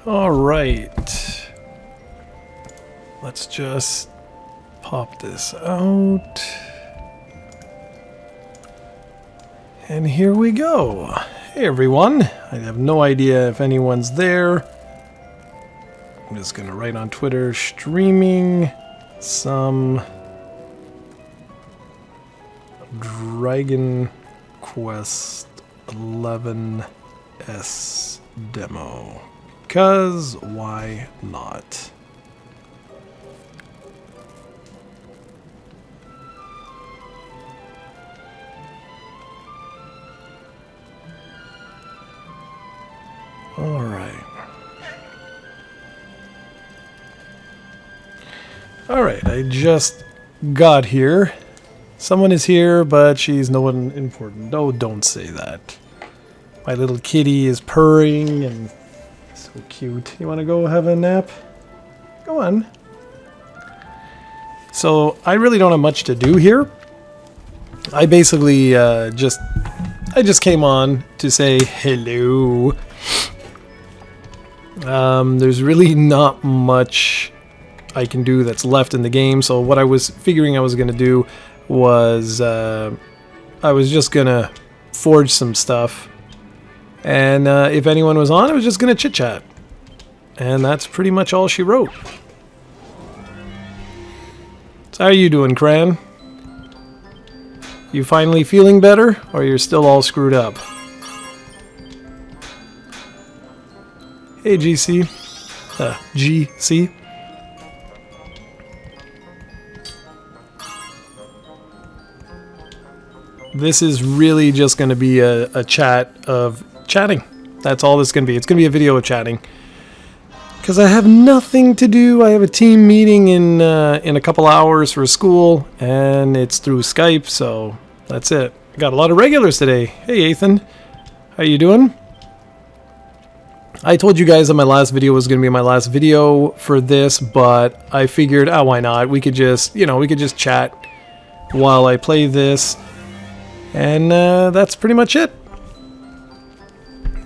All right. Let's just pop this out. And here we go. Hey everyone. I have no idea if anyone's there. I'm just gonna write on Twitter, streaming some Dragon Quest 11S demo. Because why not? All right. All right, I just got here. Someone is here, but she's no one important. Oh, don't say that. My little kitty is purring and so cute. You want to go have a nap? Go on. So, I really don't have much to do here. I basically just came on to say hello. There's really not much I can do that's left in the game, so what I was figuring I was going to do was I was just going to forge some stuff, and if anyone was on, I was just going to chit-chat. And that's pretty much all she wrote. So how are you doing, Cran? You finally feeling better, or you're still all screwed up? Hey, GC. GC. This is really just going to be a chat of chatting. That's all this is going to be. It's going to be a video of chatting. Because I have nothing to do. I have a team meeting in a couple hours for school, and it's through Skype, so that's it. I got a lot of regulars today. Hey, Ethan. How you doing? I told you guys that my last video was going to be my last video for this, but I figured, oh, why not? We could just, we could just chat while I play this. And that's pretty much it.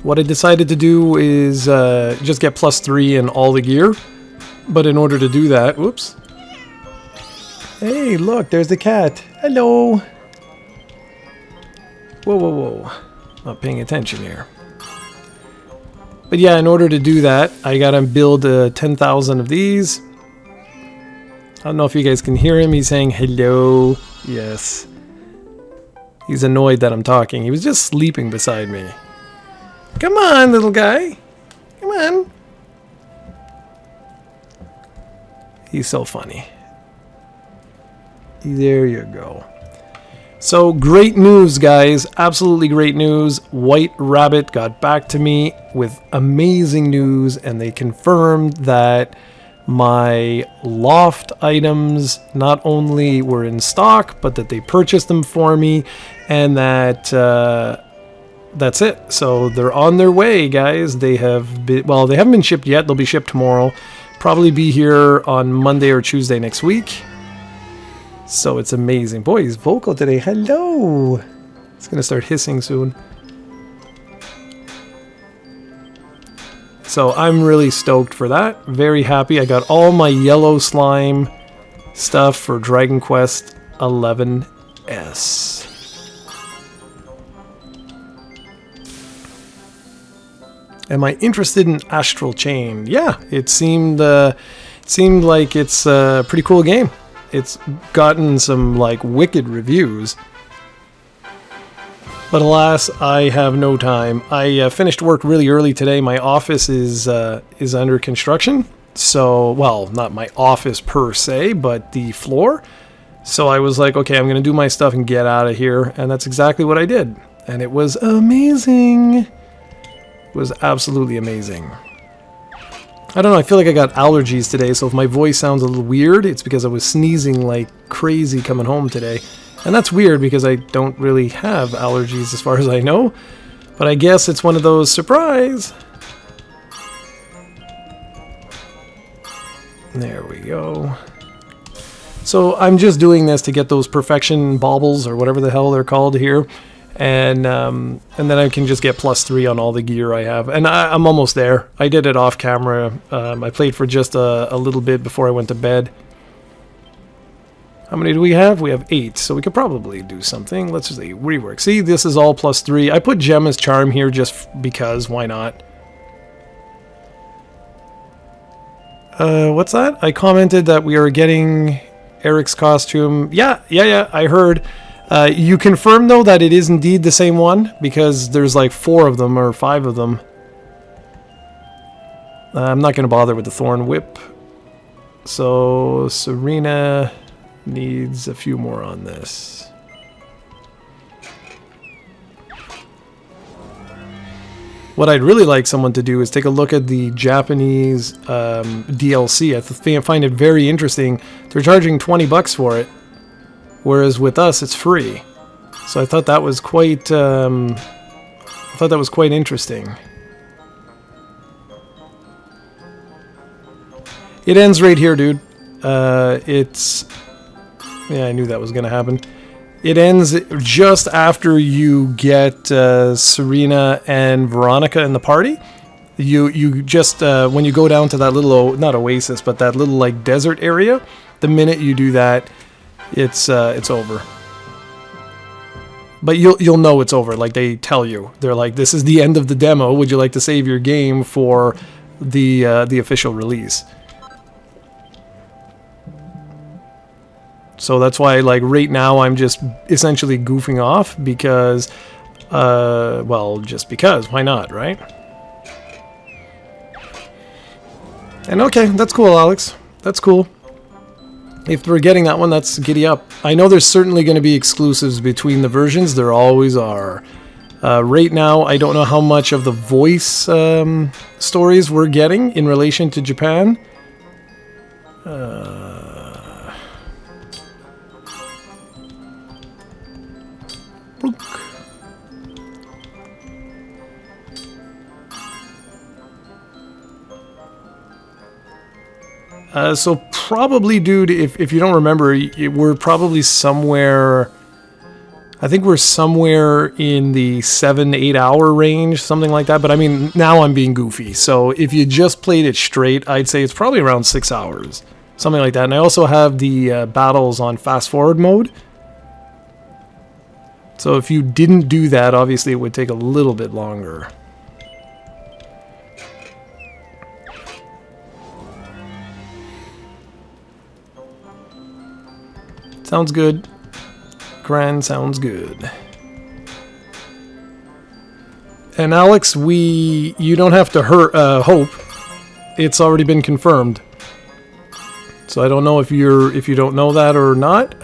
What I decided to do is just get +3 in all the gear. But in order to do that, whoops. Hey, look, there's the cat. Hello. Whoa, whoa, whoa. Not paying attention here. But yeah, in order to do that, I gotta build 10,000 of these. I don't know if you guys can hear him. He's saying hello. Yes. He's annoyed that I'm talking. He was just sleeping beside me. Come on, little guy. Come on. He's so funny. There you go. So, great news, guys. Absolutely great news. White Rabbit got back to me with amazing news, and they confirmed that my loft items not only were in stock, but that they purchased them for me, and that that's it. So they're on their way, guys. They have been, well, they haven't been shipped yet. They'll be shipped tomorrow. Probably be here on Monday or Tuesday next week. So it's amazing. Boy, he's vocal today. Hello. It's gonna start hissing soon. So I'm really stoked for that. Very happy. I got all my yellow slime stuff for Dragon Quest 11S. Am I interested in Astral Chain? Yeah, it seemed like it's a pretty cool game. It's gotten some like wicked reviews. But alas, I have no time. I finished work really early today. My office is under construction. So, well, not my office per se, but the floor. So I was like, okay, I'm going to do my stuff and get out of here. And that's exactly what I did. And it was amazing. It was absolutely amazing. I don't know, I feel like I got allergies today. So if my voice sounds a little weird, it's because I was sneezing like crazy coming home today. And that's weird because I don't really have allergies as far as I know. But I guess it's one of those surprise. There we go. So I'm just doing this to get those perfection baubles or whatever the hell they're called here. and then I can just get +3 on all the gear I have. And I'm almost there. I did it off camera. I played for just a little bit before I went to bed. How many do we have? We have 8, so we could probably do something. Let's just see, rework. See, this is all +3. I put Gemma's Charm here just because, why not? What's that? I commented that we are getting Eric's costume. Yeah, I heard. You confirm, though, that it is indeed the same one? Because there's like 4 of them, or 5 of them. I'm not going to bother with the Thorn Whip. So, Serena needs a few more on this. What I'd really like someone to do is take a look at the Japanese DLC. I find it very interesting. They're charging $20 for it, whereas with us it's free. So I thought that was quite interesting. It ends right here, dude. Yeah, I knew that was going to happen. It ends just after you get Serena and Veronica in the party. You just, when you go down to that little, not oasis, but that little like desert area, the minute you do that, it's over. But you'll know it's over. Like, they tell you. They're like, this is the end of the demo. Would you like to save your game for the official release? So that's why, like, right now I'm just essentially goofing off because, well, just because. Why not, right? And okay, that's cool, Alex. That's cool. If we're getting that one, that's giddy up. I know there's certainly going to be exclusives between the versions. There always are. Right now, I don't know how much of the voice stories we're getting in relation to Japan. So probably, dude, if you don't remember, we're probably somewhere, I think we're somewhere in the 7-8 hour range, something like that. But I mean, now I'm being goofy. So if you just played it straight, I'd say it's probably around 6 hours, something like that. And I also have the battles on fast forward mode. So if you didn't do that, obviously it would take a little bit longer. Sounds good. Grand sounds good. And Alex, you don't have to hope. It's already been confirmed. So I don't know if you don't know that or not.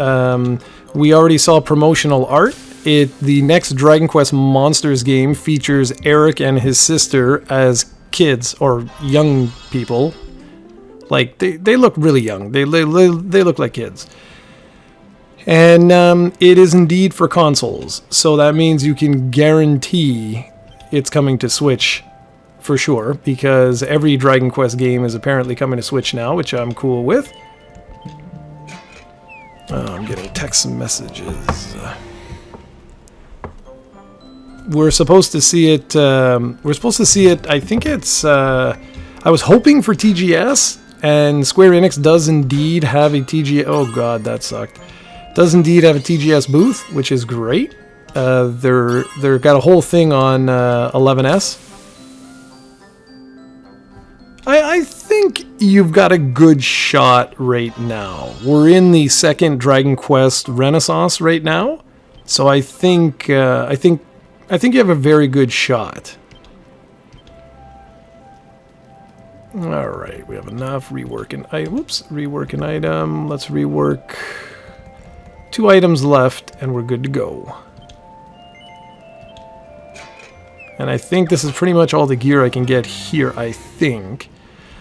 We already saw promotional art. The next Dragon Quest Monsters game features Eric and his sister as kids or young people. Like they look really young. They look like kids. And it is indeed for consoles. So that means you can guarantee it's coming to Switch for sure, because every Dragon Quest game is apparently coming to Switch now, which I'm cool with. I'm getting text messages. We're supposed to see it. I think it's. I was hoping for TGS, and Square Enix does indeed have a TGS. Oh god, that sucked. Does indeed have a TGS booth, which is great. They're got a whole thing on 11S. I think you've got a good shot right now. We're in the second Dragon Quest Renaissance right now, so I think you have a very good shot. All right, we have enough reworking. Reworking item. Let's rework. 2 items left, and we're good to go. And I think this is pretty much all the gear I can get here, I think.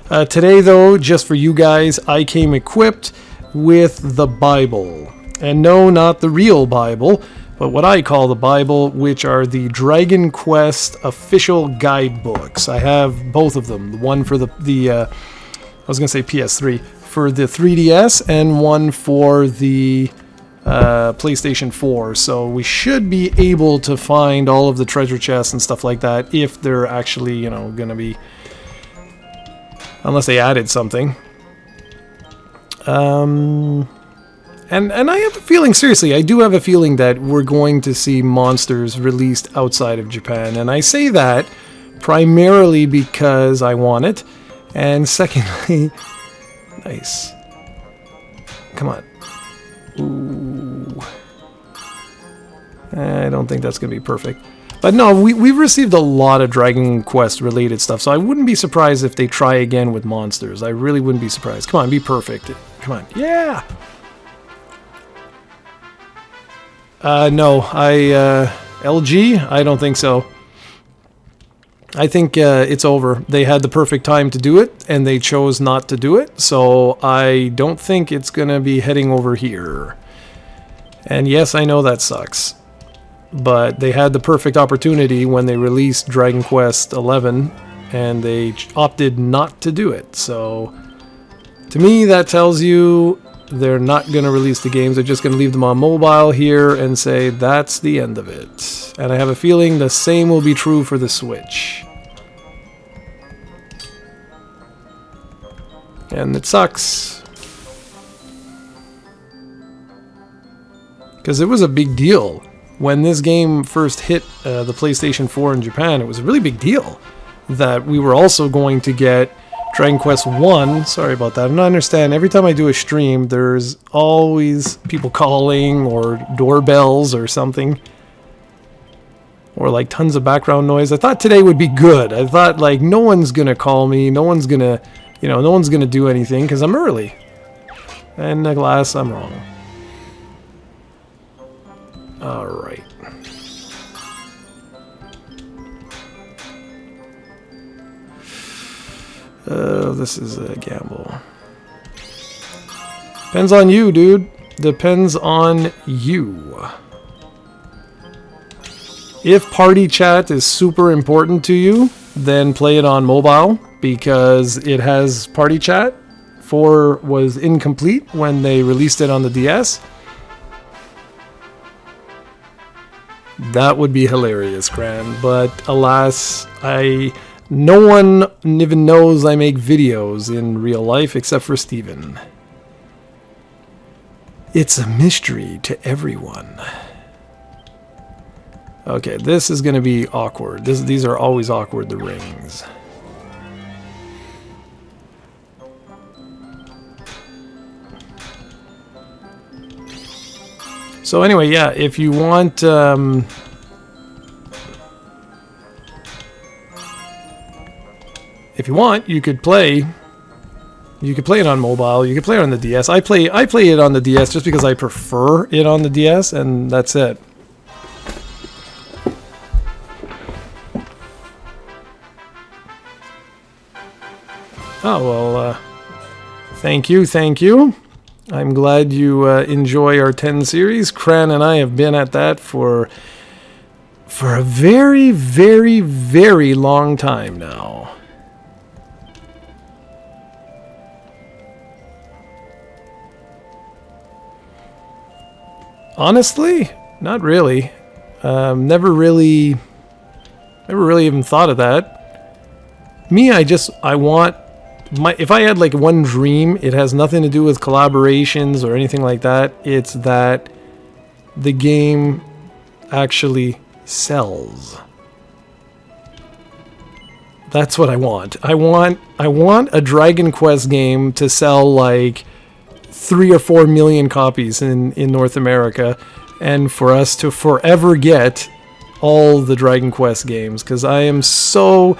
Today, though, just for you guys, I came equipped with the Bible. And no, not the real Bible, but what I call the Bible, which are the Dragon Quest official guidebooks. I have both of them. One for the I was going to say PS3, for the 3DS, and one for the PlayStation 4. So we should be able to find all of the treasure chests and stuff like that if they're actually, you know, going to be... Unless they added something. And I have a feeling, seriously, I do have a feeling that we're going to see Monsters released outside of Japan. And I say that primarily because I want it. And secondly... Nice. Come on. Ooh. I don't think that's going to be perfect. But no, we've received a lot of Dragon Quest related stuff, so I wouldn't be surprised if they try again with Monsters. I really wouldn't be surprised. Come on, be perfect. Come on. Yeah! No, LG? I don't think so. I think it's over. They had the perfect time to do it, and they chose not to do it, so I don't think it's going to be heading over here. And yes, I know that sucks. But they had the perfect opportunity when they released Dragon Quest XI, and they opted not to do it. So, to me, that tells you they're not going to release the games. They're just going to leave them on mobile here and say that's the end of it. And I have a feeling the same will be true for the Switch. And it sucks. Because it was a big deal. When this game first hit the PlayStation 4 in Japan, it was a really big deal that we were also going to get Dragon Quest 1. Sorry about that. I don't understand. Every time I do a stream, there's always people calling or doorbells or something. Or like tons of background noise. I thought today would be good. I thought like no one's going to call me. No one's going to, you know, no one's going to do anything because I'm early. And alas, I'm wrong. Alright. This is a gamble. Depends on you, dude. Depends on you. If party chat is super important to you, then play it on mobile because it has party chat. 4 was incomplete when they released it on the DS. That would be hilarious, Gran. But alas, no one even knows I make videos in real life except for Steven. It's a mystery to everyone. Okay, this is going to be awkward. These are always awkward, the rings. So anyway, yeah, if you want... if you want, you could play... You could play it on mobile, you could play it on the DS. I play it on the DS just because I prefer it on the DS, and that's it. Oh, well, thank you. I'm glad you enjoy our 10 series. Cran and I have been at that for a very, very, very long time now. Honestly, not really. Never really even thought of that. Me, I want if I had like one dream, it has nothing to do with collaborations or anything like that. It's that the game actually sells. That's what I want. I want a Dragon Quest game to sell like 3 or 4 million copies in North America, and for us to forever get all the Dragon Quest games, because I am so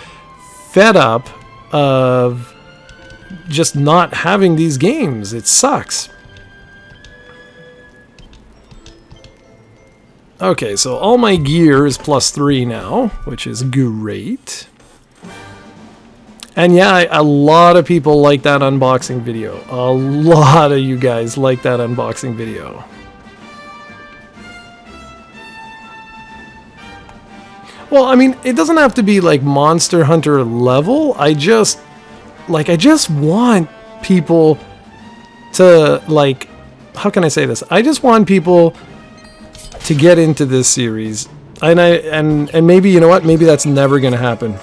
fed up of just not having these games. It sucks. Okay, so all my gear is +3 now, which is great. And yeah, a lot of people like that unboxing video. A lot of you guys like that unboxing video. Well, I mean, it doesn't have to be like Monster Hunter level. I just want people to like how can I say this? I just want people to get into this series, and maybe, you know what? Maybe that's never going to happen.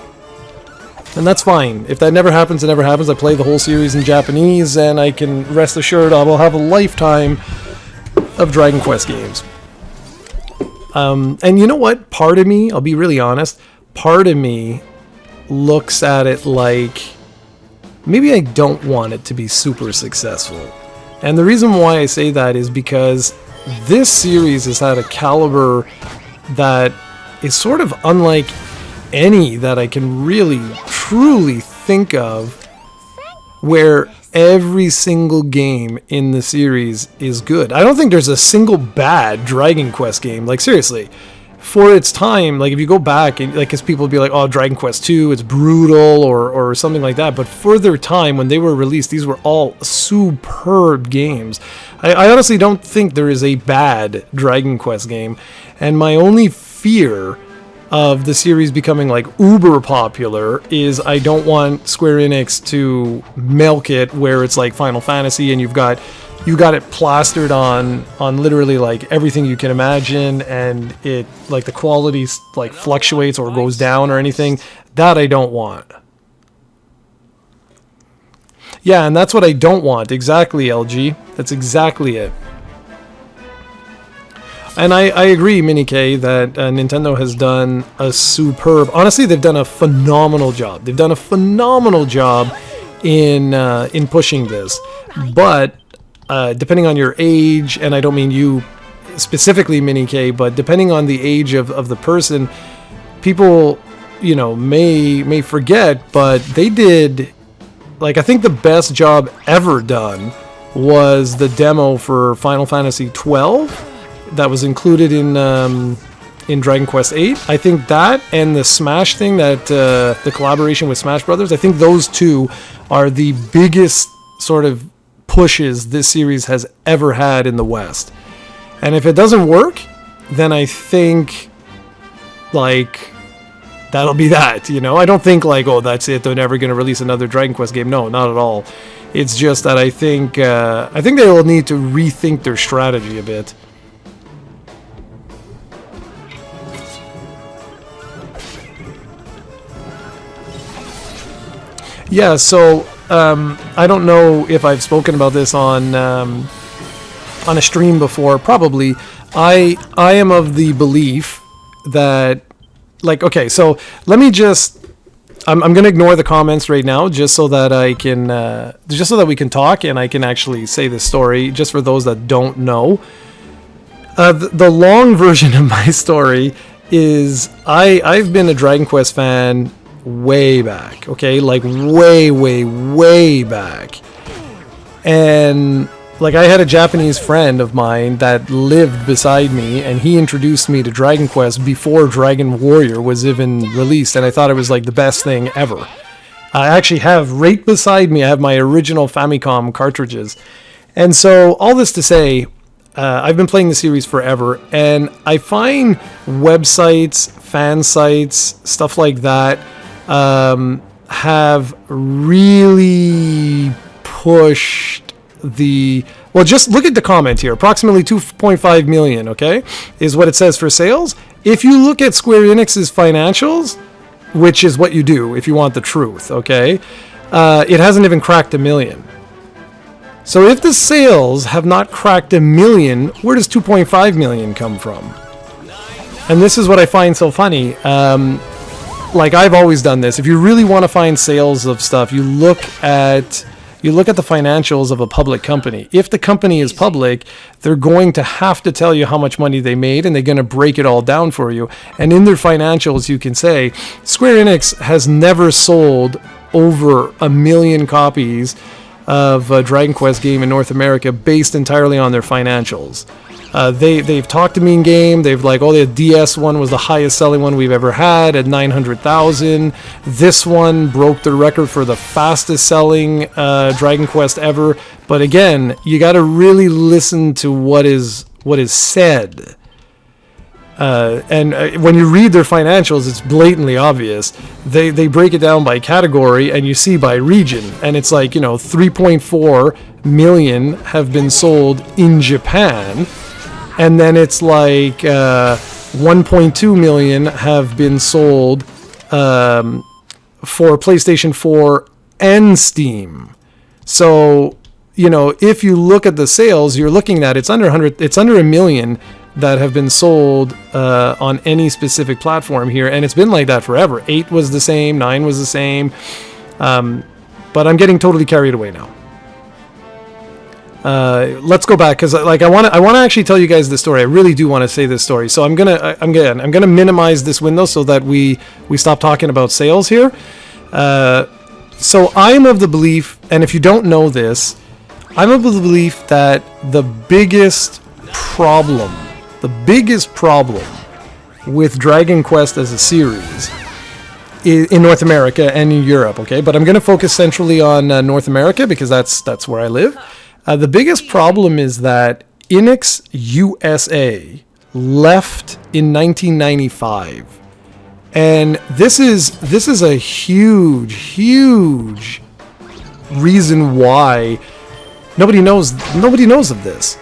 And that's fine. If that never happens, it never happens. I play the whole series in Japanese, and I can rest assured I will have a lifetime of Dragon Quest games. And you know what? Part of me, I'll be really honest, part of me looks at it like maybe I don't want it to be super successful. And the reason why I say that is because this series has had a caliber that is sort of unlike any that I can really truly think of, where every single game in the series is good. I don't think there's a single bad Dragon Quest game. Like, seriously, for its time, like, if you go back and, like, because people would be like, oh, Dragon Quest 2, it's brutal, or something like that. But for their time, when they were released, these were all superb games. I honestly don't think there is a bad Dragon Quest game. And my only fear of the series becoming like uber popular is I don't want Square Enix to milk it where it's like Final Fantasy and you got it plastered on literally like everything you can imagine, and it, like, the quality like fluctuates or goes down or anything. That I don't want. Yeah, and that's what I don't want. Exactly, LG. That's exactly it. And I agree, Mini K, that Nintendo has done a superb... Honestly, they've done a phenomenal job. They've done a phenomenal job in pushing this. But depending on your age, and I don't mean you specifically, Mini K, but depending on the age of the person, people, you know, may forget, but they did... Like, I think the best job ever done was the demo for Final Fantasy 12 that was included in Dragon Quest VIII. I think that and the Smash thing, that the collaboration with Smash Brothers, I think those two are the biggest sort of pushes this series has ever had in the West. And if it doesn't work, then I think, like, that'll be that, you know? I don't think, like, oh, that's it, they're never going to release another Dragon Quest game. No, not at all. It's just that I think they will need to rethink their strategy a bit. Yeah, so I don't know if I've spoken about this on a stream before. Probably. I am of the belief that, like, okay, so let me just... I'm going to ignore the comments right now just so that I can... just so that we can talk and I can actually say this story, just for those that don't know. The long version of my story is I've been a Dragon Quest fan way back, okay? Like, way back. And, like, I had a Japanese friend of mine that lived beside me, and he introduced me to Dragon Quest before Dragon Warrior was even released, and I thought it was, like, the best thing ever. I actually have, right beside me, I have my original Famicom cartridges. And so, all this to say, I've been playing the series forever, and I find websites, fan sites, stuff like that, have really pushed the... Well, just look at the comment here. Approximately 2.5 million, okay, is what it says for sales. If you look at Square Enix's financials, which is what you do if you want the truth, okay, it hasn't even cracked 1 million. So if the sales have not cracked 1 million, where does 2.5 million come from? And this is what I find so funny. Like, I've always done this. If you really want to find sales of stuff, you look at the financials of a public company. If the company is public, they're going to have to tell you how much money they made, and they're going to break it all down for you. And in their financials, you can say, Square Enix has never sold over 1 million copies of a Dragon Quest game in North America based entirely on their financials. They've talked to me in game. They've like, oh, the DS one was the highest selling one we've ever had at 900,000. This one broke the record for the fastest selling Dragon Quest ever. But again, you got to really listen to what is said. And when you read their financials, it's blatantly obvious. They break it down by category, and you see by region. And it's like, 3.4 million have been sold in Japan, and then it's like 1.2 million have been sold for PlayStation 4 and Steam. So, you know, if you look at the sales, you're looking at it's under a million that have been sold on any specific platform here, and it's been like that forever. 8 was the same, 9 was the same, but I'm getting totally carried away now. Let's go back, because like I want to actually tell you guys this story. I really do want to say this story. So I'm gonna minimize this window so that we stop talking about sales here. So I'm of the belief, and if you don't know this, I'm of the belief that the biggest problem with Dragon Quest as a series in North America and in Europe, okay? But I'm going to focus centrally on North America because that's where I live. The biggest problem is that Enix USA left in 1995. And this is a huge reason why nobody knows of this.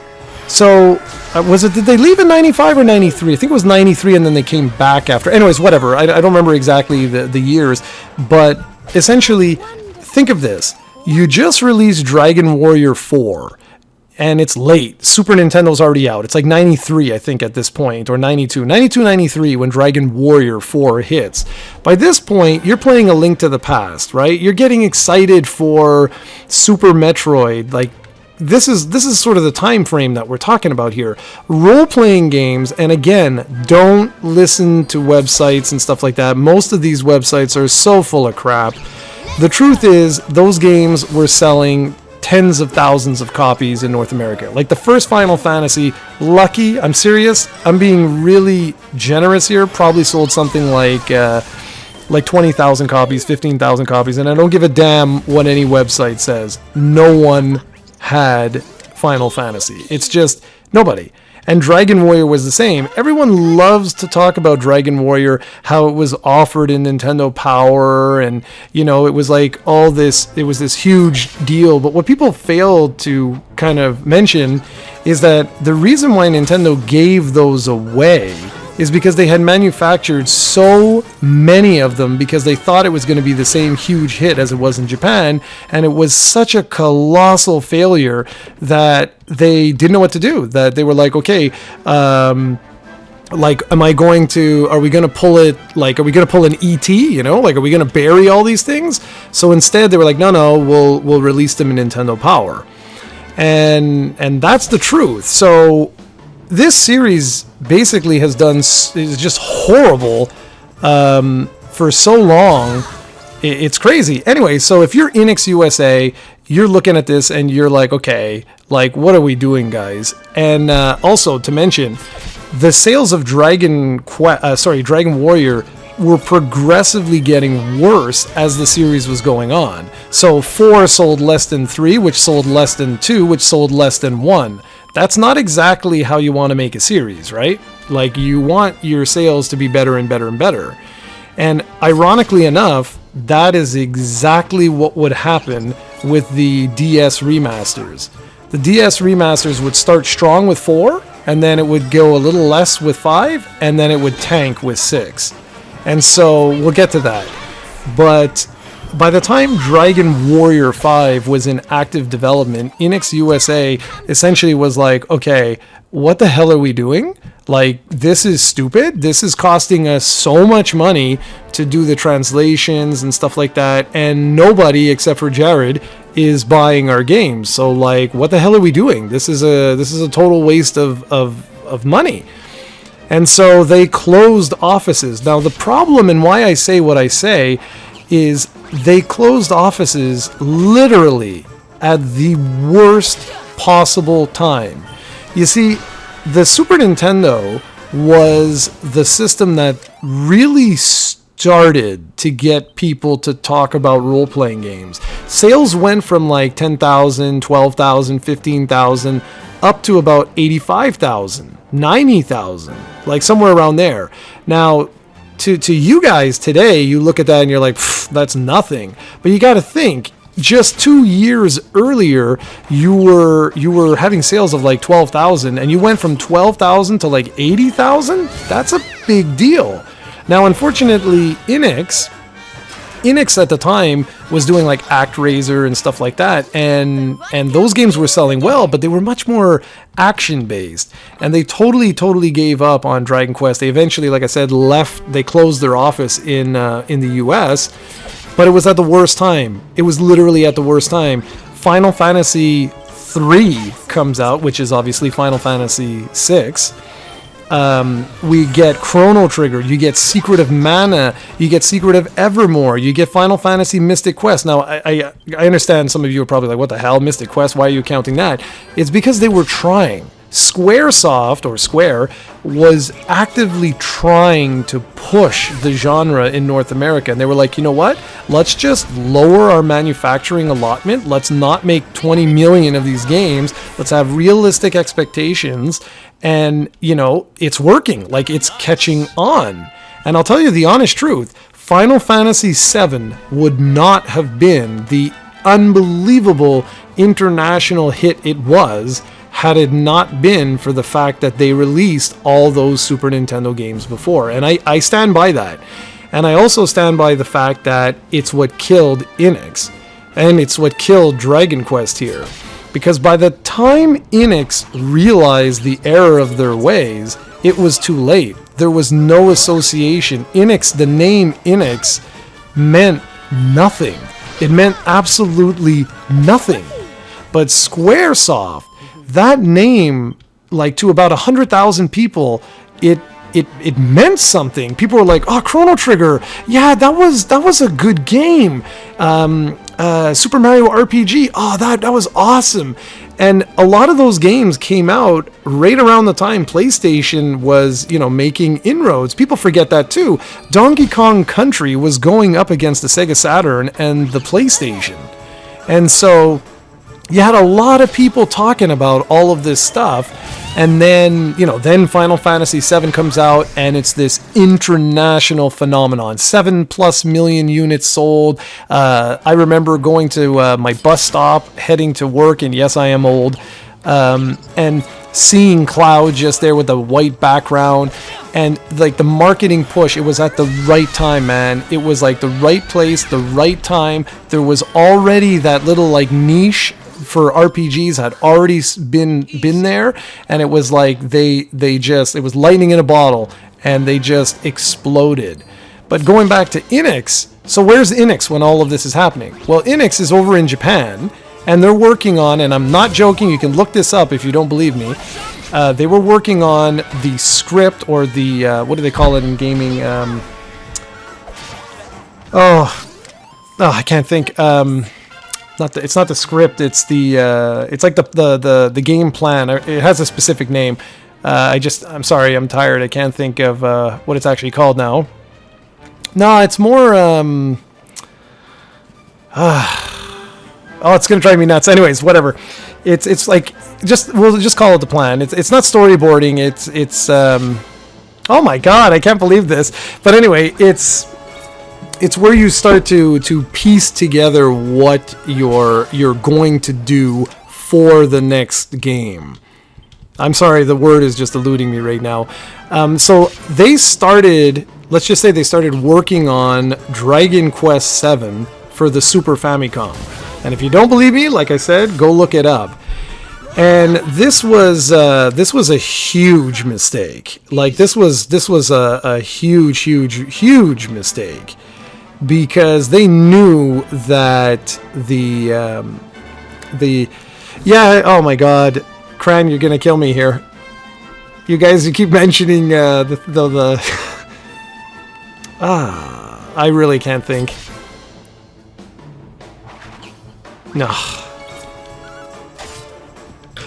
So did they leave in 95 or 93? I think it was 93, and then they came back after. Anyways, whatever. I don't remember exactly the years, but essentially, think of this. You just released Dragon Warrior 4, and it's late. Super Nintendo's already out. It's like 93, I think, at this point, or 92, 93 when Dragon Warrior 4 hits. By this point, you're playing A Link to the Past, right? You're getting excited for Super Metroid. Like, this is sort of the time frame that we're talking about here. Role-playing games, and again, don't listen to websites and stuff like that. Most of these websites are so full of crap. The truth is, those games were selling tens of thousands of copies in North America. Like the first Final Fantasy, lucky, I'm serious, I'm being really generous here, probably sold something like 20,000 copies, 15,000 copies, and I don't give a damn what any website says. No one had Final Fantasy. It's just nobody. And Dragon Warrior was the same. Everyone loves to talk about Dragon Warrior, how it was offered in Nintendo Power, and, you know, it was like all this, it was this huge deal. But what people failed to kind of mention is that the reason why Nintendo gave those away is because they had manufactured so many of them because they thought it was going to be the same huge hit as it was in Japan, and it was such a colossal failure that they didn't know what to do. That they were like, okay, are we going to pull it, like, are we going to pull an ET, you know, like, are we going to bury all these things? So instead they were like, no, we'll release them in Nintendo Power. And that's the truth. So this series basically is just horrible for so long. It's crazy. Anyway, so if you're Enix USA, you're looking at this and you're like, okay, like, what are we doing, guys? And also to mention, the sales of Dragon Warrior were progressively getting worse as the series was going on. So 4 sold less than 3, which sold less than 2, which sold less than 1. That's not exactly how you want to make a series, right? Like, you want your sales to be better and better and better. And ironically enough, that is exactly what would happen with the DS remasters. The DS remasters would start strong with 4, and then it would go a little less with 5, and then it would tank with 6. And so we'll get to that. But by the time Dragon Warrior 5 was in active development, Enix USA essentially was like, okay, what the hell are we doing? Like, this is stupid. This is costing us so much money to do the translations and stuff like that, and nobody except for Jared is buying our games. So, like, what the hell are we doing? This is a total waste of money. And so they closed offices. Now, the problem, and why I say what I say, is they closed offices literally at the worst possible time. You see, the Super Nintendo was the system that really started to get people to talk about role-playing games. Sales went from like 10,000, 12,000, 15,000 up to about 85,000, 90,000, like somewhere around there. Now, to you guys today, you look at that and you're like, that's nothing. But you got to think, just 2 years earlier, you were having sales of like 12,000, and you went from 12,000 to like 80,000. That's a big deal. Now, unfortunately, Enix at the time was doing like ActRaiser and stuff like that, and those games were selling well, but they were much more action based, and they totally gave up on Dragon Quest. They eventually, like I said, left. They closed their office in the US, but it was at the worst time. It was literally at the worst time. Final Fantasy 3 comes out, which is obviously Final Fantasy 6. We get Chrono Trigger, you get Secret of Mana, you get Secret of Evermore, you get Final Fantasy Mystic Quest. Now, I understand some of you are probably like, what the hell, Mystic Quest, why are you counting that? It's because they were trying. Squaresoft, or Square, was actively trying to push the genre in North America. And they were like, you know what? Let's just lower our manufacturing allotment. Let's not make 20 million of these games. Let's have realistic expectations. And, you know, it's working. Like, it's catching on. And I'll tell you the honest truth. Final Fantasy VII would not have been the unbelievable international hit it was had it not been for the fact that they released all those Super Nintendo games before. And I stand by that. And I also stand by the fact that it's what killed Enix. And it's what killed Dragon Quest here. Because by the time Enix realized the error of their ways, it was too late. There was no association. Enix, the name Enix, meant nothing. It meant absolutely nothing. But Squaresoft, that name, like to about 100,000 people, it meant something. People were like, "Oh, Chrono Trigger, yeah, that was a good game." Super Mario RPG, oh, that was awesome. And a lot of those games came out right around the time PlayStation was, you know, making inroads. People forget that too. Donkey Kong Country was going up against the Sega Saturn and the PlayStation, and so you had a lot of people talking about all of this stuff. And then, you know, then Final Fantasy VII comes out, and it's this international phenomenon. 7+ million units sold. I remember going to my bus stop, heading to work, and yes, I am old, and seeing Cloud just there with the white background, and like the marketing push, it was at the right time, man. It was like the right place, the right time. There was already that little like niche for RPGs had already been there, and it was like they just, it was lightning in a bottle, and they just exploded. But going back to Enix, so where's Enix when all of this is happening? Well, Enix is over in Japan, and they're working on, and I'm not joking, you can look this up if you don't believe me, they were working on the script, or the what do they call it in gaming, I can't think, it's not the script. It's the it's like the game plan. It has a specific name. I'm sorry. I'm tired. I can't think of what it's actually called now. No, it's more. It's gonna drive me nuts. Anyways, whatever. It's like we'll just call it the plan. It's not storyboarding. It's oh my god, I can't believe this. But anyway, it's where you start to piece together what you're going to do for the next game. I'm sorry, the word is just eluding me right now. So they started, let's just say they started working on Dragon Quest VII for the Super Famicom. And if you don't believe me, like I said, go look it up. And this was a huge mistake. Like this was a huge mistake. Because they knew that oh my god, Cran, you're gonna kill me here. You guys, you keep mentioning the I really can't think. No.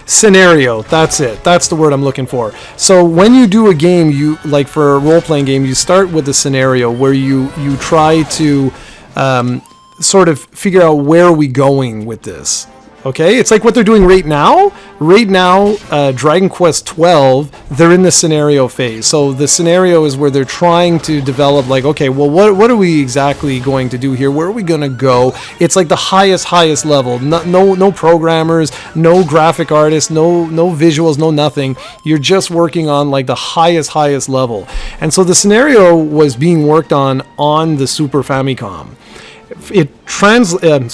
Scenario, that's it. That's the word I'm looking for. So when you do a game, you like for a role-playing game, you start with a scenario where you try to sort of figure out where are we going with this. Okay, it's like what they're doing right now. Right now, Dragon Quest 12, they're in the scenario phase. So the scenario is where they're trying to develop, like, okay, well, what are we exactly going to do here? Where are we going to go? It's like the highest level. No programmers, no graphic artists, no visuals, no nothing. You're just working on like the highest level. And so the scenario was being worked on the Super Famicom. It transferred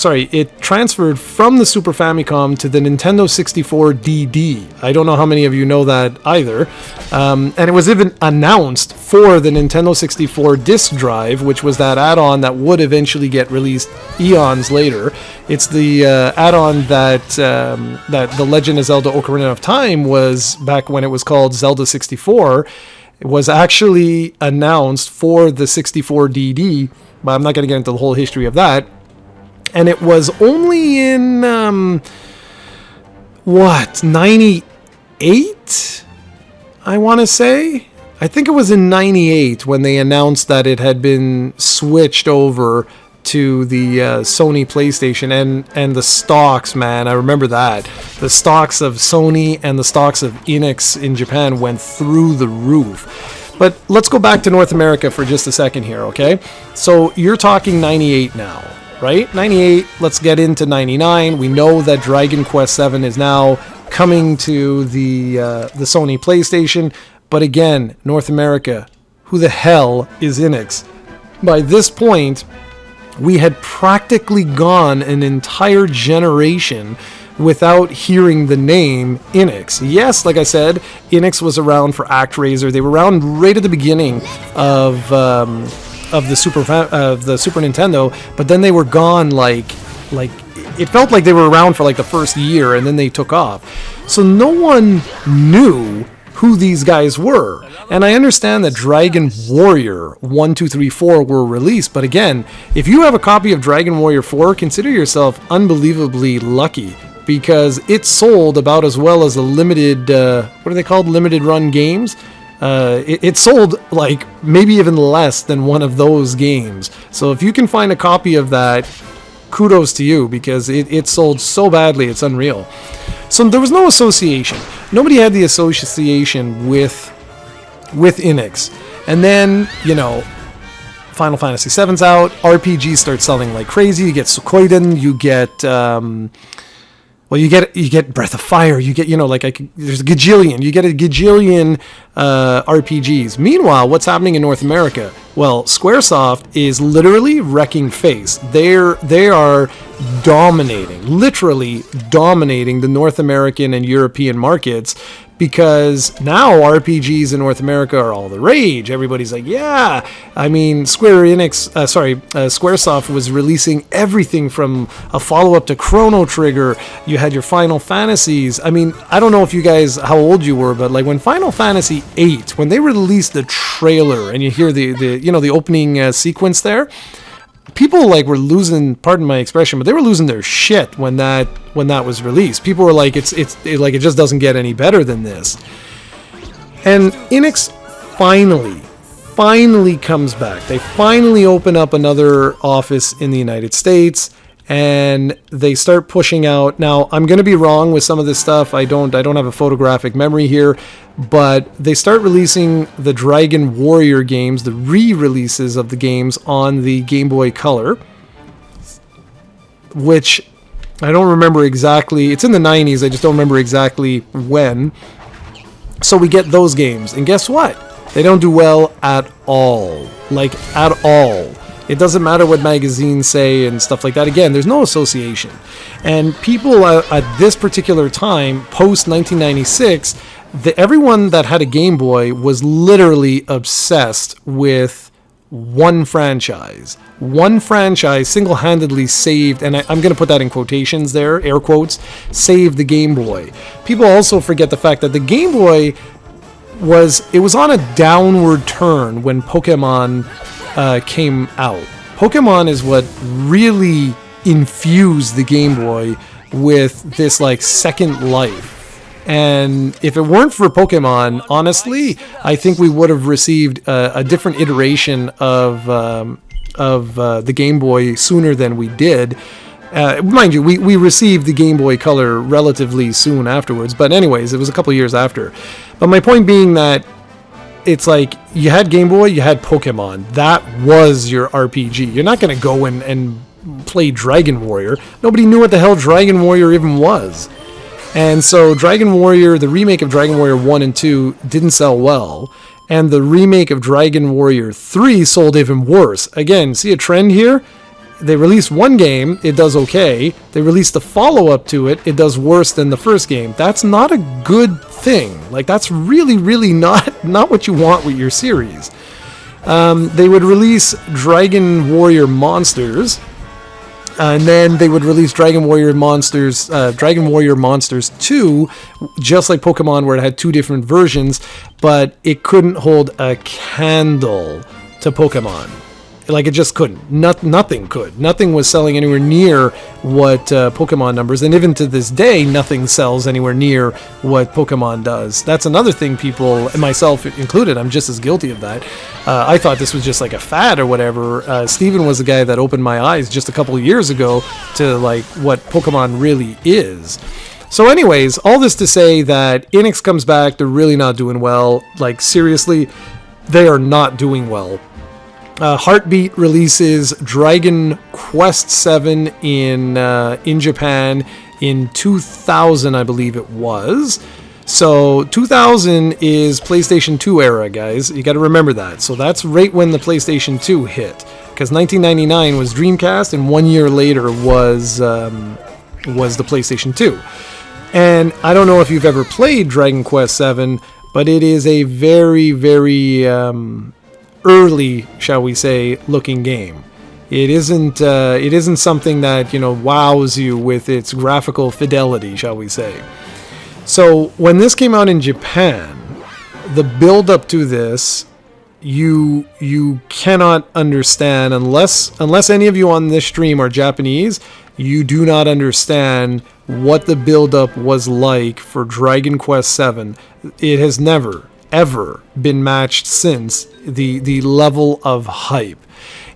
from the Super Famicom to the Nintendo 64 DD. I don't know how many of you know that either. And it was even announced for the Nintendo 64 disk drive, which was that add-on that would eventually get released eons later. It's the add-on that The Legend of Zelda Ocarina of Time was back when it was called Zelda 64. It was actually announced for the 64 DD, but I'm not going to get into the whole history of that. And it was only in, 98? I want to say? I think it was in 98 when they announced that it had been switched over to the Sony PlayStation and the stocks, man. I remember that. The stocks of Sony and the stocks of Enix in Japan went through the roof. But let's go back to North America for just a second here, okay? So you're talking 98 now, right? 98, let's get into 99. We know that Dragon Quest 7 is now coming to the Sony PlayStation. But again, North America, who the hell is Enix? By this point, we had practically gone an entire generation without hearing the name Enix. Yes, like I said, Enix was around for ActRaiser. They were around right at the beginning of the Super Nintendo, but then they were gone like it felt like they were around for like the first year and then they took off. So no one knew who these guys were. And I understand that Dragon Warrior 1, 2, 3, 4 were released, but again, if you have a copy of Dragon Warrior 4, consider yourself unbelievably lucky, because it sold about as well as a limited, what are they called? Limited run games. It sold like maybe even less than one of those games. So if you can find a copy of that, kudos to you, because it sold so badly, it's unreal. So there was no association. Nobody had the association with Enix. And then, Final Fantasy VII's out. RPGs start selling like crazy. You get Suikoden. You get you get Breath of Fire. You get there's a gajillion. You get a gajillion RPGs. Meanwhile, what's happening in North America? Well, Squaresoft is literally wrecking face. They are literally dominating the North American and European markets, because now RPGs in North America are all the rage. Everybody's like, yeah. I mean, Squaresoft was releasing everything from a follow-up to Chrono Trigger. You had your Final Fantasies. I mean, I don't know if you guys, how old you were, but like when Final Fantasy VIII, when they released the trailer and you hear the opening sequence there, people were losing, pardon my expression, but they were losing their shit when that was released. People were like, it just doesn't get any better than this. And Enix finally comes back. They finally open up another office in the United States, and they start pushing out. Now, I'm going to be wrong with some of this stuff. I don't have a photographic memory here, but they start releasing the Dragon Warrior games, the re-releases of the games on the Game Boy Color, which I don't remember exactly. It's in the 90s. I just don't remember exactly when. So we get those games, and guess what? They don't do well at all. Like, at all. It doesn't matter what magazines say and stuff like that. Again, there's no association. And people at this particular time, post-1996, everyone that had a Game Boy was literally obsessed with one franchise. One franchise single-handedly saved, and I'm going to put that in quotations there, air quotes, saved the Game Boy. People also forget the fact that the Game Boy was on a downward turn when Pokemon came out. Pokemon is what really infused the Game Boy with this like second life. And if it weren't for Pokemon, honestly, I think we would have received a different iteration of the Game Boy sooner than we did. Mind you, we received the Game Boy Color relatively soon afterwards, but anyways, it was a couple years after. But my point being that it's like you had Game Boy, you had Pokemon. That was your RPG. You're not going to go and play Dragon Warrior. Nobody knew what the hell Dragon Warrior even was. And so Dragon Warrior, the remake of Dragon Warrior 1 and 2 didn't sell well. And the remake of Dragon Warrior 3 sold even worse. Again, see a trend here? They release one game, it does okay. They release the follow-up to it, it does worse than the first game. That's not a good thing. Like, that's really, really not what you want with your series. They would release Dragon Warrior Monsters, and then they would release Dragon Warrior Monsters 2, just like Pokemon, where it had two different versions, but it couldn't hold a candle to Pokemon. Like, it just couldn't. Nothing could. Nothing was selling anywhere near what Pokemon numbers, and even to this day, nothing sells anywhere near what Pokemon does. That's another thing people, and myself included, I'm just as guilty of that. I thought this was just like a fad or whatever. Steven was the guy that opened my eyes just a couple of years ago to like what Pokemon really is. So anyways, all this to say that Enix comes back, they're really not doing well. Like, seriously, they are not doing well. Heartbeat releases Dragon Quest VII in Japan in 2000, I believe it was. So 2000 is PlayStation 2 era, guys. You got to remember that. So that's right when the PlayStation 2 hit, because 1999 was Dreamcast, and 1 year later was the PlayStation 2. And I don't know if you've ever played Dragon Quest VII, but it is a very, very early, shall we say, looking game. It isn't something that, wows you with its graphical fidelity, shall we say. So when this came out in Japan, the build up to this, you cannot understand unless any of you on this stream are Japanese. You do not understand what the build up was like for Dragon Quest VII. It has never ever been matched since. The level of hype.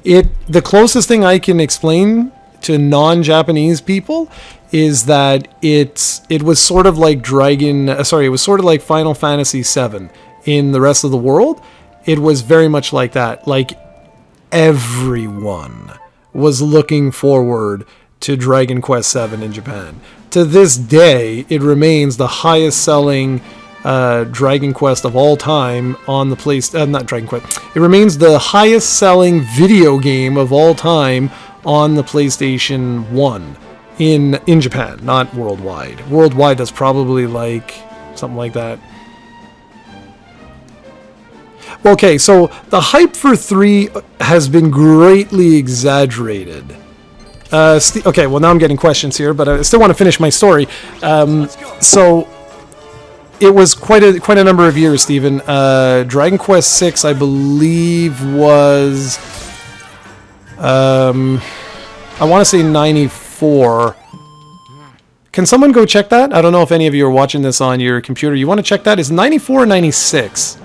The closest thing I can explain to non-Japanese people is that it was sort of like it was sort of like Final Fantasy VII in the rest of the world. It was very much like that. Like, everyone was looking forward to Dragon Quest VII in Japan. To this day, it remains the highest selling Dragon Quest of all time on the not Dragon Quest. It remains the highest selling video game of all time on the PlayStation 1 in Japan, not worldwide. Worldwide, that's probably like something like that. Okay, so the hype for 3 has been greatly exaggerated. Okay, well, now I'm getting questions here, but I still want to finish my story. So it was quite a number of years, Stephen. Dragon Quest VI, I believe, was I want to say 94. Can someone go check that? I don't know if any of you are watching this on your computer. You want to check that? Is 94 or 96?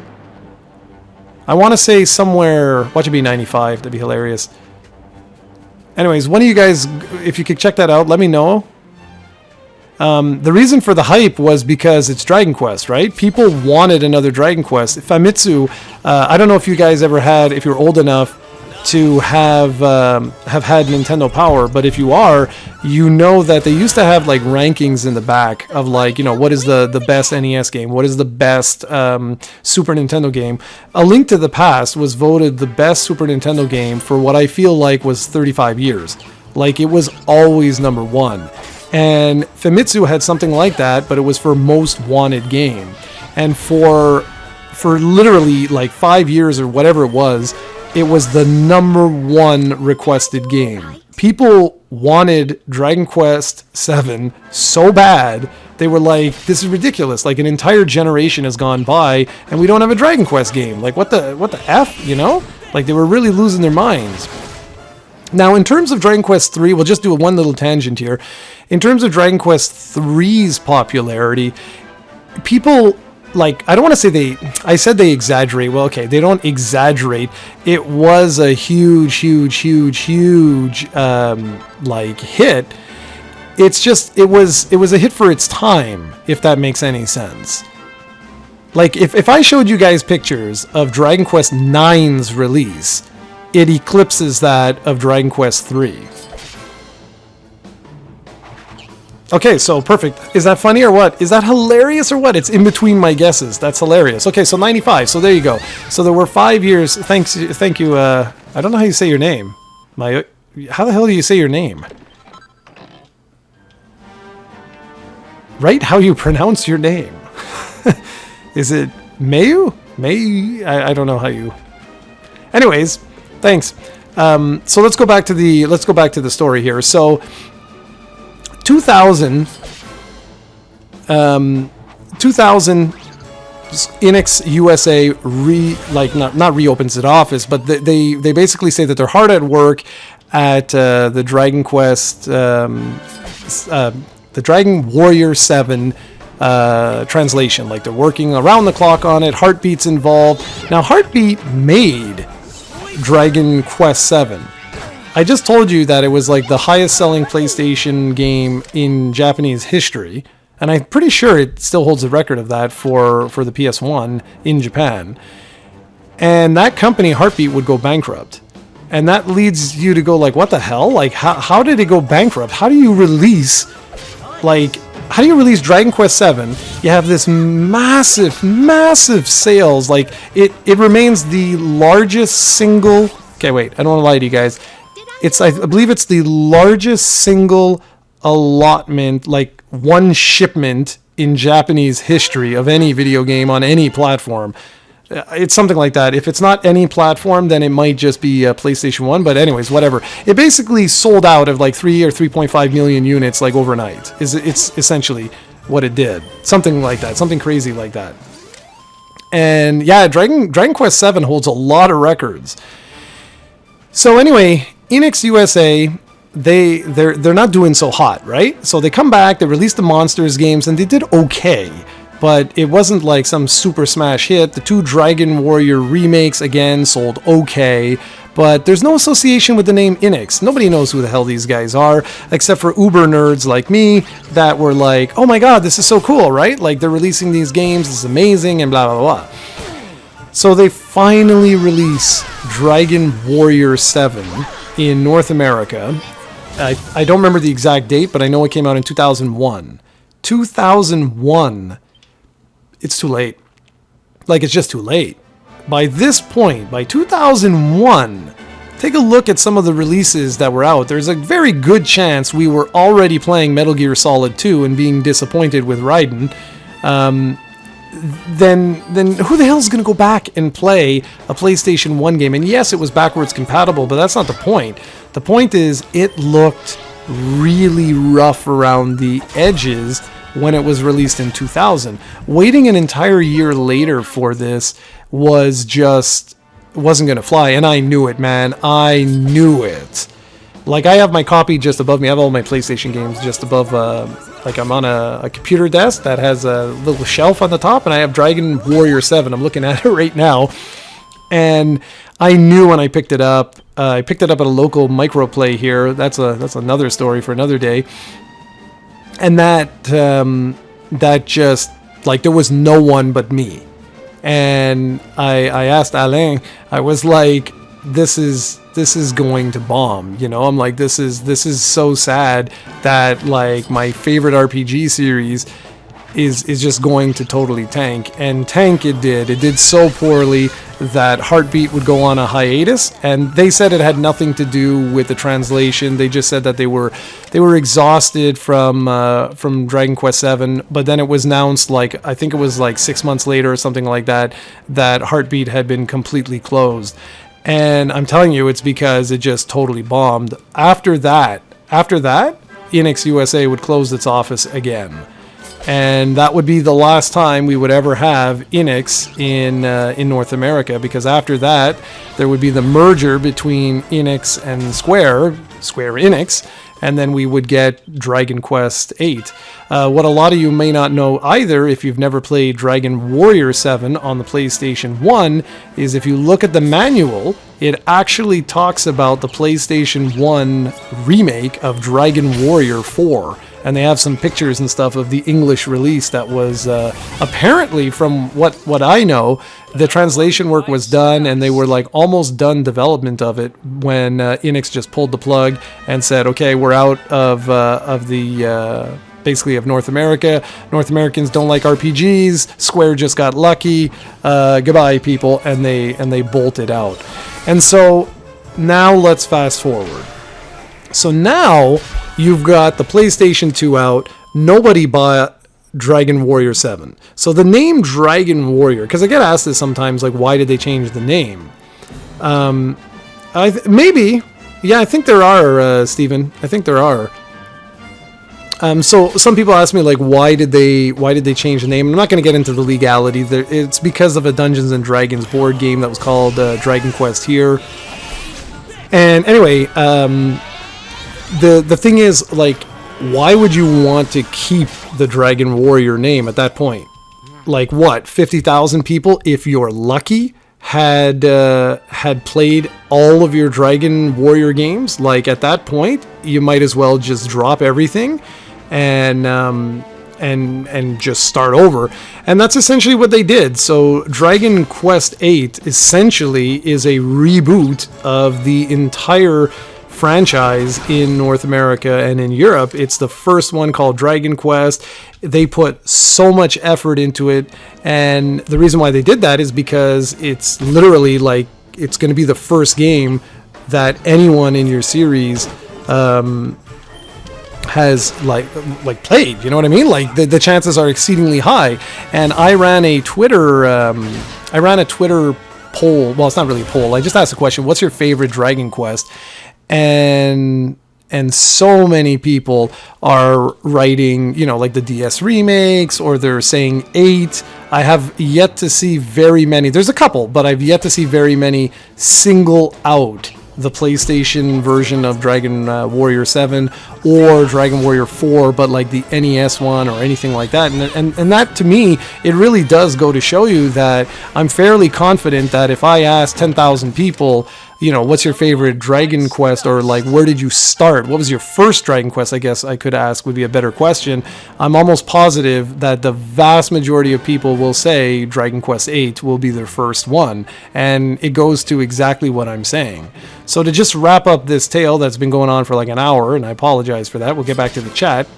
I want to say somewhere. Watch it be 95. That'd be hilarious. Anyways, one of you guys, if you could check that out, let me know. The reason for the hype was because it's Dragon Quest, right? People wanted another Dragon Quest. Famitsu, I don't know if you guys ever had, if you're old enough to have had Nintendo Power, but if you are, you know that they used to have like rankings in the back of like, what is the best NES game? What is the best Super Nintendo game? A Link to the Past was voted the best Super Nintendo game for what I feel like was 35 years. Like, it was always number one. And Famitsu had something like that, but it was for most wanted game. And for literally like 5 years or whatever it was the number one requested game. People wanted Dragon Quest VII so bad, they were like, this is ridiculous. Like, an entire generation has gone by and we don't have a Dragon Quest game. Like, what the F, Like, they were really losing their minds. Now, in terms of Dragon Quest III, we'll just do one little tangent here. In terms of Dragon Quest III's popularity, people like, I don't want to say I said they exaggerate. Well, okay, they don't exaggerate. It was a huge, like, hit. It's just, it was a hit for its time, if that makes any sense. Like, if I showed you guys pictures of Dragon Quest IX's release, it eclipses that of Dragon Quest III. Okay, so perfect. Is that funny or what? Is that hilarious or what? It's in between my guesses. That's hilarious. Okay, so 95. So there you go. So there were 5 years. Thank you. I don't know how you say your name. How the hell do you say your name? Right? How you pronounce your name? Is it Mayu? I don't know how you. Anyways, thanks. So let's go back to the story here. So 2000 Enix USA not reopens its office, but they basically say that they're hard at work at the Dragon Quest, the Dragon Warrior 7 translation. Like, they're working around the clock on it. Heartbeat's involved. Now, Heartbeat made Dragon Quest 7. I just told you that it was like the highest selling PlayStation game in Japanese history, and I'm pretty sure it still holds the record of that for the PS1 in Japan. And that company, Heartbeat, would go bankrupt. And that leads you to go like, what the hell? Like, how did it go bankrupt? How do you release Dragon Quest 7? You have this massive sales. Like, it remains the largest single. Okay, wait, I don't want to lie to you guys. I believe it's the largest single allotment, like one shipment in Japanese history of any video game on any platform. It's something like that. If it's not any platform, then it might just be PlayStation 1. But anyways, whatever. It basically sold out of like 3 or 3.5 million units like overnight. It's essentially what it did. Something like that. Something crazy like that. And yeah, Dragon Quest 7 holds a lot of records. So anyway, Enix USA, they're not doing so hot, right? So they come back, they released the Monsters games, and they did okay. But it wasn't like some super smash hit. The 2 Dragon Warrior remakes, again, sold okay. But there's no association with the name Enix. Nobody knows who the hell these guys are, except for uber nerds like me that were like, oh my god, this is so cool, right? Like, they're releasing these games, this is amazing, and blah, blah, blah. So they finally release Dragon Warrior 7 in North America. I don't remember the exact date, but I know it came out in 2001. 2001. It's too late. Like, it's just too late. By this point, by 2001, take a look at some of the releases that were out. There's a very good chance we were already playing Metal Gear Solid 2 and being disappointed with Raiden. Then who the hell is going to go back and play a PlayStation 1 game? And yes, it was backwards compatible, but that's not the point. The point is, it looked really rough around the edges when it was released in 2000. Waiting an entire year later for this wasn't going to fly, and I knew it, man. I knew it. Like, I have my copy just above me. I have all my PlayStation games just above, like, I'm on a computer desk that has a little shelf on the top, and I have Dragon Warrior 7. I'm looking at it right now. And I knew when I picked it up. I picked it up at a local microplay here. That's another story for another day. And that just, like, there was no one but me. And I asked Alain, I was like, this is going to bomb, you know? I'm like, this is so sad that, like, my favorite RPG series is just going to totally tank. And tank it did so poorly that Heartbeat would go on a hiatus, and they said it had nothing to do with the translation. They just said that they were exhausted from Dragon Quest 7, but then it was announced, like, I think it was like 6 months later or something like that Heartbeat had been completely closed. And I'm telling you, it's because it just totally bombed. After that, Enix USA would close its office again. And that would be the last time we would ever have Enix in North America, because after that, there would be the merger between Enix and Square Enix, and then we would get Dragon Quest VIII. What a lot of you may not know either, if you've never played Dragon Warrior 7 on the PlayStation 1, is if you look at the manual, it actually talks about the PlayStation 1 remake of Dragon Warrior 4. And they have some pictures and stuff of the English release that was apparently, from what I know, the translation work was done and they were like almost done development of it when Enix just pulled the plug and said, okay, we're out of the basically of North America. North Americans don't like RPGs. Square just got lucky. Goodbye, people, and they bolted out. And so now let's fast forward. So now you've got the PlayStation 2 out. Nobody bought Dragon Warrior 7. So the name Dragon Warrior, because I get asked this sometimes, like, why did they change the name? Maybe. Yeah, I think there are, Steven. I think there are. So some people ask me, like, why did they change the name? I'm not going to get into the legality. It's because of a Dungeons and Dragons board game that was called Dragon Quest here. And anyway, the thing is, like, why would you want to keep the Dragon Warrior name at that point? Like, what, 50,000 people, if you're lucky, had played all of your Dragon Warrior games? Like, at that point, you might as well just drop everything and just start over. And that's essentially what they did. So Dragon Quest VIII essentially is a reboot of the entire franchise in North America and in Europe. It's the first one called Dragon Quest. They put so much effort into it, and the reason why they did that is because it's literally like it's going to be the first game that anyone in your series has like played. You know what I mean? Like the chances are exceedingly high. And I ran a Twitter poll. Well, it's not really a poll. I just asked the question, what's your favorite Dragon Quest? And so many people are writing, you know, like the DS remakes, or they're saying 8. I have yet to see very many. There's a couple, but I've yet to see very many single out the PlayStation version of Dragon Warrior 7 or Dragon Warrior 4, but like the NES one or anything like that. And that, to me, it really does go to show you that I'm fairly confident that if I ask 10,000 people, you know, what's your favorite Dragon Quest, or like, where did you start? What was your first Dragon Quest? I guess I could ask would be a better question. I'm almost positive that the vast majority of people will say Dragon Quest VIII will be their first one. And it goes to exactly what I'm saying. So to just wrap up this tale that's been going on for like an hour, and I apologize for that. We'll get back to the chat.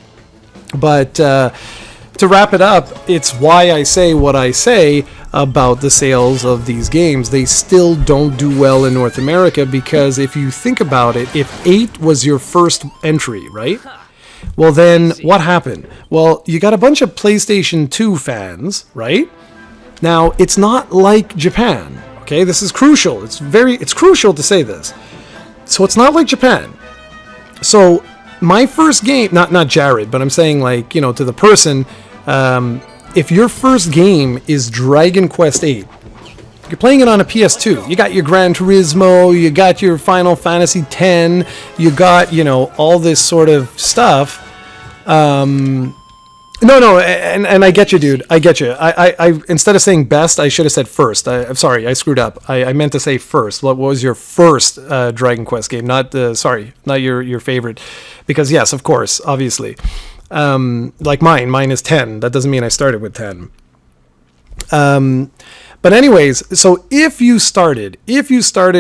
But to wrap it up, it's why I say what I say about the sales of these games. They still don't do well in North America, because if you think about it, if 8 was your first entry, right? Well, then what happened? Well, you got a bunch of PlayStation 2 fans, right? Now, it's not like Japan, okay? This is crucial. It's crucial to say this. So it's not like Japan. So my first game, not Jared, but I'm saying, like, you know, to the person, if your first game is Dragon Quest VIII, you're playing it on a PS2. You got your Gran Turismo, you got your Final Fantasy X, you got, you know, all this sort of stuff. And I get you, dude. I get you. I instead of saying best, I should have said first. I'm sorry, I screwed up. I meant to say first. What was your first Dragon Quest game? Not your favorite, because yes, of course, obviously. Like mine is 10. That doesn't mean I started with 10. But anyways, so if you started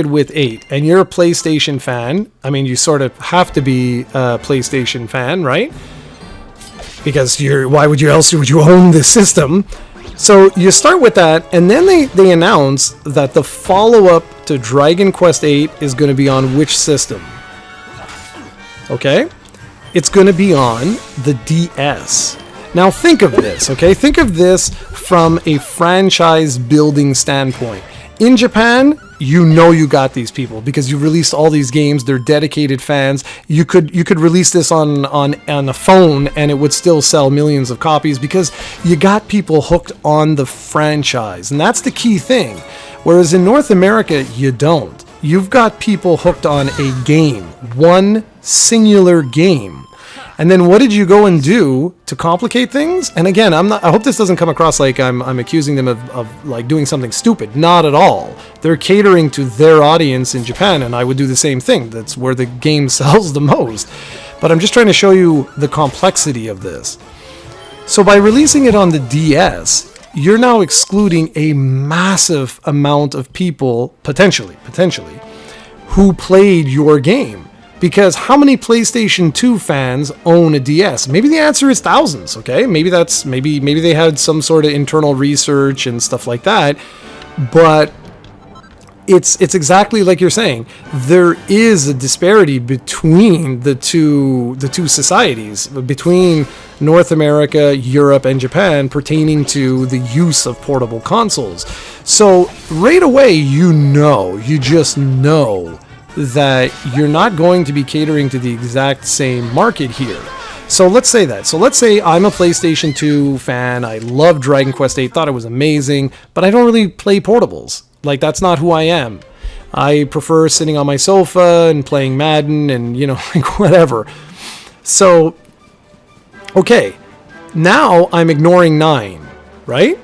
with 8 and you're a PlayStation fan, I mean, you sort of have to be a PlayStation fan, right? Because why would you own this system? So you start with that, and then they announce that the follow-up to Dragon Quest VIII is going to be on which system? Okay? It's going to be on the DS. Now think of this, okay? Think of this from a franchise building standpoint. In Japan, you know you got these people because you released all these games. They're dedicated fans. You could release this on a phone and it would still sell millions of copies because you got people hooked on the franchise. And that's the key thing. Whereas in North America, you don't. You've got people hooked on a game, one singular game. And then what did you go and do to complicate things? And again, I hope this doesn't come across like I'm accusing them of like doing something stupid. Not at all. They're catering to their audience in Japan, and I would do the same thing. That's where the game sells the most. But I'm just trying to show you the complexity of this. So by releasing it on the DS, you're now excluding a massive amount of people, potentially, who played your game. Because how many PlayStation 2 fans own a DS? Maybe the answer is thousands, okay? Maybe they had some sort of internal research and stuff like that. But it's exactly like you're saying. There is a disparity between the two societies, between North America, Europe, and Japan, pertaining to the use of portable consoles. So right away, you just know that you're not going to be catering to the exact same market here. So let's say that. So let's say I'm a PlayStation 2 fan. I love Dragon Quest 8, thought it was amazing, but I don't really play portables. Like, that's not who I am. I prefer sitting on my sofa and playing Madden and, like whatever. So, okay, now I'm ignoring 9, right?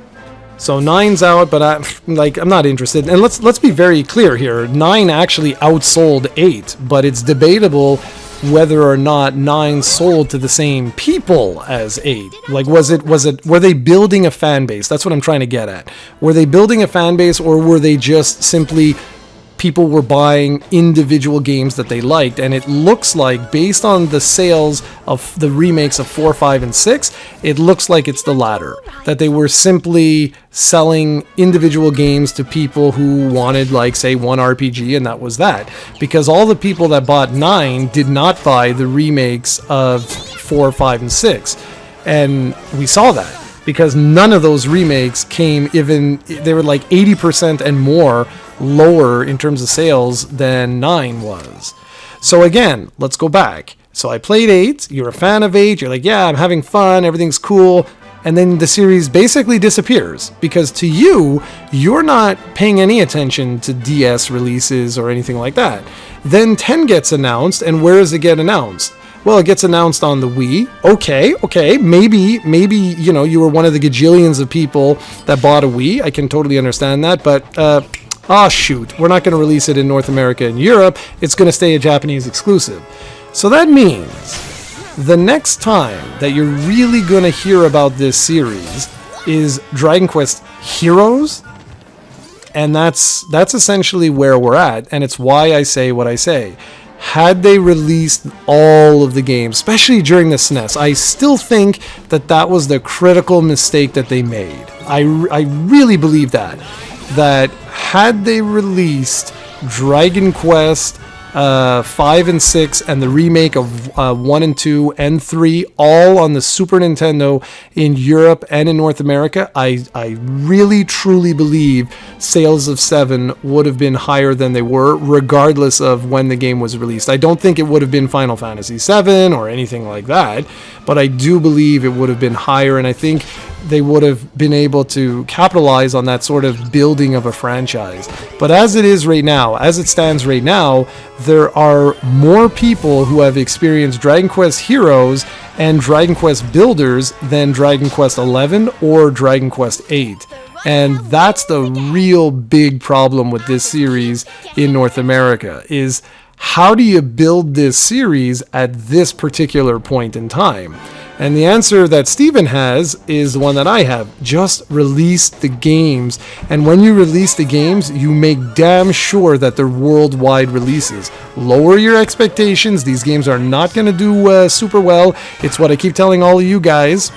So 9's out, but I'm not interested. And let's be very clear here. 9 actually outsold 8, but it's debatable whether or not 9 sold to the same people as 8. Like, were they building a fan base? That's what I'm trying to get at. Were they building a fan base, or were they just simply people were buying individual games that they liked? And it looks like, based on the sales of the remakes of 4, 5, and 6, it looks like it's the latter. That they were simply selling individual games to people who wanted, like, say, one RPG, and that was that. Because all the people that bought 9 did not buy the remakes of 4, 5, and 6. And we saw that. Because none of those remakes came they were like 80% and more lower in terms of sales than 9 was. So again, let's go back. So I played 8, you're a fan of 8, you're like, yeah, I'm having fun, everything's cool, and then the series basically disappears. Because to you, you're not paying any attention to DS releases or anything like that. Then 10 gets announced, and where does it get announced? Well, it gets announced on the Wii. Okay, maybe you were one of the gajillions of people that bought a Wii. I can totally understand that, but shoot, we're not going to release it in North America and Europe. It's going to stay a Japanese exclusive. So that means the next time that you're really going to hear about this series is Dragon Quest Heroes, and that's essentially where we're at, and it's why I say what I say. Had they released all of the games, especially during the SNES, I still think that was the critical mistake that they made. I really believe that had they released Dragon Quest 5 and 6 and the remake of 1 and 2 and 3 all on the Super Nintendo in Europe and in North America, I really truly believe sales of 7 would have been higher than they were, regardless of when the game was released. I don't think it would have been Final Fantasy 7 or anything like that, but I do believe it would have been higher, and I think they would have been able to capitalize on that sort of building of a franchise. But as it is right now, as it stands right now, there are more people who have experienced Dragon Quest Heroes and Dragon Quest Builders than Dragon Quest 11 or Dragon Quest 8. And that's the real big problem with this series in North America, is how do you build this series at this particular point in time? And the answer that Steven has is the one that I have. Just release the games. And when you release the games, you make damn sure that they're worldwide releases. Lower your expectations. These games are not going to do super well. It's what I keep telling all of you guys.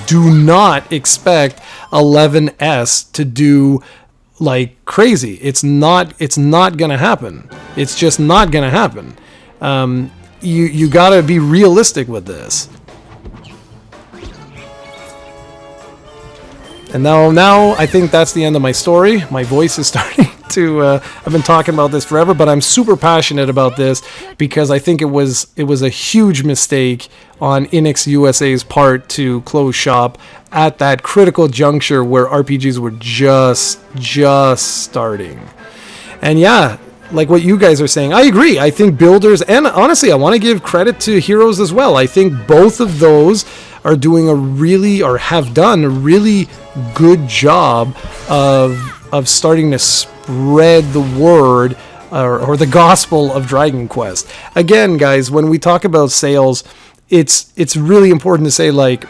Do not expect 11S to do like crazy. It's not going to happen. It's just not going to happen. You got to be realistic with this. And now I think that's the end of my story. My voice is starting to, I've been talking about this forever, but I'm super passionate about this because I think it was a huge mistake on Enix USA's part to close shop at that critical juncture where RPGs were just starting. And yeah, like what you guys are saying, I agree. I think builders, and honestly, I want to give credit to heroes as well. I think both of those are doing a really, or have done a really good job of starting to spread the word or the gospel of Dragon Quest. Again, guys, when we talk about sales, it's really important to say, like,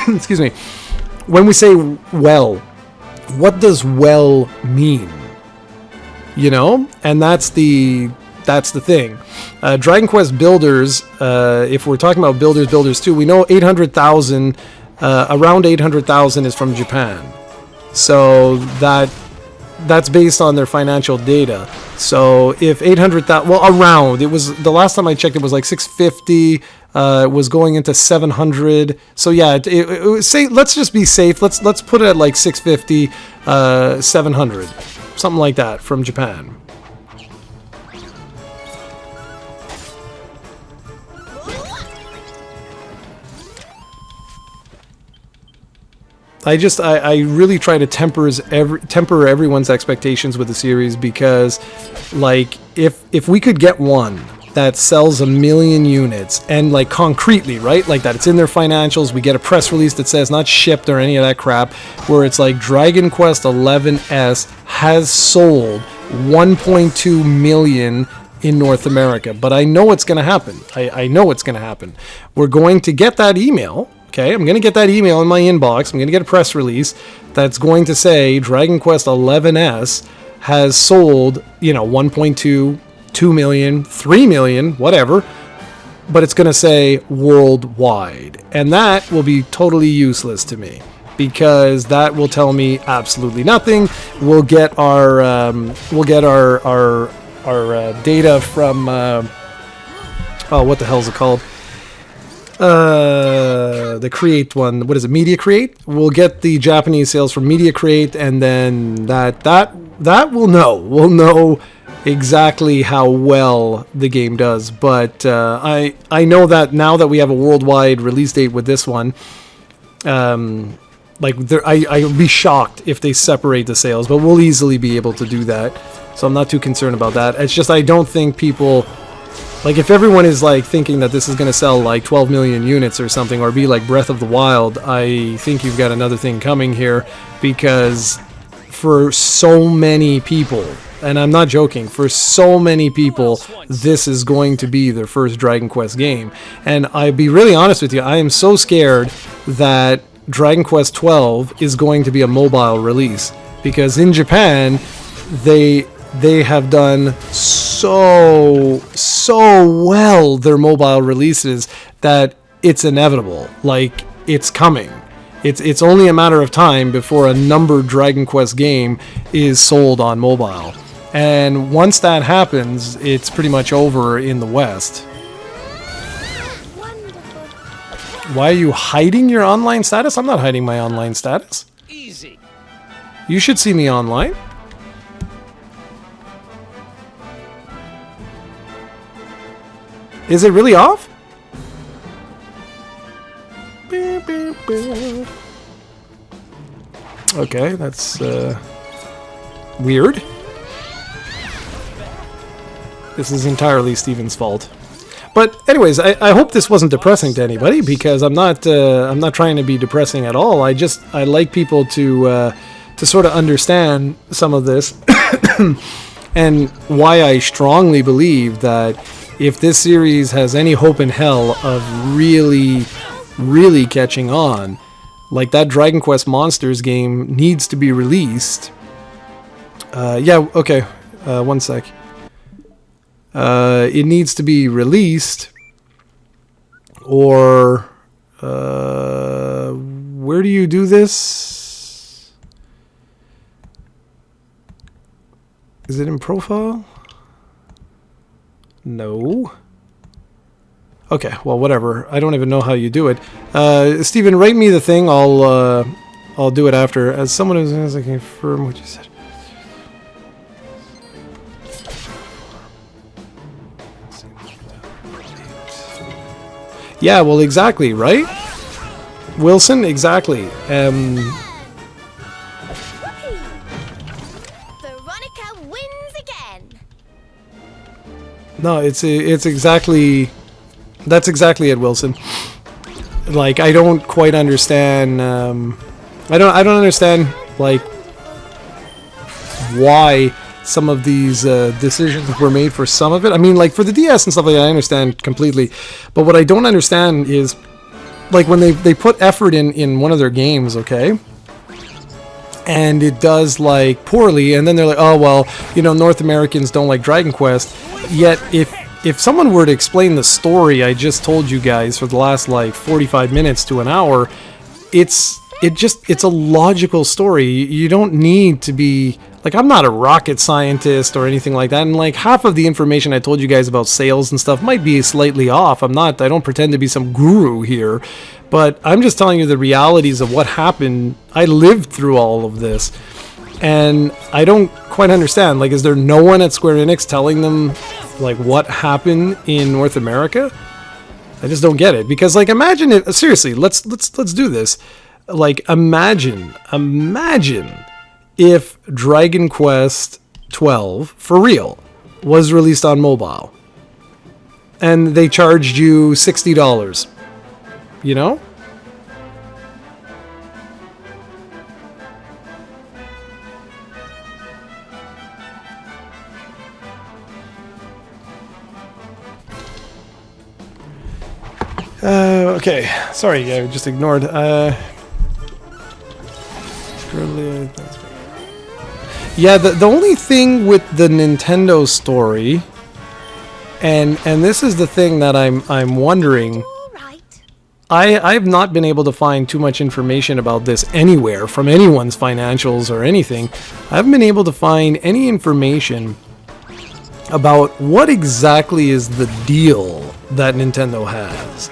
excuse me, when we say well, what does well mean? You know, and that's the thing. Dragon Quest builders, if we're talking about builders too, we know 800,000, around 800,000 is from Japan. So that's based on their financial data. So if 800,000, well, around, it was, the last time I checked, it was like 650. It was going into 700. So yeah, say, let's just be safe. Let's put it at like 650, 700. Something like that from Japan. I really try to temper everyone's expectations with the series, because, like, if we could get one that sells 1 million units, and, like, concretely, right, like that, it's in their financials, we get a press release that says not shipped or any of that crap, where it's like Dragon Quest 11S has sold 1.2 million in North America. But I know it's going to happen. I know it's going to happen. We're going to get that email. Okay, I'm going to get that email in my inbox. I'm going to get a press release that's going to say Dragon Quest 11S has sold, 1.2, 2 million, 3 million, whatever, but it's going to say worldwide. And that will be totally useless to me, because that will tell me absolutely nothing. We'll get our data from what the hell is it called? The Create one. What is it? Media Create. We'll get the Japanese sales from Media Create, and then that we'll know. We'll know exactly how well the game does. But I know that now that we have a worldwide release date with this one, like, I would be shocked if they separate the sales, but we'll easily be able to do that. So I'm not too concerned about that. It's just, I don't think people, like, if everyone is, like, thinking that this is going to sell like 12 million units or something, or be like Breath of the Wild, I think you've got another thing coming here, because for so many people, and I'm not joking, for so many people, this is going to be their first Dragon Quest game. And I'll be really honest with you, I am so scared that Dragon Quest 12 is going to be a mobile release, because in Japan, they have done so well their mobile releases that it's inevitable. Like, it's coming. It's only a matter of time before a numbered Dragon Quest game is sold on mobile. And once that happens, it's pretty much over in the West. Why are you hiding your online status? I'm not hiding my online status. Easy. You should see me online. Is it really off? Okay, that's weird. This is entirely Steven's fault. But anyways, I hope this wasn't depressing to anybody, because I'm not trying to be depressing at all. I like people to sort of understand some of this and why I strongly believe that if this series has any hope in hell of really, really catching on, like, that Dragon Quest Monsters game needs to be released. Yeah, okay. One sec. It needs to be released, or where do you do this? Is it in profile? No. Okay, well, whatever. I don't even know how you do it. Steven, write me the thing. I'll do it after. As someone who has to confirm what you said. Yeah, well, exactly, right? Wilson, exactly. Veronica wins again. No, it's exactly, that's exactly it, Wilson. Like, I don't quite understand. I don't understand like why some of these decisions were made for some of it. I mean, like for the DS and stuff like that, I understand completely. But what I don't understand is like when they put effort in one of their games, okay, and it does like poorly, and then they're like, oh well, you know, North Americans don't like Dragon Quest. Yet if someone were to explain the story I just told you guys for the last like 45 minutes to an hour, it's a logical story. You don't need to be like, I'm not a rocket scientist or anything like that, and like half of the information I told you guys about sales and stuff might be slightly off. I don't pretend to be some guru here, but I'm just telling you the realities of what happened. I lived through all of this, and I don't quite understand. Like, is there no one at Square Enix telling them like what happened in North America? I just don't get it. Because like, imagine if, seriously, let's do this. Like, imagine if Dragon Quest 12 for real was released on mobile and they charged you $60, you know? Okay, sorry, I just ignored. Yeah, the only thing with the Nintendo story, and this is the thing that I'm wondering. I've not been able to find too much information about this anywhere from anyone's financials or anything. I haven't been able to find any information about what exactly is the deal that Nintendo has,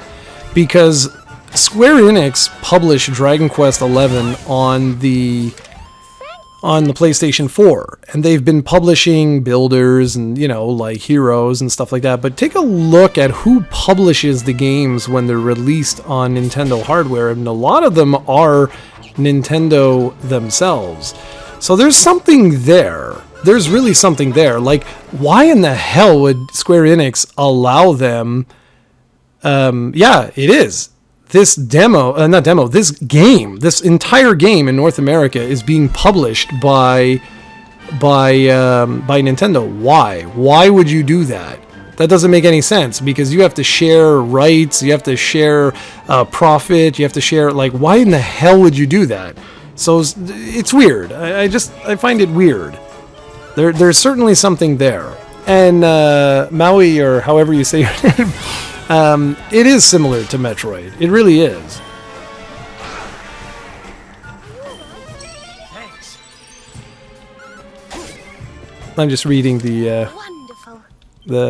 because Square Enix published Dragon Quest XI on the PlayStation 4, and they've been publishing builders and, you know, like Heroes and stuff like that. But take a look at who publishes the games when they're released on Nintendo hardware, and a lot of them are Nintendo themselves. So there's something there. There's really something there. Like, why in the hell would Square Enix allow them? Yeah, it is. This this game, this entire game in North America is being published by Nintendo. Why? Why would you do that? That doesn't make any sense, because you have to share rights, you have to share profit, you have to share, like, why in the hell would you do that? So it's weird. I find it weird. There's certainly something there. And Maui, or however you say your name, it is similar to Metroid. It really is. Thanks. I'm just reading the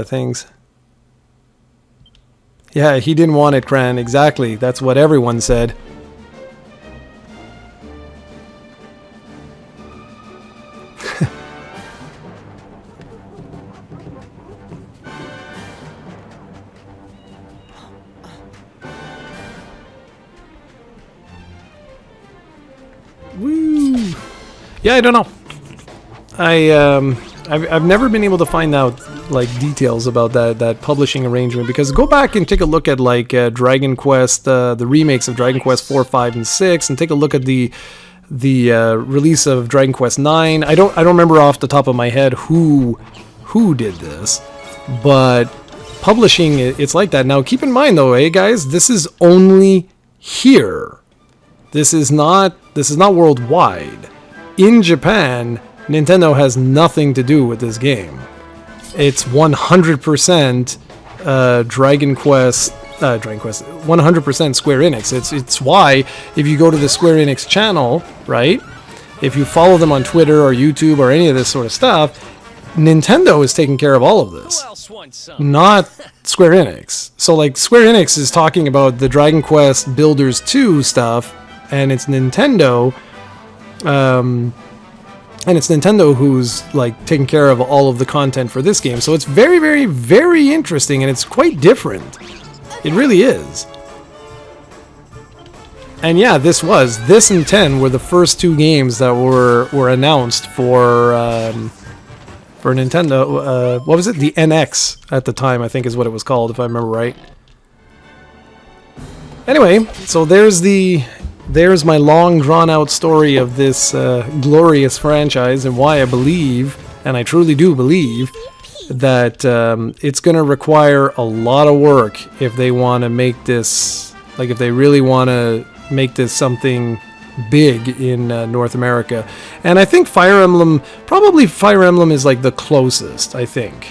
things. Yeah, he didn't want it, Cran. Exactly. That's what everyone said. Woo! Yeah, I don't know. I've never been able to find out like details about that publishing arrangement, because go back and take a look at like Dragon Quest, the remakes of Dragon Quest 4, 5, and 6, and take a look at the release of Dragon Quest 9. I don't remember off the top of my head who did this, but publishing it's like that. Now keep in mind though, guys, this is only here. This is not worldwide. In Japan, Nintendo has nothing to do with this game. It's 100% Dragon Quest, 100% Square Enix. It's why if you go to the Square Enix channel, right? If you follow them on Twitter or YouTube or any of this sort of stuff, Nintendo is taking care of all of this, not Square Enix. So like Square Enix is talking about the Dragon Quest Builders 2 stuff, and it's Nintendo, who's like taking care of all of the content for this game. So it's very, very, very interesting, and it's quite different. It really is. And yeah, this and 10 were the first two games that were announced for for Nintendo. What was it? The NX at the time, I think is what it was called, if I remember right. Anyway, so there's my long drawn out story of this glorious franchise and why I believe, and I truly do believe, that it's going to require a lot of work if they want to make this, like if they really want to make this something big in North America. And I think Fire Emblem is like the closest, I think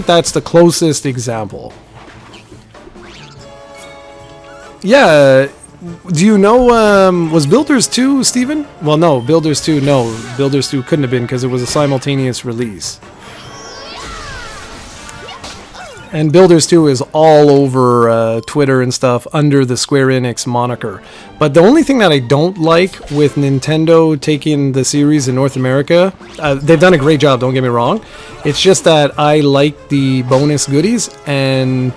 that's the closest example. Yeah, do you know, was Builders 2, Steven? Well, no, Builders 2 couldn't have been because it was a simultaneous release. And Builders 2 is all over Twitter and stuff under the Square Enix moniker. But the only thing that I don't like with Nintendo taking the series in North America, they've done a great job, don't get me wrong. It's just that I like the bonus goodies, and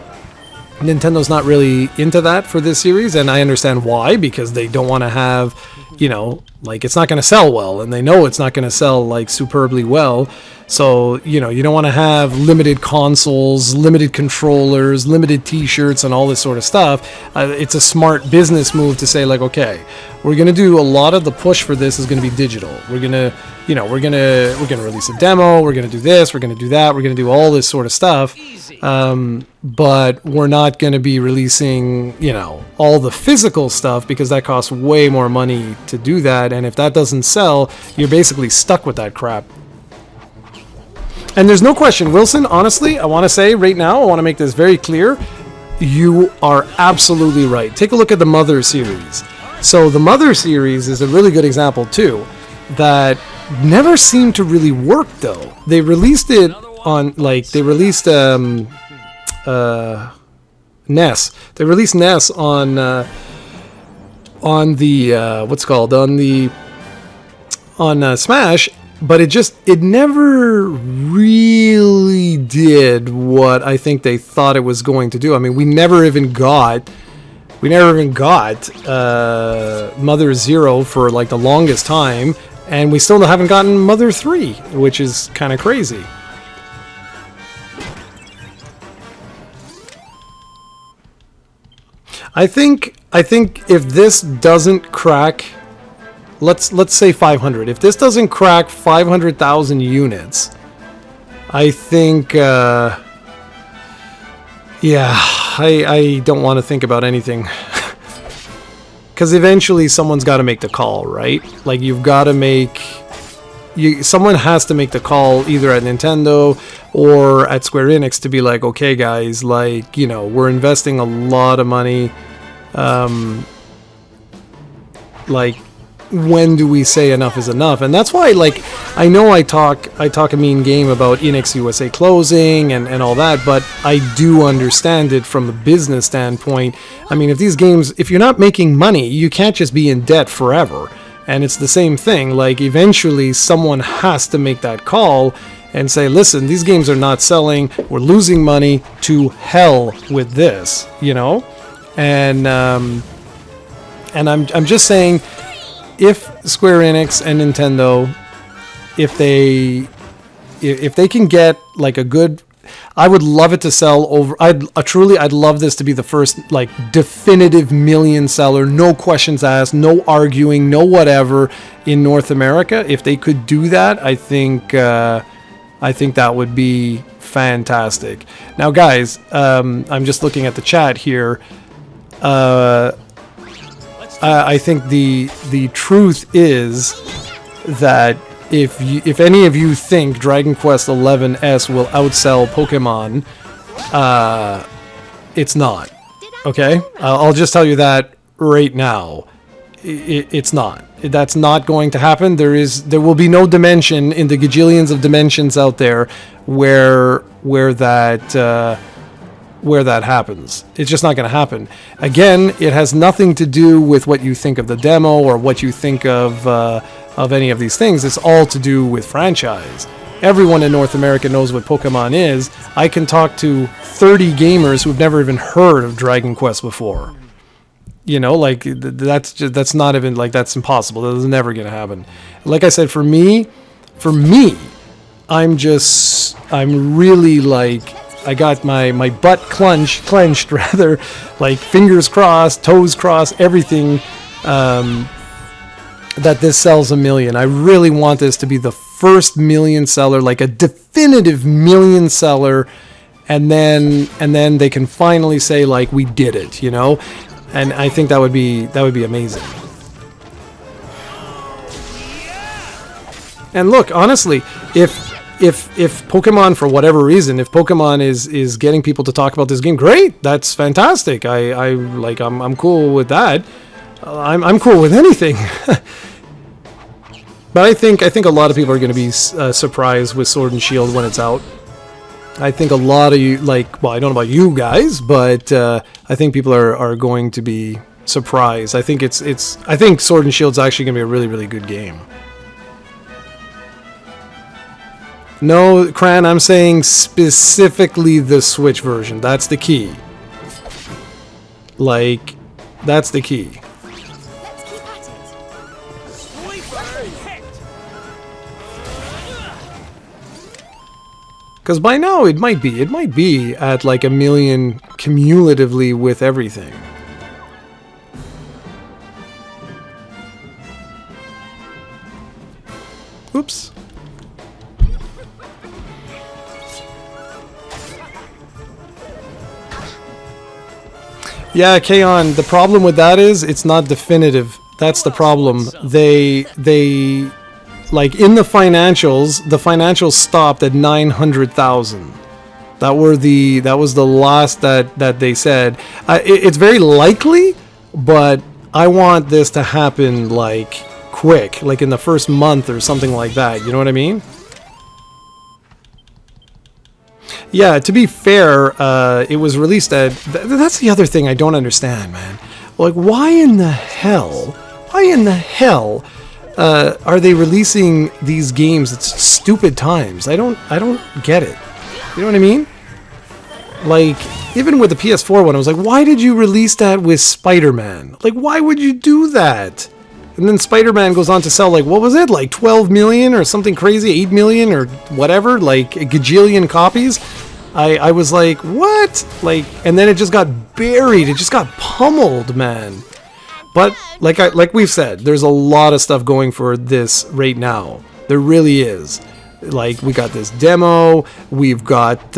Nintendo's not really into that for this series, and I understand why, because they don't want to have, you know, like it's not going to sell well, and they know it's not going to sell like superbly well. So, you know, you don't want to have limited consoles, limited controllers, limited t-shirts, and all this sort of stuff. It's a smart business move to say, like, okay, we're going to do a lot of the push for this is going to be digital. We're going to, you know, we're going to release a demo, we're going to do this, we're going to do that, we're going to do all this sort of stuff. But we're not going to be releasing, you know, all the physical stuff because that costs way more money to do that. And if that doesn't sell, you're basically stuck with that crap. And there's no question, Wilson, honestly, I want to say right now, I want to make this very clear. You are absolutely right. Take a look at the Mother series. So the Mother series is a really good example too, that never seemed to really work though. They released it on, like, they released NES. They released NES on the what's called on Smash, but it never really did what I think they thought it was going to do. I mean, we never even got Mother Zero for like the longest time, and we still haven't gotten Mother 3, which is kind of crazy. I think if this doesn't crack, let's say 500. If this doesn't crack 500,000 units, I think, I don't want to think about anything. Because eventually someone's got to make the call, right? Like, someone has to make the call either at Nintendo or at Square Enix to be like, okay guys, like, you know, we're investing a lot of money. Like, when do we say enough is enough? And that's why, like, I know I talk a mean game about Enix USA closing and all that, but I do understand it from a business standpoint. I mean, if you're not making money, you can't just be in debt forever. And it's the same thing. Like, eventually someone has to make that call and say, listen, these games are not selling, we're losing money, to hell with this, you know? And I'm just saying, if Square Enix and Nintendo, if they can get like a good, I would love it to sell over. I'd love this to be the first like definitive million seller, no questions asked, no arguing, no whatever in North America. If they could do that, I think that would be fantastic. Now, guys, I'm just looking at the chat here. I think the truth is that if any of you think Dragon Quest XI S will outsell Pokemon, it's not. Okay? I'll just tell you that right now. It's not. That's not going to happen. There will be no dimension in the gajillions of dimensions out there where that happens. It's just not going to happen. Again, it has nothing to do with what you think of the demo or what you think of any of these things. It's all to do with franchise. Everyone in North America knows what Pokemon is. I can talk to 30 gamers who've never even heard of Dragon Quest before. You know, like, that's not even, like, that's impossible. That is never going to happen. Like I said, for me, I'm really like, I got my butt clenched rather, like fingers crossed, toes crossed, everything, that this sells 1 million. I really want this to be the first 1 million seller, like a definitive 1 million seller, and then they can finally say like, we did it, you know? And I think that would be amazing. And look, honestly, if Pokemon, for whatever reason, if Pokemon is getting people to talk about this game, great, that's fantastic. I'm cool with that. I'm cool with anything. But I think a lot of people are going to be surprised with Sword and Shield when it's out. I think a lot of you, like, well, I don't know about you guys, but I think people are going to be surprised. I think I think Sword and Shield's actually going to be a really, really good game. No, Cran, I'm saying specifically the Switch version. That's the key. Like, that's the key. Because by now it might be at like 1 million cumulatively with everything. Oops. Yeah, Kaon, the problem with that is it's not definitive. That's the problem. They like in the financials stopped at 900,000. That was the last that they said. It's very likely, but I want this to happen like quick, like in the first month or something like that. You know what I mean? Yeah, to be fair, it was released at... That's the other thing I don't understand, man. Like, why in the hell are they releasing these games at stupid times? I don't get it. You know what I mean? Like, even with the PS4 one, I was like, why did you release that with Spider-Man? Like, why would you do that? And then Spider-Man goes on to sell, like, what was it? Like 12 million or something crazy? 8 million or whatever? Like a gajillion copies? I was like, what? Like, and then it just got buried. It just got pummeled, man. But like we've said, there's a lot of stuff going for this right now. There really is. Like, we got this demo. We've got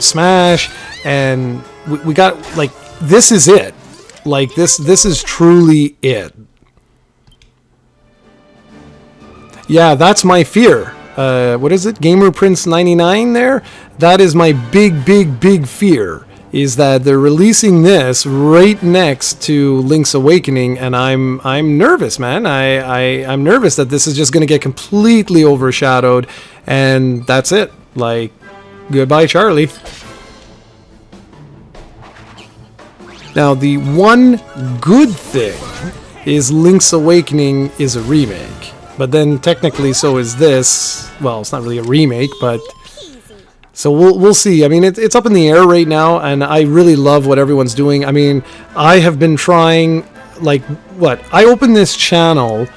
Smash, and we got, like, this is it. Like, this is truly it. Yeah, that's my fear. What is it? Gamer Prince 99 there? That is my big fear, is that they're releasing this right next to Link's Awakening, and I'm nervous, man. I'm nervous that this is just going to get completely overshadowed, and that's it. Like, goodbye, Charlie. Now, the one good thing is Link's Awakening is a remake. But then technically so is this. Well, it's not really a remake, but... So we'll see. I mean, it's up in the air right now, and I really love what everyone's doing. I mean, I have been trying, like, what? I opened this channel,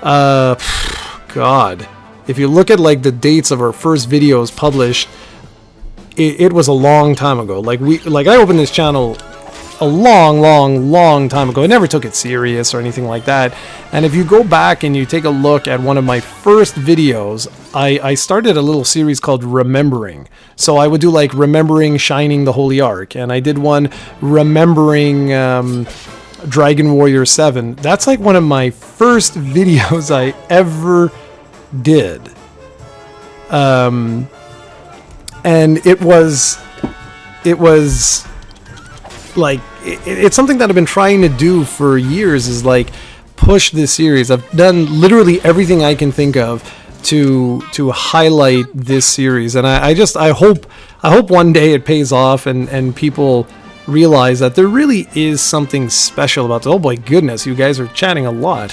God. If you look at, like, the dates of our first videos published, it was a long time ago. Like, I opened this channel a long time ago. I never took it serious or anything like that. And if you go back and you take a look at one of my first videos, I started a little series called Remembering. So I would do like Remembering Shining the Holy Ark, and I did one Remembering Dragon Warrior 7. That's like one of my first videos I ever did. And it was like, it's something that I've been trying to do for years, is like push this series. I've done literally everything I can think of to highlight this series, and I hope one day it pays off and people realize that there really is something special about it. Oh my goodness, you guys are chatting a lot.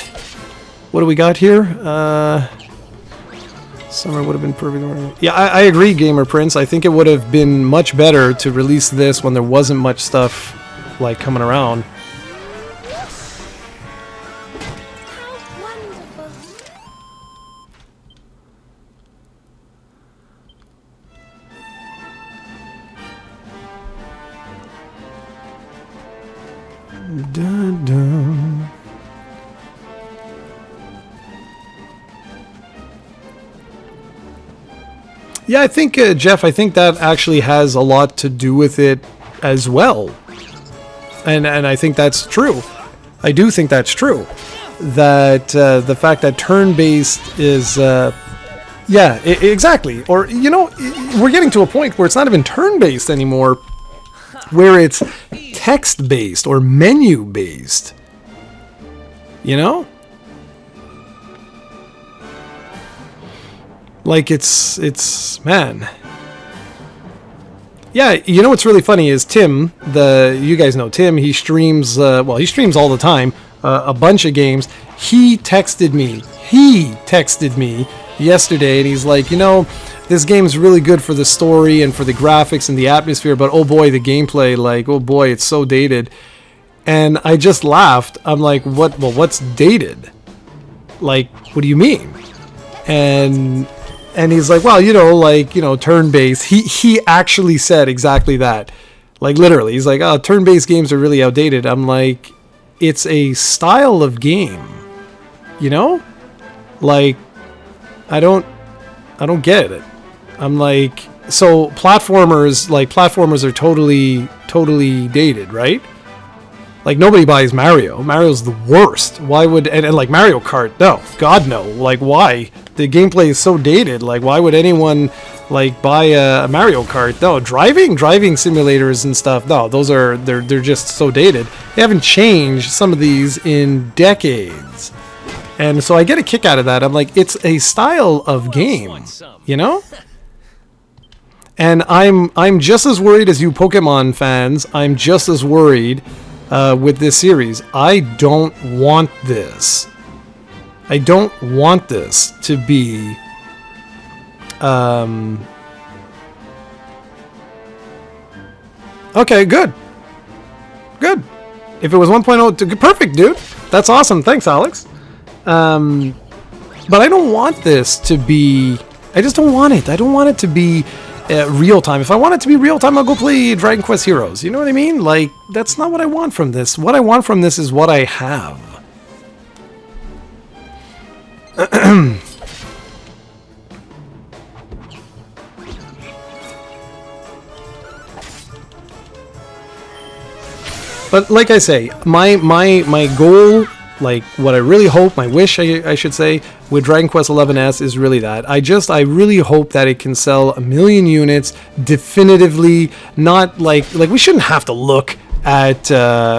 What do we got here? Summer would have been perfect. Yeah, I agree, Gamer Prince. I think it would have been much better to release this when there wasn't much stuff like coming around. Dun, dun. Yeah, I think, Jeff, I think that actually has a lot to do with it as well. And I think that's true. I do think that's true. That the fact that turn-based is... yeah, exactly. Or, you know, we're getting to a point where it's not even turn-based anymore, where it's text-based or menu-based. You know? Like, it's man. Yeah, you know what's really funny is Tim, you guys know Tim, he streams, well, he streams all the time, a bunch of games. He texted me yesterday, and he's like, you know, this game's really good for the story and for the graphics and the atmosphere, but oh boy, the gameplay, like, oh boy, it's so dated. And I just laughed. I'm like, what? Well, what's dated? Like, what do you mean? And he's like, well, you know, like, you know, turn-based. He actually said exactly that. Like, literally. He's like, oh, turn-based games are really outdated. I'm like, it's a style of game. You know? Like, I don't get it. I'm like, so platformers are totally dated, right? Like, nobody buys Mario. Mario's the worst. Why would... And like, Mario Kart, no. God, no. Like, why? The gameplay is so dated. Like, why would anyone, like, buy a Mario Kart? No. Driving simulators and stuff, no. Those are... They're just so dated. They haven't changed some of these in decades. And so I get a kick out of that. I'm like, it's a style of game. You know? And I'm just as worried as you Pokemon fans. I'm just as worried... with this series. I don't want this. I don't want this to be okay, good. Good. If it was 1.0, perfect, dude. That's awesome. Thanks, Alex. But I don't want this to be... I just don't want it. I don't want it to be... real time. If I want it to be real time, I'll go play Dragon Quest Heroes. You know what I mean? Like, that's not what I want from this. What I want from this is what I have. But like I say, my goal, like what I really hope, my wish I should say, with Dragon Quest XI's is really that. I really hope that it can sell 1 million units definitively, not like we shouldn't have to look at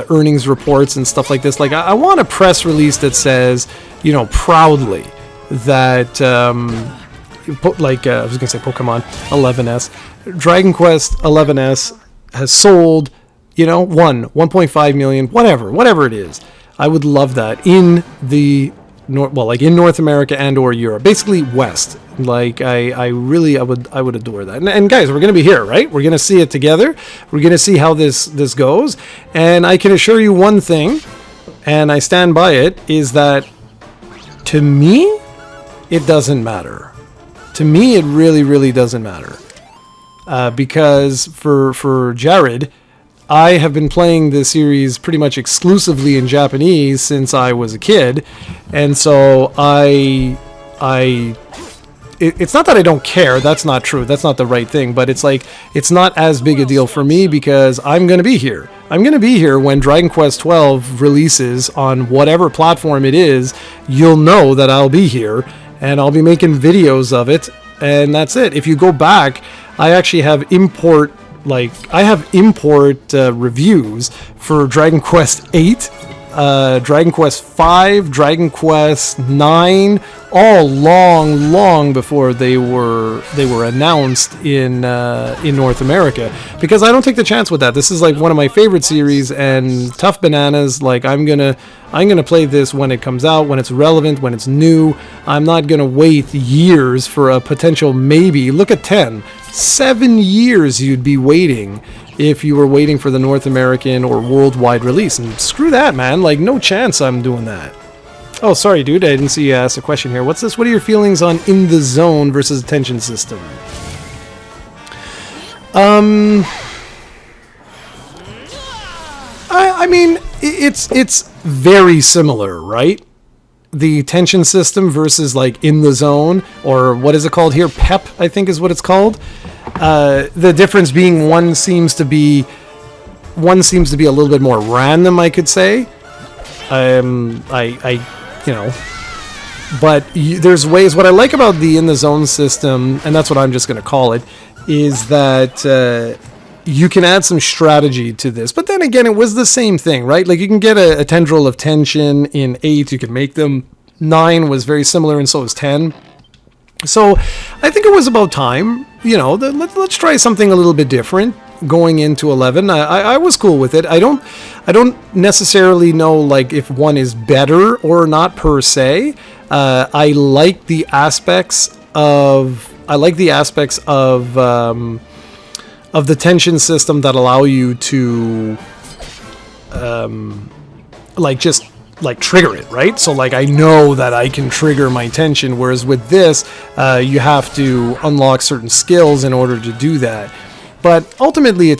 earnings reports and stuff like this. Like, I want a press release that says, you know, proudly that, I was going to say Pokemon 11S, Dragon Quest 11S has sold, you know, 1.5 million, whatever it is. I would love that in the in North America and or Europe, basically West. Like, I would adore that. And guys, we're gonna be here, right? We're gonna see it together. We're gonna see how this goes. And I can assure you one thing, and I stand by it, is that to me, it doesn't matter. To me, it really doesn't matter. Because for Jared, I have been playing this series pretty much exclusively in Japanese since I was a kid, and so it's not that I don't care. That's not true. That's not the right thing. But it's like, it's not as big a deal for me because I'm going to be here. I'm going to be here when Dragon Quest 12 releases on whatever platform it is. You'll know that I'll be here, and I'll be making videos of it, and that's it. If you go back, I actually have import reviews for Dragon Quest 8, Dragon Quest 5, Dragon Quest 9, all long before they were announced in North America, because I don't take the chance with that. This is like one of my favorite series, and tough bananas. Like, I'm gonna play this when it comes out, when it's relevant, when it's new. I'm not gonna wait years for a potential maybe. Look at 7 years you'd be waiting if you were waiting for the North American or worldwide release. And screw that, man. Like, no chance I'm doing that. Oh, sorry, dude. I didn't see you ask a question here. What's this? What are your feelings on In the Zone versus Attention System? I mean, it's very similar, right? The tension system versus like in the zone, or what is it called here? PEP, I think is what it's called. The difference being one seems to be a little bit more random, I could say. But there's ways. What I like about the in the zone system, and that's what I'm just going to call it, is that you can add some strategy to this. But then again, it was the same thing, right? Like you can get a tendril of tension in 8. You can make them. 9 was very similar, and so was 10. So I think it was about time. Let's try something a little bit different going into 11. I was cool with it. I don't necessarily know like if one is better or not per se. I like the aspects of the tension system that allow you to trigger it, right? So like I know that I can trigger my tension, whereas with this you have to unlock certain skills in order to do that. But ultimately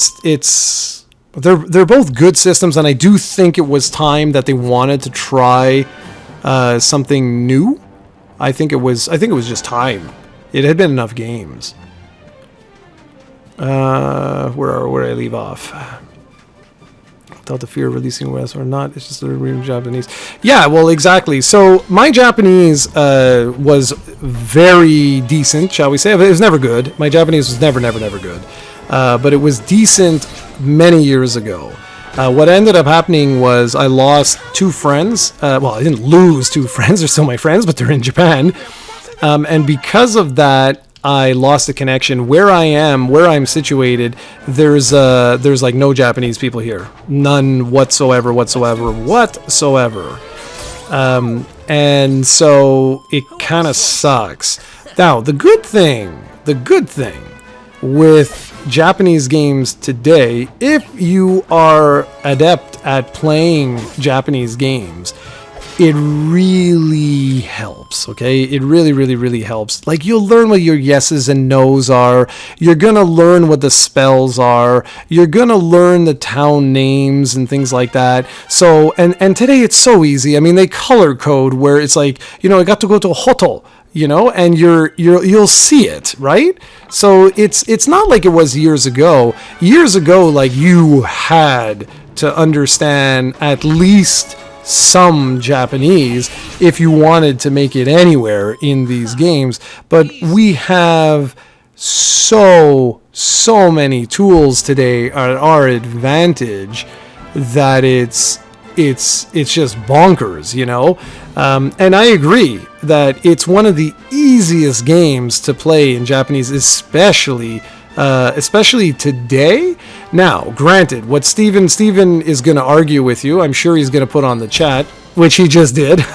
they're both good systems, and I do think it was time that they wanted to try something new. I think it was just time. It had been enough games. Where I leave off. Without the fear of releasing West or not, it's just a reading Japanese. Yeah, well, exactly. So my Japanese was very decent, shall we say? It was never good. My Japanese was never good. But it was decent many years ago. What ended up happening was I lost 2 friends. Well, I didn't lose 2 friends. They're still my friends, but they're in Japan. And because of that, I lost the connection. Where I'm situated, there's like no Japanese people here. None whatsoever. And so it kind of sucks. Now, the good thing with Japanese games today, if you are adept at playing Japanese games, it really helps, okay? It really helps. Like, you'll learn what your yeses and nos are. You're gonna learn what the spells are. You're gonna learn the town names and things like that. So, and today it's so easy. I mean, they color code where it's like, I got to go to Hoto, and you'll see it, right? So it's not like it was years ago. Years ago, like, you had to understand at least some Japanese if you wanted to make it anywhere in these games. But we have so many tools today at our advantage that it's just bonkers, and I agree that it's one of the easiest games to play in Japanese, especially today. Now, granted, what Steven is going to argue with you, I'm sure he's going to put on the chat, which he just did.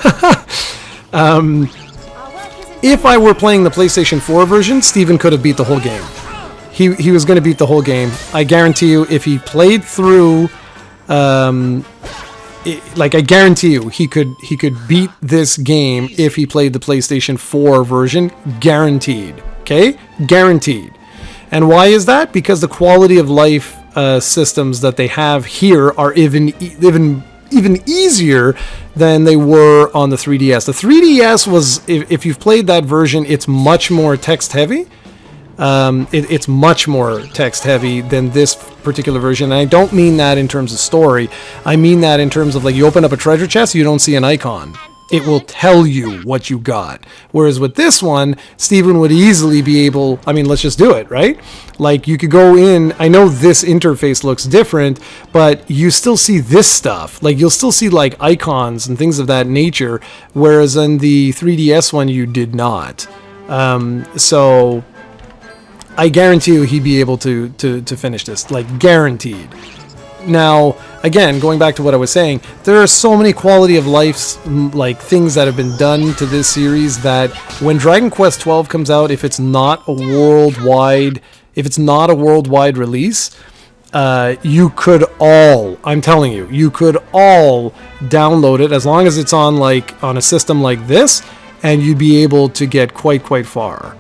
If I were playing the PlayStation 4 version, Steven could have beat the whole game. He was going to beat the whole game. I guarantee you, if he played through, I guarantee you, he could beat this game if he played the PlayStation 4 version. Guaranteed. Okay? Guaranteed. And why is that? Because the quality of life systems that they have here are even easier than they were on the 3DS. The 3DS was, if you've played that version, it's much more text heavy. It's much more text heavy than this particular version. And I don't mean that in terms of story. I mean that in terms of, like, you open up a treasure chest, you don't see an icon. It will tell you what you got. Whereas with this one, Steven would easily be able, let's just do it, right? Like, you could go in, I know this interface looks different, but you still see this stuff. Like, you'll still see, like, icons and things of that nature, whereas in the 3DS one, you did not. So I guarantee you he'd be able to finish this, like, guaranteed. Now, again, going back to what I was saying, there are so many quality of life, like, things that have been done to this series that when Dragon Quest XII comes out, if it's not a worldwide release, you could all, I'm telling you, you could all download it as long as it's on a system like this, and you'd be able to get quite far.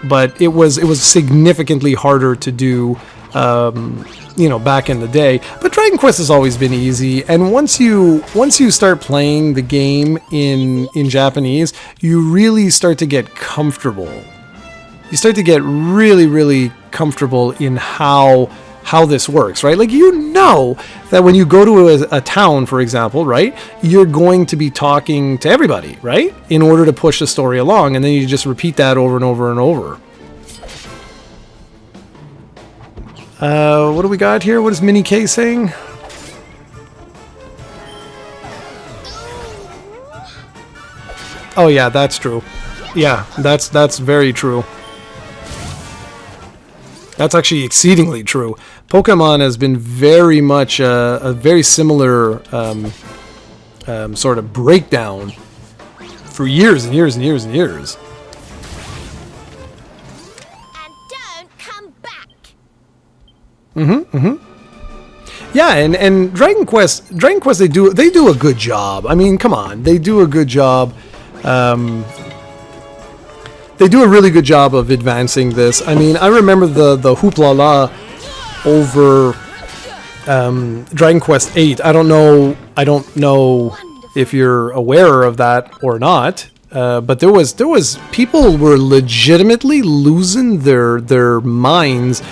but it was significantly harder to do, back in the day. But Dragon Quest has always been easy, and once you start playing the game in Japanese, you really start to get comfortable. You start to get really, really comfortable in how this works, right? Like, that when you go to a town, for example, right, you're going to be talking to everybody, right, in order to push the story along, and then you just repeat that over and over and over. What do we got here? What is Mini K saying? Oh yeah, that's true. Yeah, that's very true. That's actually exceedingly true. Pokemon has been very much a very similar sort of breakdown for years and years and years and years. And don't come back. Yeah, and Dragon Quest they do a good job. I mean, come on, they do a good job. They do a really good job of advancing this. I mean, I remember the hoopla over Dragon Quest VIII. I don't know if you're aware of that or not. But there was people were legitimately losing their minds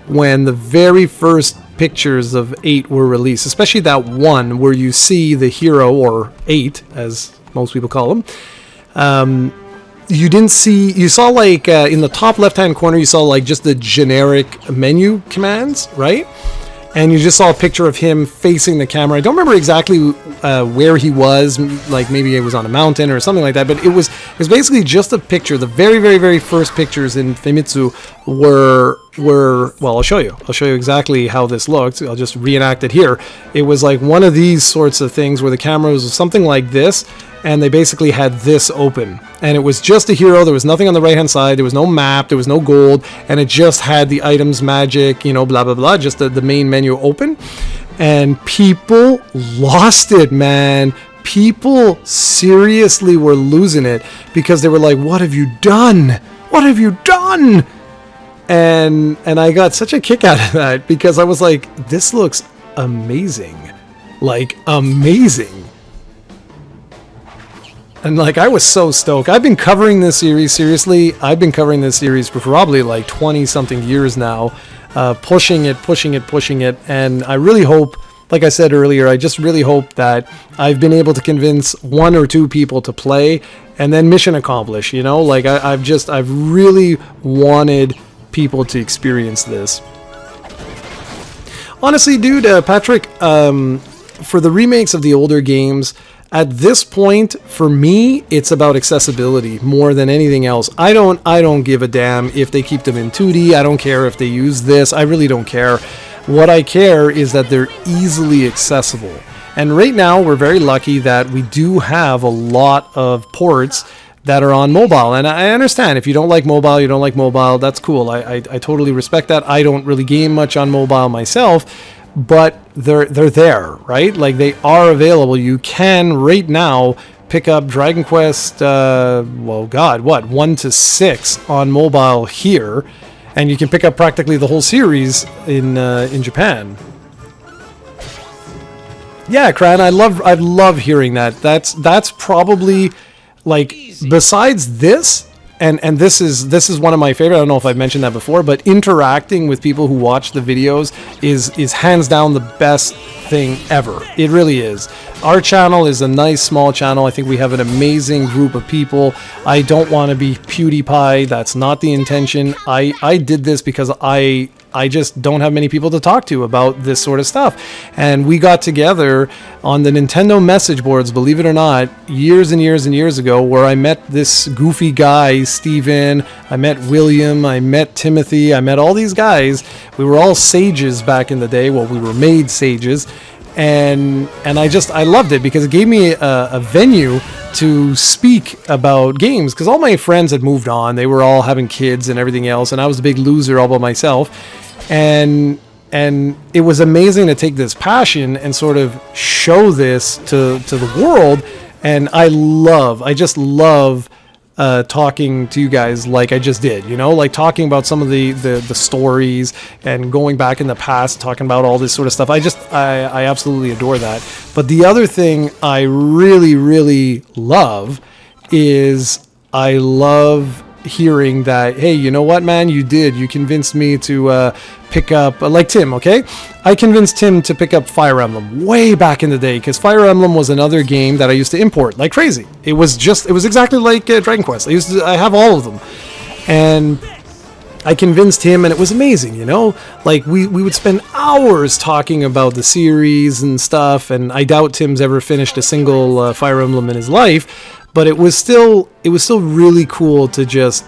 when the very first pictures of 8 were released, especially that one where you see the hero, or 8 as most people call him. You saw like in the top left hand corner, you saw like just the generic menu commands, right? And you just saw a picture of him facing the camera. I don't remember exactly where he was, like maybe it was on a mountain or something like that, but it was basically just a picture. The very, very, very first pictures in Famitsu were well, I'll show you exactly how this looked. I'll just reenact it here. It was like one of these sorts of things where the camera was something like this, and they basically had this open, and it was just a hero. There was nothing on the right hand side, there was no map, there was no gold, and it just had the items, magic, blah blah blah, just the main menu open. And people lost it, man. People seriously were losing it because they were like, what have you done? What have you done? And I got such a kick out of that because I was like, this looks amazing. Like, amazing. And like, I was so stoked. I've been covering this series, seriously. I've been covering this series for probably like 20 something years now, pushing it. And I really hope, like I said earlier, I just really hope that I've been able to convince 1 or 2 people to play, and then mission accomplished, like I've really wanted people to experience this. Honestly, dude, Patrick, for the remakes of the older games, at this point, for me, it's about accessibility more than anything else. I don't give a damn if they keep them in 2D. I don't care if they use this. I really don't care. What I care is that they're easily accessible. And right now, we're very lucky that we do have a lot of ports that are on mobile. And I understand if you don't like mobile, that's cool. I totally respect that. I don't really game much on mobile myself. But they're there, right? Like, they are available. You can right now pick up Dragon Quest, 1 to 6 on mobile here, and you can pick up practically the whole series in Japan. Yeah, Kran, I love hearing that. That's probably, like, besides this. And this is one of my favorite. I don't know if I've mentioned that before, but interacting with people who watch the videos is hands down the best thing ever. It really is. Our channel is a nice small channel. I think we have an amazing group of people. I don't want to be PewDiePie. That's not the intention. I did this because I just don't have many people to talk to about this sort of stuff. And we got together on the Nintendo message boards, believe it or not, years and years and years ago, where I met this goofy guy, Steven, I met William, I met Timothy, I met all these guys. We were all sages back in the day. Well, we were made sages. And I loved it because it gave me a venue to speak about games, because all my friends had moved on. They were all having kids and everything else, and I was a big loser all by myself. And it was amazing to take this passion and sort of show this to the world. And I just love talking to you guys like I just did, you know, like talking about some of the stories and going back in the past, talking about all this sort of stuff. I absolutely adore that. But the other thing I really, really love is I love hearing that, hey, you know what, man, you convinced me to pick up, like Tim, okay? I convinced Tim to pick up Fire Emblem way back in the day, because Fire Emblem was another game that I used to import like crazy. It was exactly like Dragon Quest. I have all of them. And I convinced him, and it was amazing, you know? Like, we would spend hours talking about the series and stuff, and I doubt Tim's ever finished a single Fire Emblem in his life, but it was still really cool to just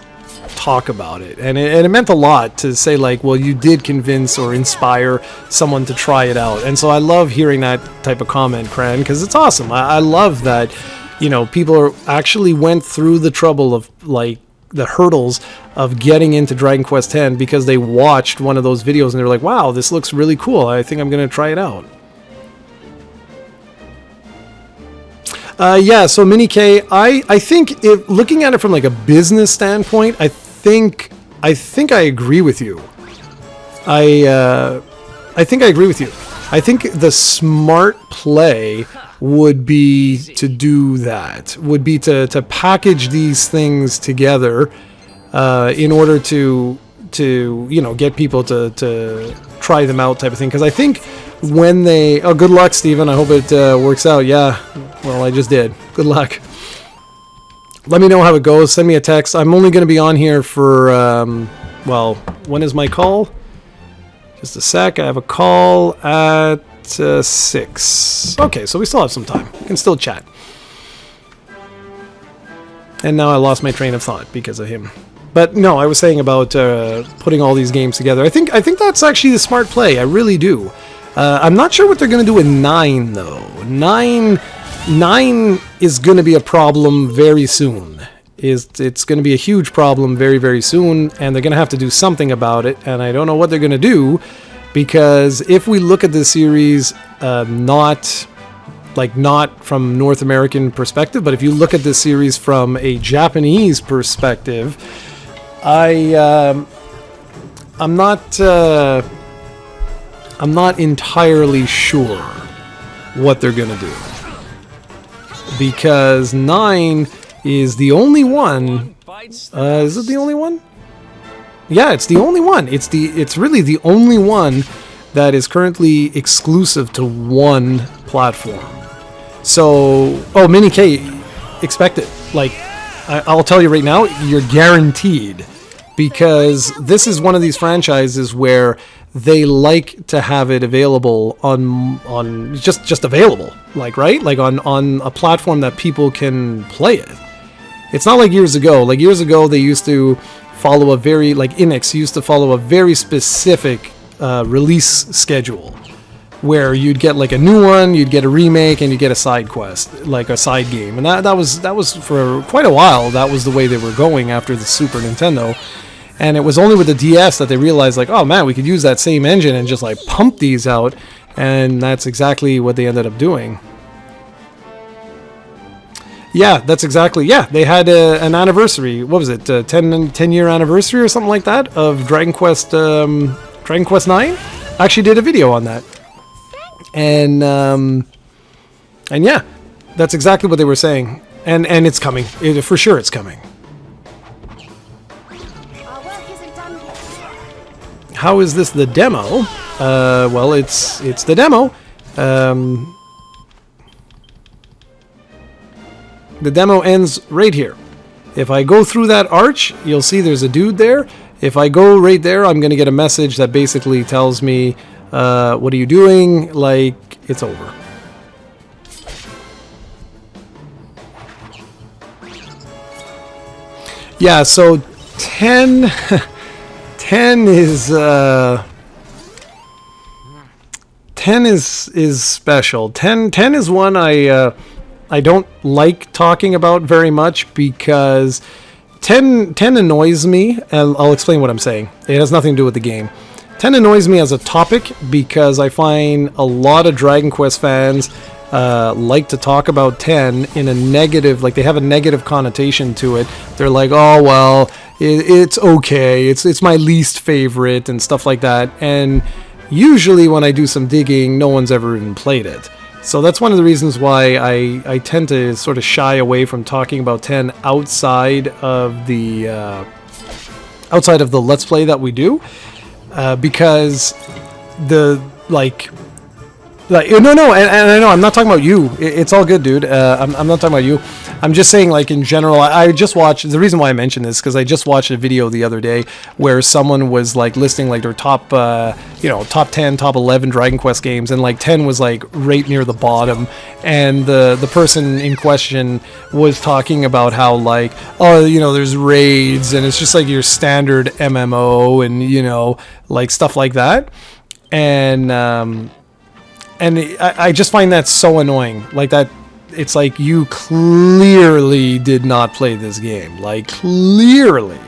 talk about it. And it meant a lot to say, like, well, you did convince or inspire someone to try it out. And so I love hearing that type of comment, Cran, because it's awesome. I love that, you know, people actually went through the trouble of, like, the hurdles of getting into Dragon Quest X because they watched one of those videos and they were like, wow, this looks really cool. I think I'm going to try it out. Yeah, so Mini K, I think looking at it from like a business standpoint, I think I agree with you. I think I agree with you. I think the smart play would be to do that. Would be to package these things together in order to you know, get people to try them out, type of thing. Because I think when they good luck, Steven. I hope it works out. Yeah, well, I just did. Good luck. Let me know how it goes. Send me a text. I'm only going to be on here for well, when is my call? Just a sec. I have a call at 6. Okay, so we still have some time. We can still chat. And now I lost my train of thought because of him. But no, I was saying about putting all these games together. I think that's actually the smart play. I really do. I'm not sure what they're going to do with 9, though. 9 is going to be a problem very soon. It's going to be a huge problem very, very soon, and they're going to have to do something about it, and I don't know what they're going to do, because if we look at the series not from North American perspective, but if you look at the series from a Japanese perspective, I'm not entirely sure what they're going to do, because 9 is the only one. Is it the only one? Yeah, it's the only one. It's really the only one that is currently exclusive to one platform. So, Mini K, expect it. Like, I'll tell you right now, you're guaranteed, because this is one of these franchises where they like to have it available on just available, like, right? Like on a platform that people can play it. It's not like years ago. Like years ago, they used to follow Enix used to follow a very specific release schedule, where you'd get like a new one, you'd get a remake, and you'd get a side quest, like a side game. And that was for quite a while. That was the way they were going after the Super Nintendo. And it was only with the DS that they realized, like, oh man, we could use that same engine and just like pump these out. And that's exactly what they ended up doing. Yeah, that's exactly. Yeah, they had an anniversary. What was it? 10-year anniversary or something like that of Dragon Quest 9. Actually did a video on that. And yeah, that's exactly what they were saying. And it's coming. For sure it's coming. How is this the demo? Well, it's the demo. The demo ends right here. If I go through that arch, you'll see there's a dude there. If I go right there, I'm going to get a message that basically tells me, what are you doing? Like, it's over. Yeah, so 10... 10 is 10 is special. 10 is one I don't like talking about very much, because 10 annoys me, and I'll explain what I'm saying. It has nothing to do with the game. 10 annoys me as a topic because I find a lot of Dragon Quest fans like to talk about 10 in a negative, like they have a negative connotation to it. They're like, oh well, it's okay, it's my least favorite and stuff like that. And usually when I do some digging, no one's ever even played it. So that's one of the reasons why I tend to sort of shy away from talking about 10 outside of the Let's Play that we do, because no, and I know I'm not talking about you. It's all good, dude. I'm not talking about you. I'm just saying, like, in general, I just watched, the reason why I mentioned this, because I just watched a video the other day where someone was, like, listing, like, their top, top 10, top 11 Dragon Quest games, and, like, 10 was, like, right near the bottom, and the person in question was talking about how, like, oh, there's raids, and it's just, like, your standard MMO, and, like, stuff like that, and I just find that so annoying, like, that. It's like, you clearly did not play this game, like, clearly.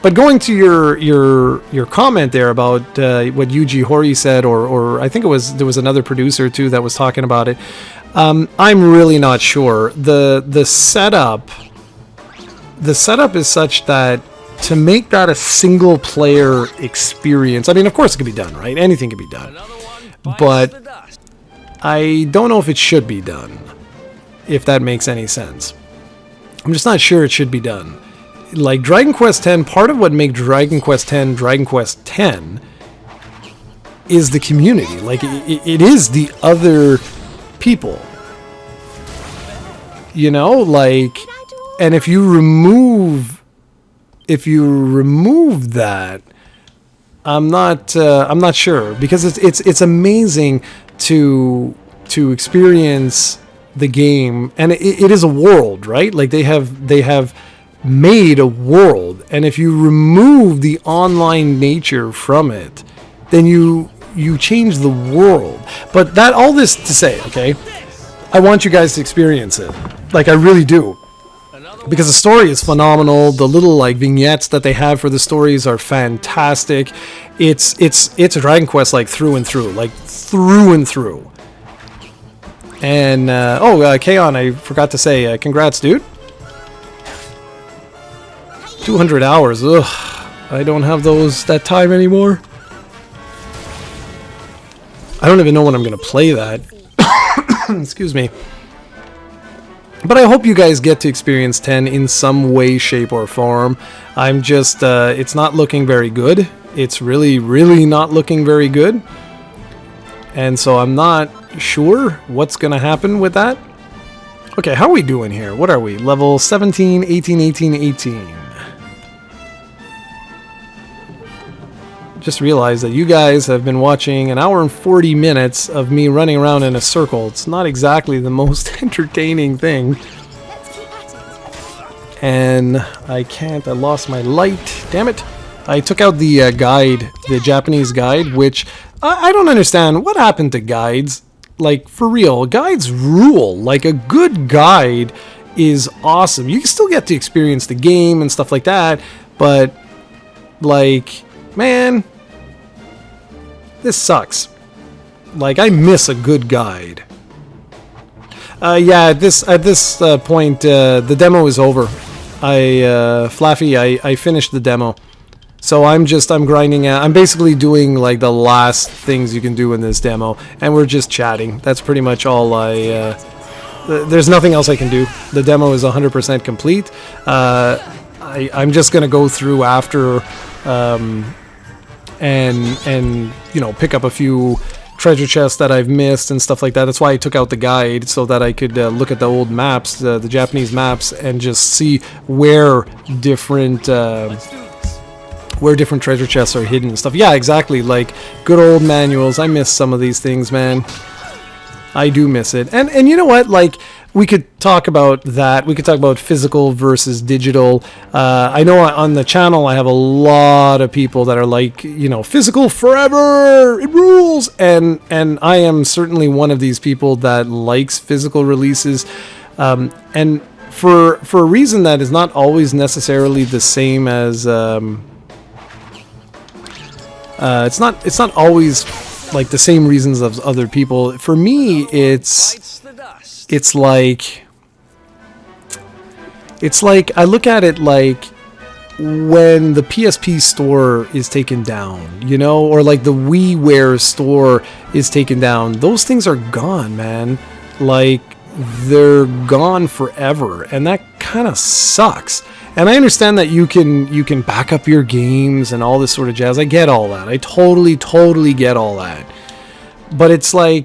But going to your comment there about what Yuji Horii said, or I think there was another producer too that was talking about it. I'm really not sure. The setup is such that to make that a single player experience, I mean, of course it can be done, right? Anything can be done, but I don't know if it should be done. If that makes any sense. I'm just not sure it should be done. Like, Dragon Quest X, part of what makes Dragon Quest X Dragon Quest X is the community. Like, it is the other people. Like, and if you remove that, I'm not sure, because it's amazing to experience the game, and it is a world, right? Like, they have made a world, and if you remove the online nature from it, then you change the world. But all this to say, okay, I want you guys to experience it, like, I really do, because the story is phenomenal. The little, like, vignettes that they have for the stories are fantastic. It's a Dragon Quest, like, through and through, like, through and through. And, Kaon, I forgot to say, congrats, dude. 200 hours, ugh. I don't have that time anymore. I don't even know when I'm going to play that. Excuse me. But I hope you guys get to experience 10 in some way, shape, or form. I'm just, it's not looking very good. It's really, really not looking very good. And so I'm not sure what's going to happen with that. Okay, how are we doing here? What are we? Level 17, 18, 18, 18. Just realized that you guys have been watching an hour and 40 minutes of me running around in a circle. It's not exactly the most entertaining thing. And I lost my light. Damn it. I took out the guide, the Japanese guide, which I don't understand. What happened to guides? Like, for real, guides rule. Like, a good guide is awesome. You can still get to experience the game and stuff like that, but, like, man, this sucks. Like, I miss a good guide. Yeah, at this point, the demo is over. Flaffy, I finished the demo. So I'm grinding out. I'm basically doing, like, the last things you can do in this demo, and we're just chatting. That's pretty much all there's nothing else I can do. The demo is 100% complete. I'm just gonna go through after, and pick up a few treasure chests that I've missed and stuff like that. That's why I took out the guide, so that I could look at the old maps, the Japanese maps, and just see where different treasure chests are hidden and stuff. Yeah, exactly. Like, good old manuals. I miss some of these things, man. I do miss it. And you know what? Like, we could talk about that. We could talk about physical versus digital. I know on the channel I have a lot of people that are like, physical forever, it rules. And I am certainly one of these people that likes physical releases. And for a reason that is not always necessarily the same as it's not always like the same reasons as other people. For me, it's it's like I look at it like when the PSP store is taken down, you know, or like the WiiWare store is taken down. Those things are gone, man. Like, they're gone forever, and that kind of sucks. And I understand that you can back up your games and all this sort of jazz. I get all that. I totally get all that. But it's like,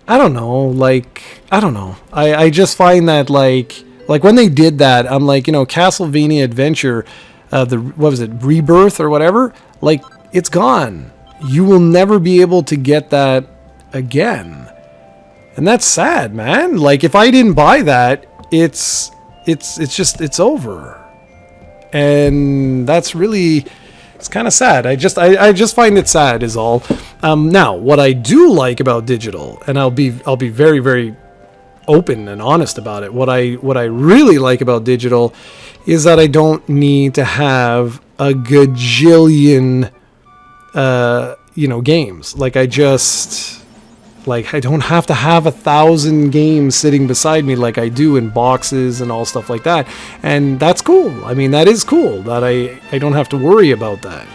I don't know. I just find that like when they did that, I'm like, you know, Castlevania Adventure, what was it, Rebirth or whatever? Like, it's gone. You will never be able to get that again. And that's sad, man. Like, if I didn't buy that, it's over. And that's really, it's kind of sad. I just find it sad is all. Now, what I do like about digital, and I'll be very, very open and honest about it. What I really like about digital is that I don't need to have a gajillion, games. Like, I don't have to have 1,000 games sitting beside me like I do in boxes and all stuff like that. And that's cool. I mean, that is cool that I don't have to worry about that.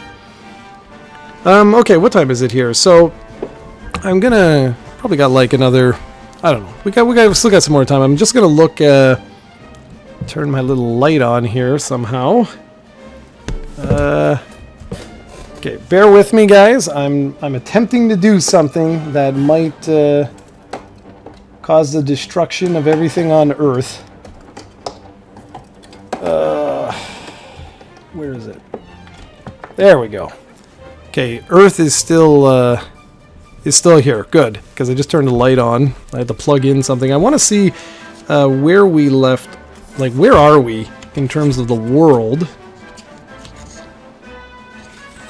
Okay, what time is it here? So I'm gonna probably got like another, I don't know. We still got some more time. I'm just gonna look, turn my little light on here somehow. Okay, bear with me, guys. I'm attempting to do something that might cause the destruction of everything on Earth. Where is it? There we go. Okay, Earth is still here. Good, because I just turned the light on. I had to plug in something. I want to see where we left. Like, where are we in terms of the world?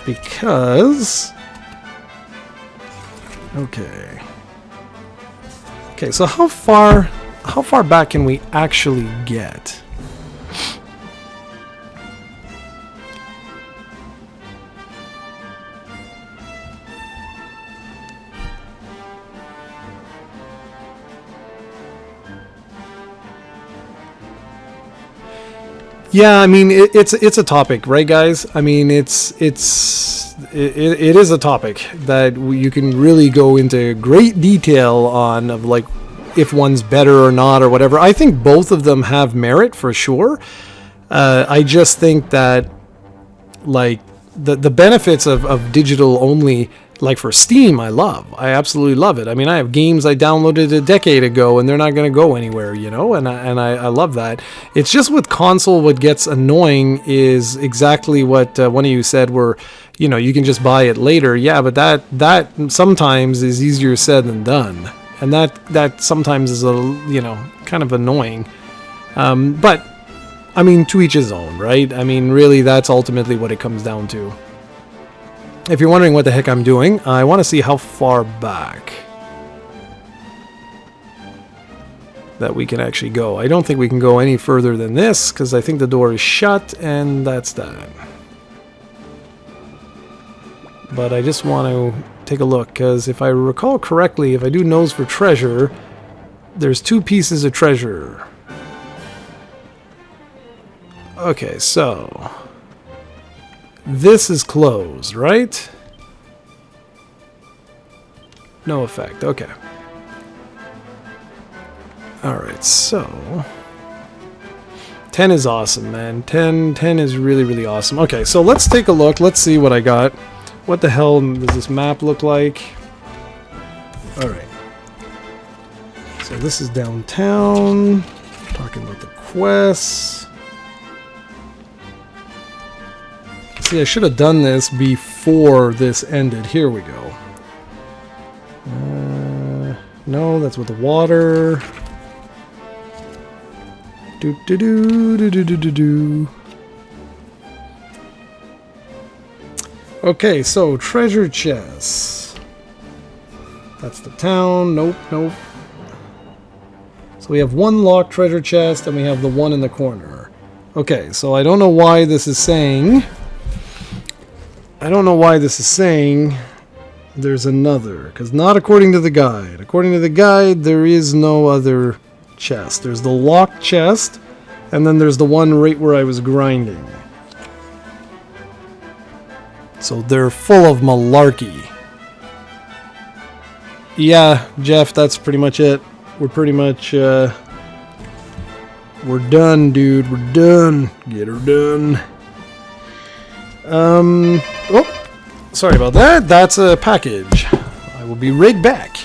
Because, okay, so how far back can we actually get? Yeah, I mean, it's a topic, right, guys? I mean, it is a topic that you can really go into great detail on, of like if one's better or not or whatever. I think both of them have merit for sure. I just think that like the benefits of digital only, like for Steam, I absolutely love it. I mean, I have games I downloaded a decade ago and they're not going to go anywhere, you know, and I love that. It's just with console, what gets annoying is exactly what one of you said, where, you know, you can just buy it later. Yeah, but that sometimes is easier said than done. And that sometimes is kind of annoying. But I mean, to each his own, right? I mean, really, that's ultimately what it comes down to. If you're wondering what the heck I'm doing, I want to see how far back that we can actually go. I don't think we can go any further than this, because I think the door is shut, and that's that. But I just want to take a look, because if I recall correctly, if I do nose for treasure, there's 2 pieces of treasure. Okay, so this is closed, right? No effect, okay. Alright, so 10 is awesome, man. 10 is really, really awesome. Okay, so let's take a look. Let's see what I got. What the hell does this map look like? Alright. So this is downtown. Talking about the quests. See, I should have done this before this ended. Here we go. No, that's with the water. Do. Okay, so treasure chests. That's the town. Nope. So we have 1 locked treasure chest, and we have the one in the corner. Okay, so I don't know why this is saying... there's another, because not according to the guide. According to the guide, there is no other chest. There's the locked chest, and then there's the one right where I was grinding. So they're full of malarkey. Yeah, Jeff, that's pretty much it. We're pretty much, we're done, dude. We're done. Get her done. Oh, sorry about that. That's a package. I will be right back.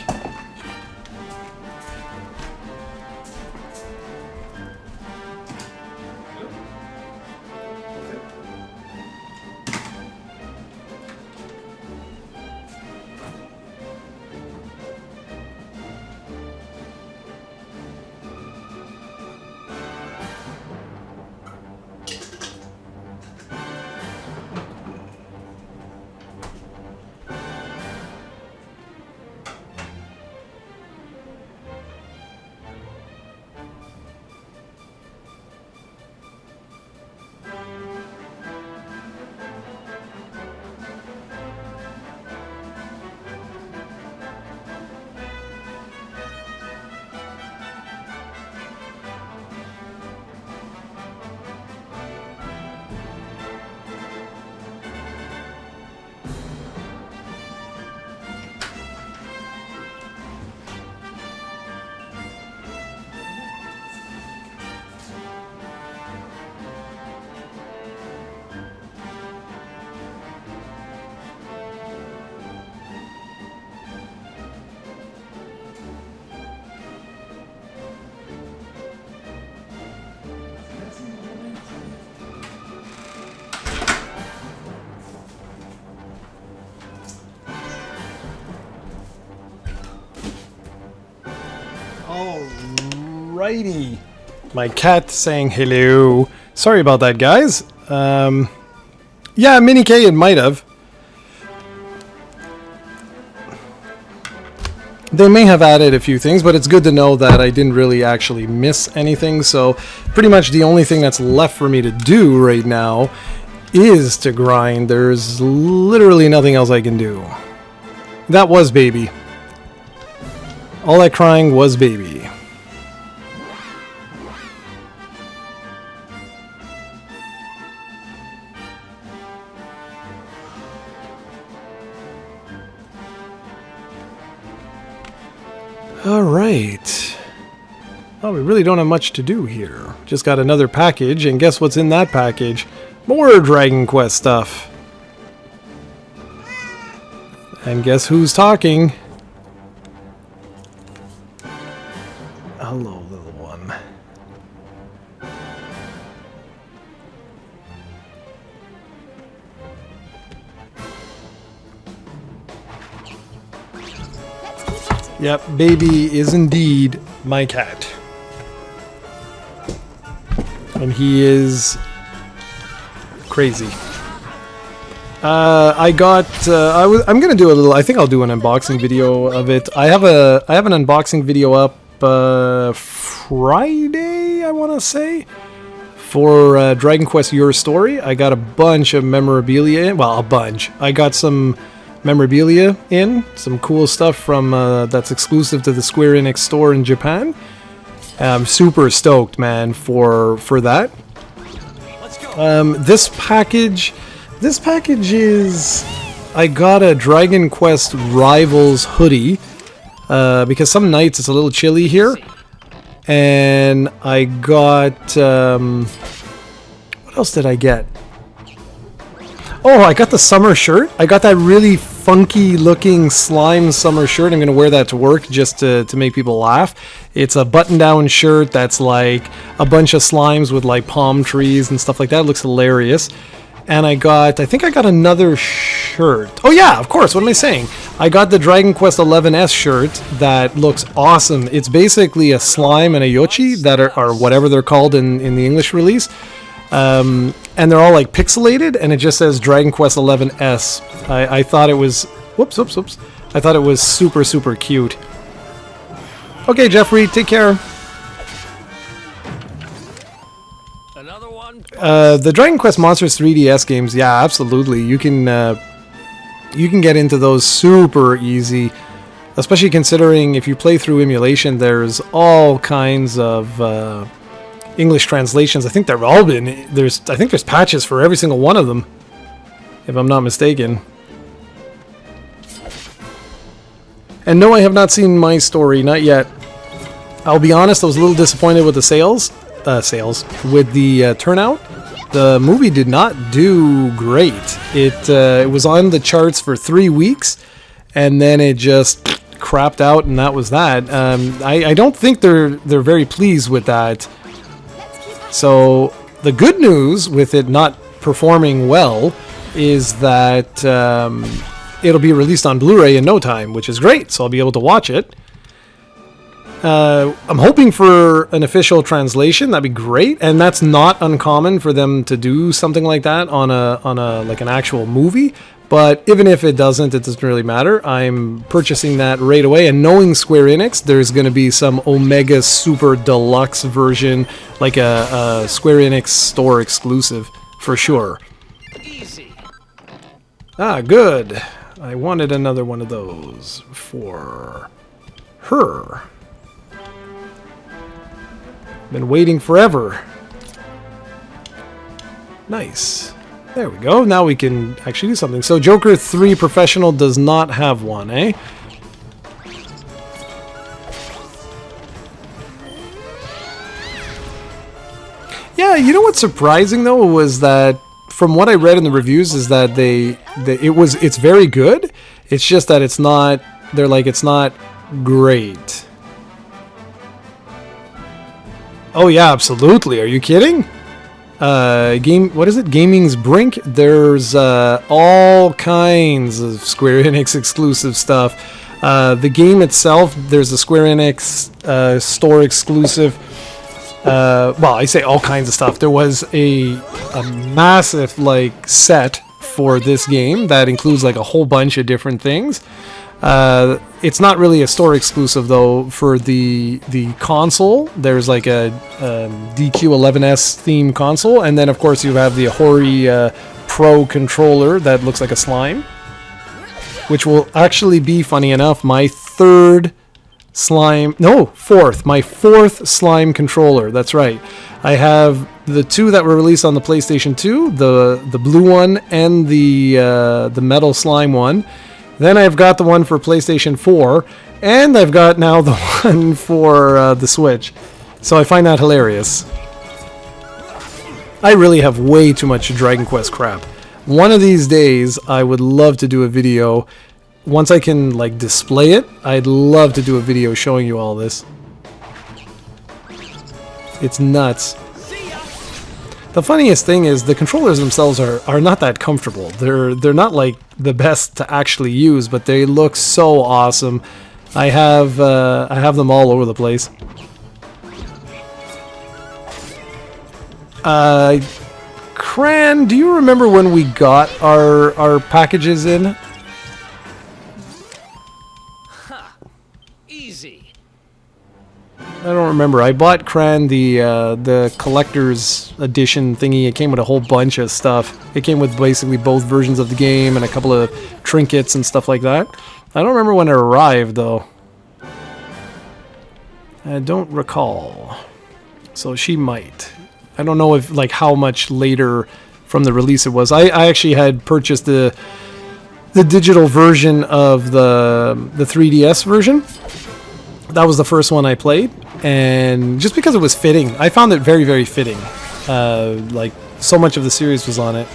Alrighty. My cat saying hello. Sorry about that, guys. Yeah, Mini K, it might have. They may have added a few things, but it's good to know that I didn't really actually miss anything. So pretty much the only thing that's left for me to do right now is to grind. There's literally nothing else I can do. That was baby. All that crying was baby. Alright. Oh, we really don't have much to do here. Just got another package, and guess what's in that package? More Dragon Quest stuff. And guess who's talking? Hello, little one. Yep, baby is indeed my cat. And he is crazy. I'm gonna do a little. I think I'll do an unboxing video of it. I have an unboxing video up Friday, I want to say, for Dragon Quest Your Story. I got a bunch of memorabilia in. Well, a bunch. I got some memorabilia in, some cool stuff from that's exclusive to the Square Enix store in Japan. I'm super stoked, man, for that. This package is, I got a Dragon Quest Rivals hoodie because some nights it's a little chilly here, and I got what else did I get? Oh, I got the summer shirt. I got that really funky looking slime summer shirt. I'm going to wear that to work just to make people laugh. It's a button down shirt that's like a bunch of slimes with like palm trees and stuff like that. It looks hilarious. And I think I got another shirt. Oh yeah, of course, what am I saying? I got the Dragon Quest XI-S shirt that looks awesome. It's basically a slime and a yoshi that are whatever they're called in the English release. And they're all like pixelated, and it just says Dragon Quest XI-S. I thought it was, whoops. I thought it was super, super cute. Okay, Jeffrey, take care. Another one? The Dragon Quest Monsters 3DS games, yeah, absolutely. You can get into those super easy. Especially considering if you play through emulation, there's all kinds of English translations. I think they've all been. I think there's patches for every single one of them, if I'm not mistaken. And no, I have not seen My Story, not yet. I'll be honest, I was a little disappointed with the with the turnout. The movie did not do great. It was on the charts for 3 weeks, and then it just crapped out, and that was that. I don't think they're very pleased with that. So the good news with it not performing well is that it'll be released on Blu-ray in no time, which is great. So I'll be able to watch it. I'm hoping for an official translation. That'd be great, and that's not uncommon for them to do something like that on a like an actual movie. But even if it doesn't, it doesn't really matter. I'm purchasing that right away, and knowing Square Enix, there's going to be some Omega Super Deluxe version, like a Square Enix store exclusive for sure. Easy. Ah, good. I wanted another one of those for her. Been waiting forever. Nice. There we go. Now we can actually do something. So Joker 3 Professional does not have one, eh? Yeah, you know what's surprising though was that from what I read in the reviews is that it's very good. It's just that it's not. They're like it's not great. Oh yeah, absolutely. Are you kidding? What is it? Gaming's Brink. There's all kinds of Square Enix exclusive stuff. The game itself, there's a Square Enix store exclusive. Well, I say all kinds of stuff. There was a massive like set for this game that includes like a whole bunch of different things. It's not really a store exclusive though. For the console, there's like a DQ11S theme console, and then of course you have the Hori Pro controller that looks like a slime, which will actually be, funny enough, my fourth slime controller. That's right. I have the two that were released on the PlayStation 2, the blue one and the metal slime one. Then I've got the one for PlayStation 4, and I've got now the one for the Switch. So I find that hilarious. I really have way too much Dragon Quest crap. One of these days, I would love to do a video. Once I can like display it, I'd love to do a video showing you all this. It's nuts. The funniest thing is the controllers themselves are not that comfortable. They're not like the best to actually use, but they look so awesome. I have them all over the place. Cran, do you remember when we got our packages in? Easy. I don't remember. I bought Cran the collector's edition thingy. It came with a whole bunch of stuff. It came with basically both versions of the game and a couple of trinkets and stuff like that. I don't remember when it arrived though. I don't recall. So she might. I don't know if like how much later from the release it was. I actually had purchased the digital version of the 3DS version. That was the first one I played, and just because it was fitting, I found it very, very fitting. Like so much of the series was on it.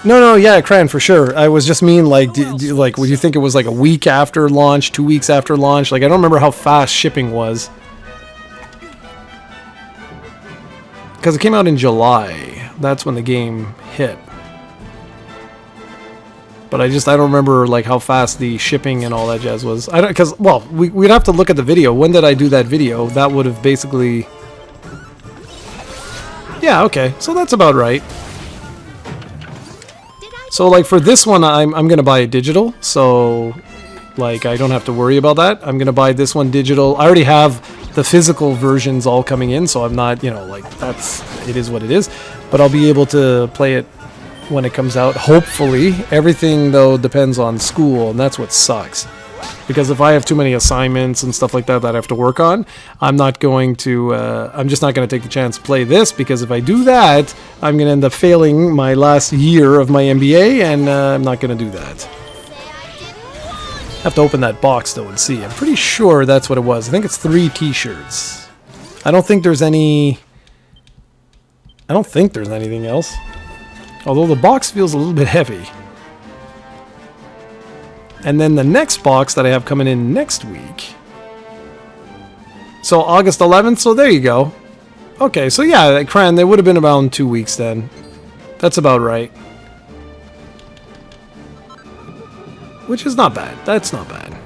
No, yeah, Cran for sure. I was just mean like, like, would you think it was like a week after launch, 2 weeks after launch? Like, I don't remember how fast shipping was, because it came out in July. That's when the game hit. But I don't remember like how fast the shipping and all that jazz was. I don't, because well, we'd have to look at the video. When did I do that video? That would have basically. Yeah, okay, so that's about right. So like for this one, I'm gonna buy it digital. So like I don't have to worry about that. I'm gonna buy this one digital. I already have the physical versions all coming in, so I'm not, like it is what it is. But I'll be able to play it when it comes out. Hopefully. Everything, though, depends on school, and that's what sucks. Because if I have too many assignments and stuff like that that I have to work on, I'm just not going to take the chance to play this, because if I do that, I'm going to end up failing my last year of my MBA, and I'm not going to do that. I have to open that box, though, and see. I'm pretty sure that's what it was. I think it's 3 t-shirts. I don't think there's anything else. Although the box feels a little bit heavy. And then the next box that I have coming in next week. So August 11th, so there you go. Okay, so yeah, Cran, they would have been around 2 weeks then. That's about right. Which is not bad. That's not bad.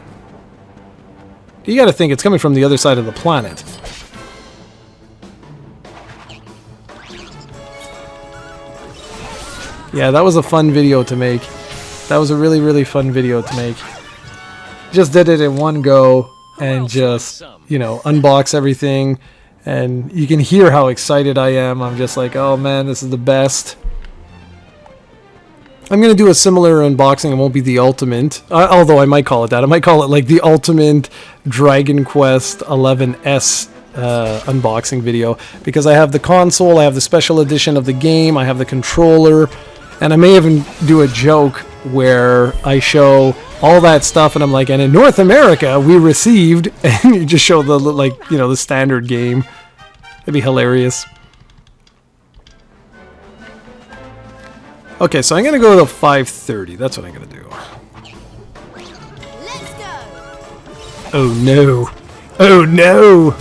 You gotta think it's coming from the other side of the planet. Yeah, that was a fun video to make. That was a really, really fun video to make. Just did it in one go and just, you know, unbox everything. And you can hear how excited I am. I'm just like, oh man, this is the best. I'm going to do a similar unboxing. It won't be the ultimate, although I might call it that. I might call it like the ultimate Dragon Quest 11S unboxing video. Because I have the console, I have the special edition of the game, I have the controller. And I may even do a joke where I show all that stuff and I'm like, and in North America we received, and you just show the, like, you know, the standard game. That'd be hilarious. Okay, so I'm gonna go to 5:30. That's what I'm gonna do. Let's go. Oh no. Oh no.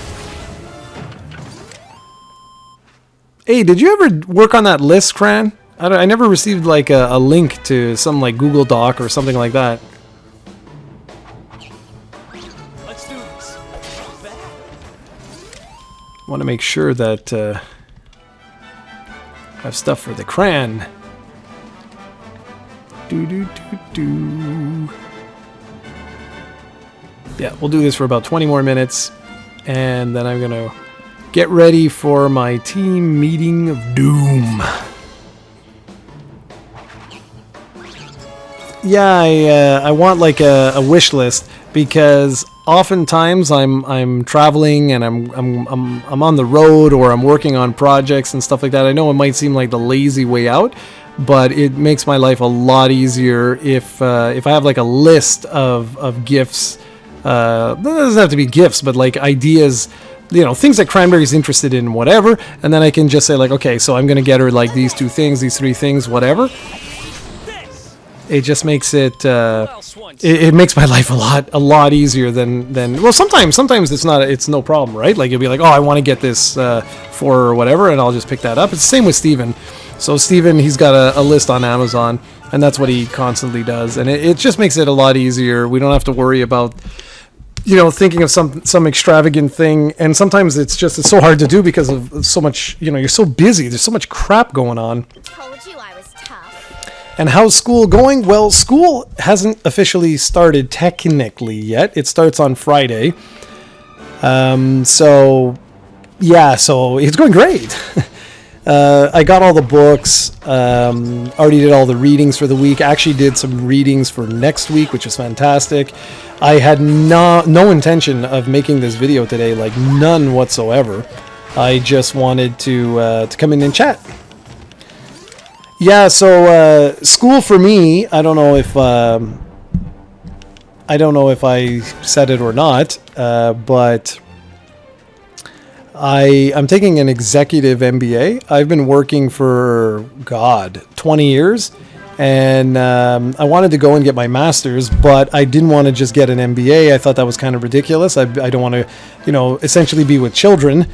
Hey, did you ever work on that list, Cran? I never received like a link to some like Google Doc or something like that. Let's do this. Want to make sure that I have stuff for the Cran. Yeah, we'll do this for about 20 more minutes, and then I'm gonna get ready for my team meeting of doom. Yeah, I want like a wish list, because oftentimes I'm traveling and I'm on the road, or I'm working on projects and stuff like that. I know it might seem like the lazy way out, but it makes my life a lot easier if I have like a list of gifts. It doesn't have to be gifts, but like ideas, you know, things that Cranberry's interested in, whatever, and then I can just say like, okay, so I'm gonna get her like these 2 things, these 3 things, whatever. It just makes it makes my life a lot easier than well, sometimes it's no problem, right? Like you'll be like, oh, I want to get this for whatever, and I'll just pick that up. It's the same with Steven. So Steven, he's got a list on Amazon, and that's what he constantly does, and it just makes it a lot easier. We don't have to worry about, you know, thinking of some extravagant thing, and sometimes it's so hard to do because of so much, you know, you're so busy. There's so much crap going on. Told you I was tough. And how's school going? Well, school hasn't officially started technically yet. It starts on Friday. So it's going great. I got all the books, already did all the readings for the week. Actually did some readings for next week, which is fantastic. I had no intention of making this video today, like none whatsoever. I just wanted to come in and chat. Yeah, so school for me, I don't know if I said it or not, but I'm taking an executive MBA. I've been working for 20 years, and I wanted to go and get my master's, but I didn't want to just get an MBA. I thought that was kind of ridiculous. I don't want to, you know, essentially be with children.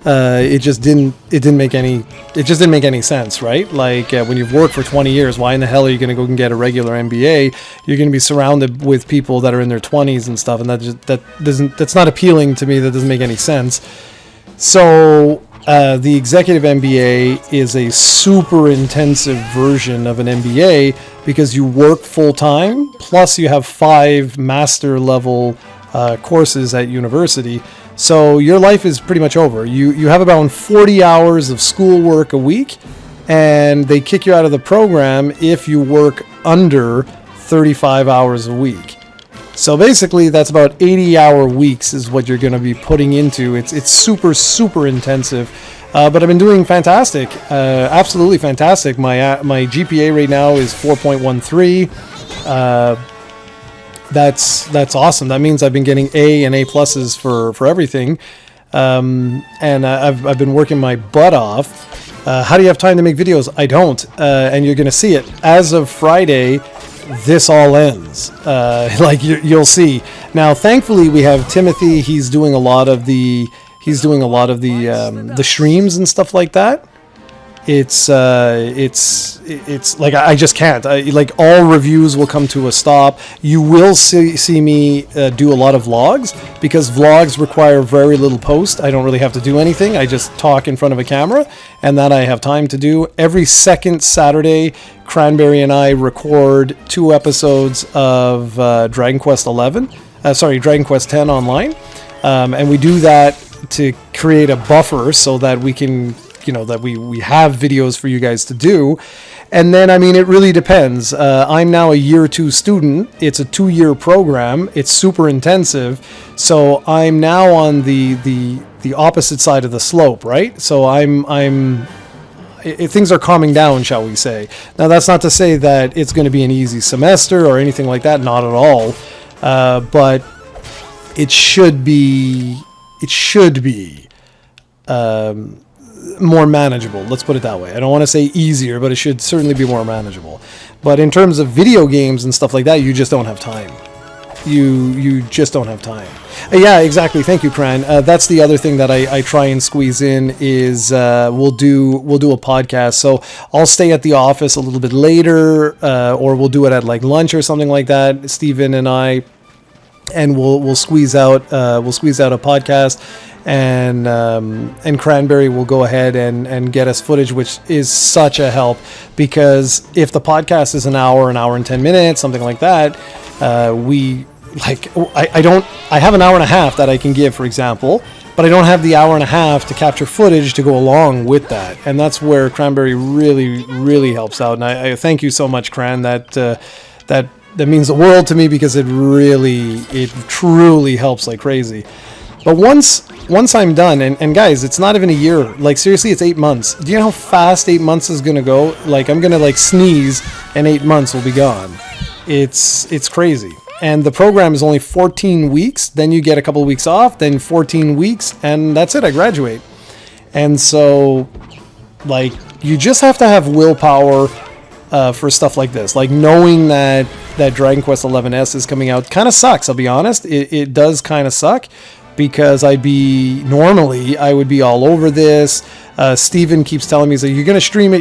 It just didn't make any sense, right? Like when you've worked for 20 years, why in the hell are you going to go and get a regular MBA? You're going to be surrounded with people that are in their 20s and stuff, and that's not appealing to me. That doesn't make any sense. So the executive MBA is a super intensive version of an MBA because you work full time, plus you have 5 master level courses at university. So your life is pretty much over. You have about 40 hours of schoolwork a week, and they kick you out of the program if you work under 35 hours a week. So basically, that's about 80-hour weeks is what you're going to be putting into. It's super, super intensive. But I've been doing fantastic, absolutely fantastic. My GPA right now is 4.13. That's awesome. That means I've been getting A and A pluses for everything, and I've been working my butt off. How do you have time to make videos? I don't, and you're gonna see it as of Friday. This all ends. Like you'll see. Now, thankfully, we have Timothy. He's doing a lot of the streams and stuff like that. It's like I just can't. Like all reviews will come to a stop. You will see me do a lot of vlogs because vlogs require very little post. I don't really have to do anything. I just talk in front of a camera, and that I have time to do. Every second Saturday, Cranberry and I record 2 episodes of Dragon Quest 11. Dragon Quest 10 online, and we do that to create a buffer so that we can, that we have videos for you guys to do. And then, I mean, it really depends. I'm now a year 2 student. It's a 2-year program. It's super intensive. So I'm now on the opposite side of the slope, right? So things are calming down, shall we say. Now, that's not to say that it's going to be an easy semester or anything like that. Not at all. But it should be more manageable. Let's put it that way. I don't want to say easier, but it should certainly be more manageable. But in terms of video games and stuff like that, you just don't have time. You just don't have time. Yeah, exactly. Thank you, Cran. That's the other thing that I try and squeeze in is we'll do a podcast. So I'll stay at the office a little bit later, or we'll do it at like lunch or something like that. Steven and I. And we'll squeeze out a podcast, and Cranberry will go ahead and get us footage, which is such a help, because if the podcast is an hour and 10 minutes, something like that, I have an hour and a half that I can give, for example, but I don't have the hour and a half to capture footage to go along with that, and that's where Cranberry really, really helps out. And I thank you so much, Cran. That means the world to me, because it truly helps like crazy. But once I'm done, and guys, it's not even a year. Like seriously, it's 8 months. Do you know how fast 8 months is gonna go? Like I'm gonna like sneeze, and 8 months will be gone. It's crazy. And the program is only 14 weeks. Then you get a couple of weeks off. Then 14 weeks, and that's it. I graduate. And so, like, you just have to have willpower. For stuff like this, like knowing that Dragon Quest 11S is coming out kind of sucks. I'll be honest, it does kind of suck, because I would be all over this. Steven keeps telling me, he's like, you're gonna stream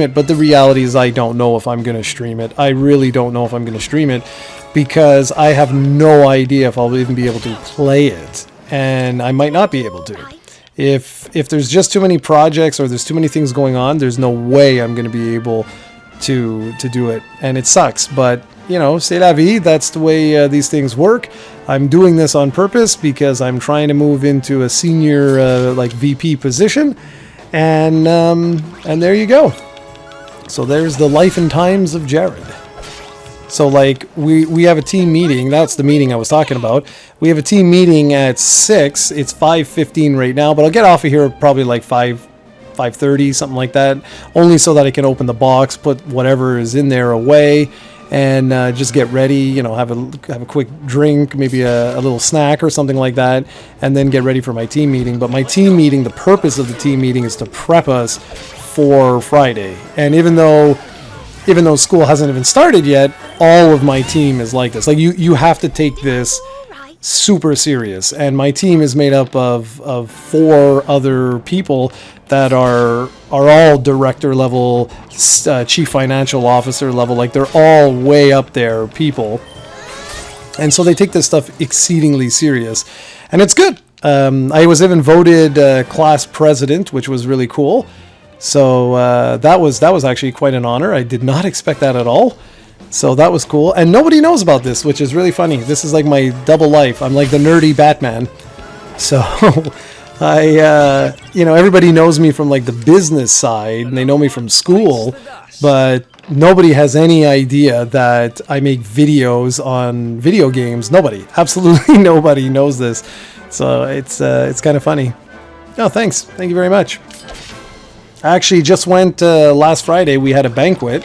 it, but the reality is I don't know if I'm gonna stream it. I really don't know if I'm gonna stream it, because I have no idea if I'll even be able to play it, and I might not be able to. If there's just too many projects or there's too many things going on, there's no way I'm gonna be able to do it, and it sucks, but c'est la vie. That's the way these things work. I'm doing this on purpose because I'm trying to move into a senior like VP position, and there you go. So there's the life and times of Jared. So like we have a team meeting. That's the meeting I was talking about. We have a team meeting at 6. It's 5:15 right now, but I'll get off of here probably like 5:30, something like that, only so that I can open the box, put whatever is in there away, and just get ready, have a quick drink, maybe a little snack or something like that, and then get ready for my team meeting. But my team meeting, the purpose of the team meeting is to prep us for Friday. And even though school hasn't even started yet, all of my team is like this. Like you have to take this super serious, and my team is made up of 4 other people that are all director level, chief financial officer level. Like they're all way up there people, and so they take this stuff exceedingly serious, and it's good. I was even voted class president, which was really cool. So that was actually quite an honor. I did not expect that at all. So that was cool. And nobody knows about this, which is really funny. This is like my double life. I'm like the nerdy Batman. So You know, everybody knows me from like the business side, and they know me from school, but nobody has any idea that I make videos on video games. Nobody, absolutely nobody knows this. So it's kind of funny. Oh, thanks. Thank you very much. I actually just went last Friday. We had a banquet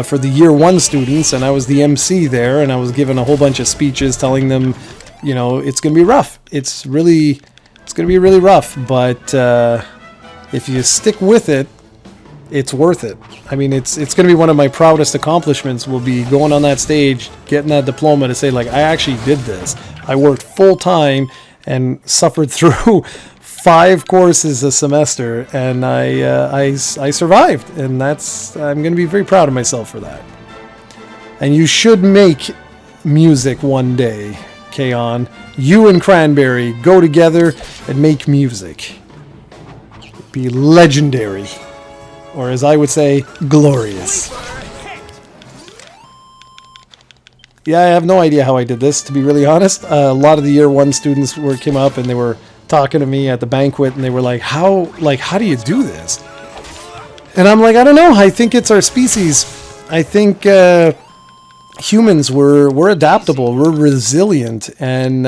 for the year 1 students, and I was the MC there, and I was giving a whole bunch of speeches telling them, you know, it's going to be rough. It's going to be really rough, but if you stick with it, it's worth it. I mean, it's going to be one of my proudest accomplishments will be going on that stage, getting that diploma to say, like, I actually did this. I worked full time and suffered through 5 courses a semester, and I survived, and I'm going to be very proud of myself for that. And you should make music one day, Kaon. You and Cranberry go together and make music. It'd be legendary, or as I would say, glorious. Yeah, I have no idea how I did this, to be really honest. A lot of the year 1 students came up and they were talking to me at the banquet, and they were like, how do you do this? And I'm like, I don't know. I think it's our species. I think humans, we're adaptable, we're resilient, and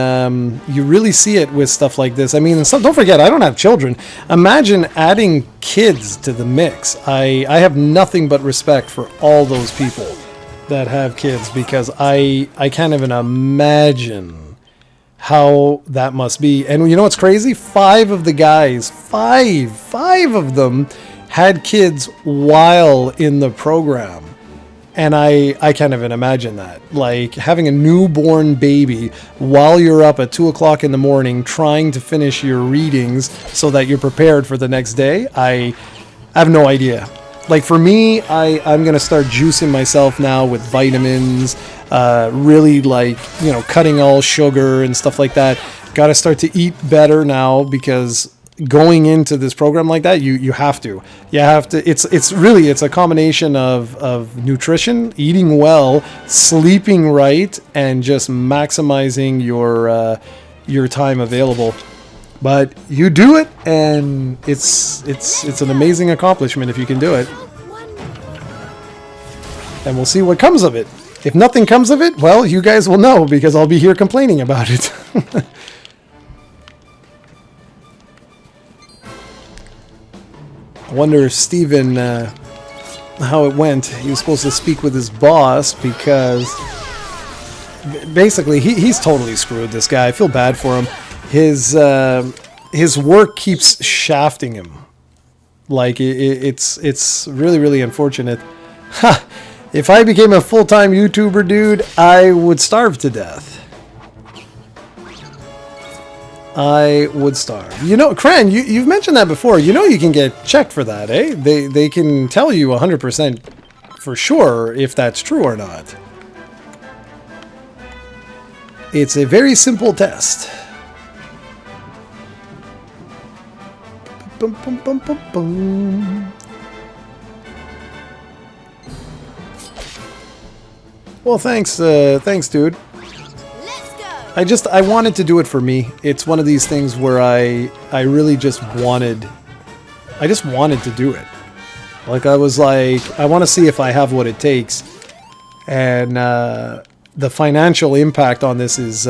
you really see it with stuff like this. I mean, don't forget, I don't have children. Imagine adding kids to the mix. I have nothing but respect for all those people that have kids, because I can't even imagine how that must be. And you know what's crazy? 5 of the guys, five of them had kids while in the program. And I can't even imagine that. Like, having a newborn baby while you're up at 2 o'clock in the morning trying to finish your readings so that you're prepared for the next day. I have no idea. Like, for me, I'm going to start juicing myself now with vitamins, really, like, you know, cutting all sugar and stuff like that. Got to start to eat better now, because going into this program like that, you have to. It's a combination of nutrition, eating well, sleeping right, and just maximizing your time available. But you do it, and it's an amazing accomplishment if you can do it. And we'll see what comes of it. If nothing comes of it, well, you guys will know, because I'll be here complaining about it. I wonder if Steven, how it went. He was supposed to speak with his boss, because basically he's totally screwed, this guy. I feel bad for him. His work keeps shafting him. Like, it's really, really unfortunate. Ha! If I became a full-time YouTuber, dude, I would starve to death. I would starve. You know, Cran, you've mentioned that before. You know you can get checked for that, eh? They can tell you 100% for sure if that's true or not. It's a very simple test. Bum, bum, bum, bum, bum. Well, thanks, dude. Let's go. I wanted to do it for me. It's one of these things where I really just wanted to do it. Like, I was like, I want to see if I have what it takes. And the financial impact on this is,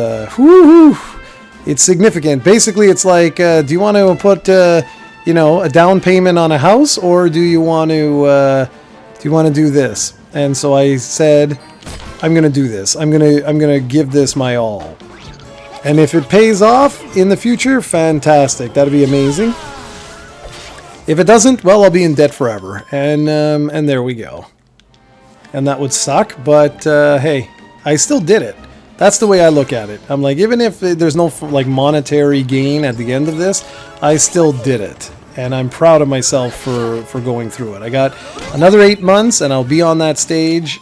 it's significant. Basically, it's like, do you want to put, a down payment on a house, or do you want to do this? And so I said, I'm gonna do this. I'm gonna give this my all. And if it pays off in the future, fantastic. That'd be amazing. If it doesn't, well, I'll be in debt forever. And there we go. And that would suck, but hey, I still did it. That's the way I look at it. I'm like, even if there's no like monetary gain at the end of this, I still did it. And I'm proud of myself for going through it. I got another 8 months, and I'll be on that stage,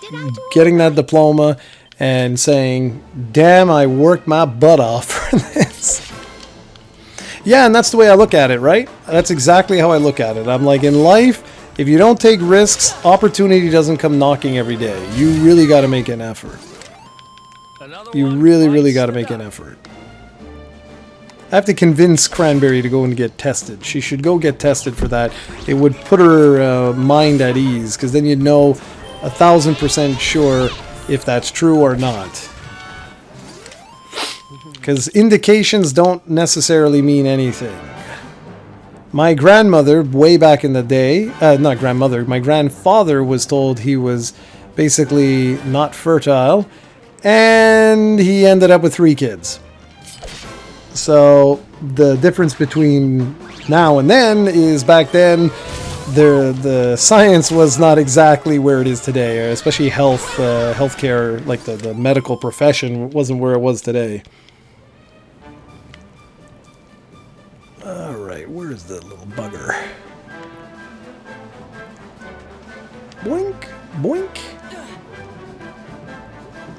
getting that diploma, and saying, damn, I worked my butt off for this. Yeah, and that's the way I look at it, right? That's exactly how I look at it. I'm like, in life, if you don't take risks, opportunity doesn't come knocking every day. You really got to make an effort. You really, really got to make an effort. I have to convince Cranberry to go and get tested. She should go get tested for that. It would put her mind at ease, because then you'd know 1,000% sure if that's true or not. Because indications don't necessarily mean anything. My grandmother, way back in the day, not grandmother, my grandfather was told he was basically not fertile, and he ended up with 3 kids. So the difference between now and then is back then the science was not exactly where it is today, especially healthcare, like the medical profession wasn't where it was today. All right, where's the little bugger? Boink, boink.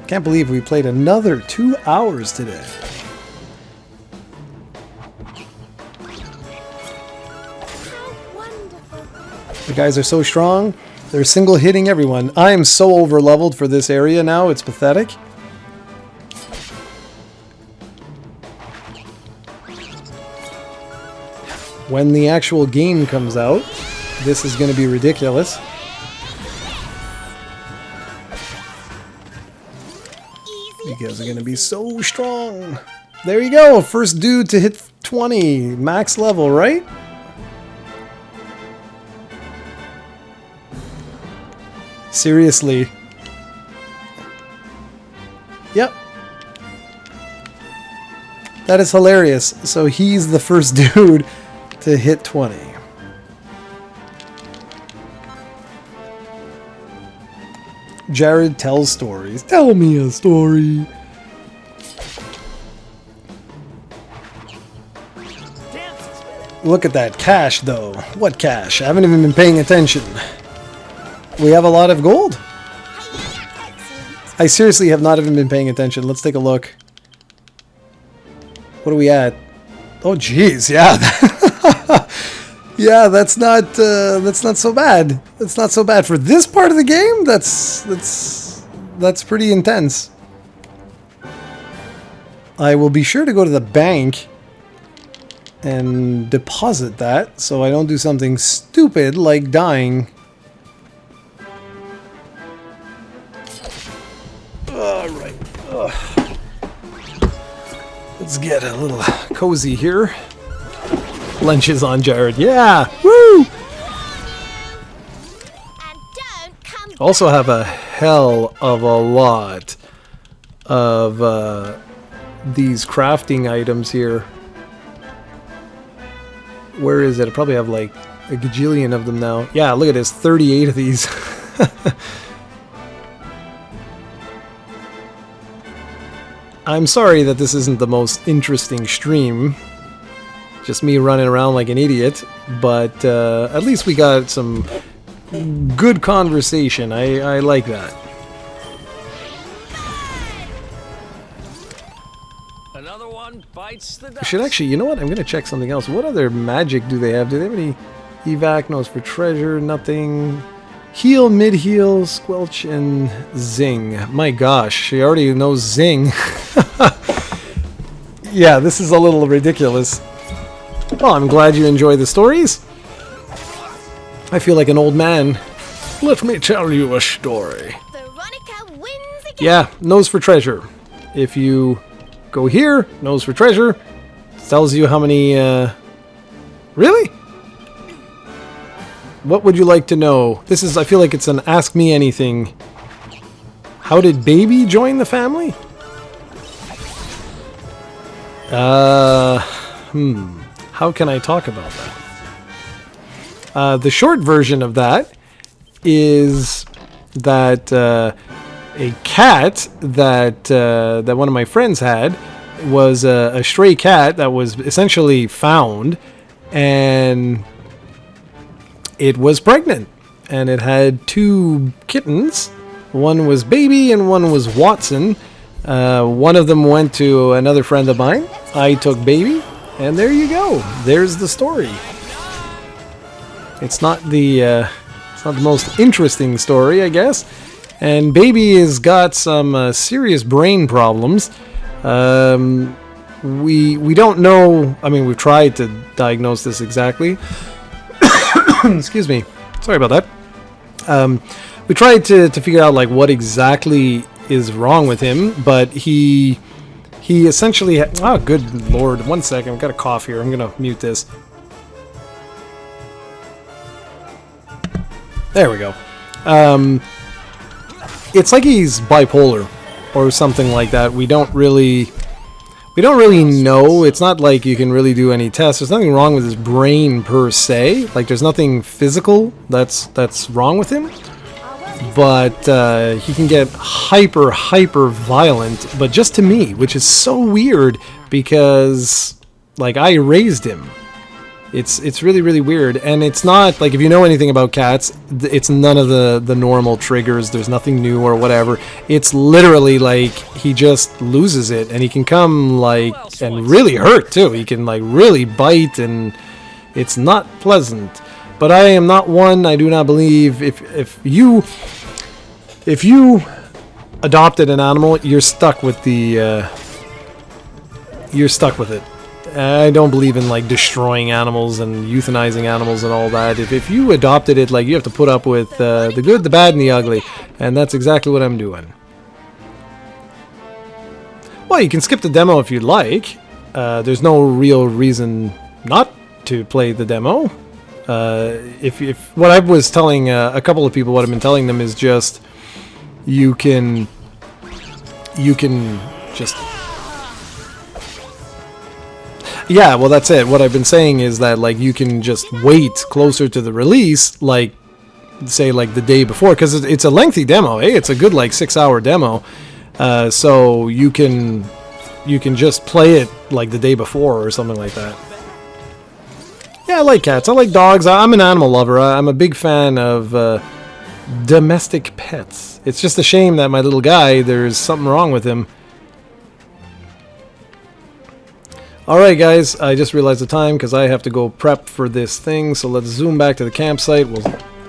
Can't believe we played another 2 hours today. The guys are so strong. They're single hitting everyone. I am so over leveled for this area now. It's pathetic. When the actual game comes out, this is going to be ridiculous. You guys are going to be so strong. There you go. First dude to hit 20. Max level, right? Seriously. Yep. That is hilarious. So he's the first dude to hit 20. Jared tells stories. Tell me a story. Look at that cash, though. What cash? I haven't even been paying attention. We have a lot of gold. I seriously have not even been paying attention. Let's take a look. What are we at? Oh, jeez, yeah. Yeah, that's not so bad. That's not so bad for this part of the game. That's pretty intense. I will be sure to go to the bank and deposit that so I don't do something stupid like dying. Alright. Let's get a little cozy here. Lunch is on, Jared. Yeah! Woo! Also have a hell of a lot of these crafting items here. Where is it? I probably have like a gajillion of them now. Yeah, look at this. 38 of these. I'm sorry that this isn't the most interesting stream. Just me running around like an idiot. But at least we got some good conversation. I like that. Another one bites the dust. I should actually, you know what? I'm going to check something else. What other magic do they have? Do they have any evac? Knows for treasure? Nothing. Heal, mid-heal, squelch, and zing. My gosh, she already knows zing. Yeah, this is a little ridiculous. Well, I'm glad you enjoy the stories. I feel like an old man. Let me tell you a story. Veronica wins again. Yeah, nose for treasure. If you go here, nose for treasure, tells you how many, Really? What would you like to know? This is, I feel like it's an Ask Me Anything. How did baby join the family? How can I talk about that? The short version of that is that a cat that one of my friends had was a stray cat that was essentially found, and it was pregnant, and it had 2 kittens. One was Baby and one was Watson. One of them went to another friend of mine. I took Baby, and there you go. There's the story. It's not the most interesting story, I guess. And Baby has got some serious brain problems. we don't know. I mean, we've tried to diagnose this exactly. Excuse me. Sorry about that. We tried to figure out like what exactly is wrong with him, but he essentially oh good lord, 1 second, I've got a cough here. I'm gonna mute this. There we go. It's like he's bipolar or something like that. We don't really know. It's not like you can really do any tests. There's nothing wrong with his brain per se. Like there's nothing physical that's wrong with him. But he can get hyper violent, but just to me, which is so weird because like I raised him. It's really weird, and it's not like if you know anything about cats, it's none of the normal triggers. There's nothing new or whatever. It's literally like he just loses it, and he can come like and really hurt too. He can like really bite, and it's not pleasant. But I am not one. I do not believe if you adopted an animal, you're stuck with the you're stuck with it. I don't believe in like destroying animals and euthanizing animals and all that. If you adopted it, like you have to put up with the good, the bad, and the ugly, and that's exactly what I'm doing. Well, you can skip the demo if you'd like. There's no real reason not to play the demo. If what I was telling a couple of people, what I've been telling them is just you can just. Yeah, well, that's it. What I've been saying is that, like, you can just wait closer to the release, like, say, like, the day before, because it's a lengthy demo. Hey, it's a good, like, 6-hour demo. So you can just play it, like, the day before or something like that. Yeah, I like cats. I like dogs. I'm an animal lover. I'm a big fan of domestic pets. It's just a shame that my little guy, there's something wrong with him. Alright guys, I just realized the time because I have to go prep for this thing, so let's zoom back to the campsite.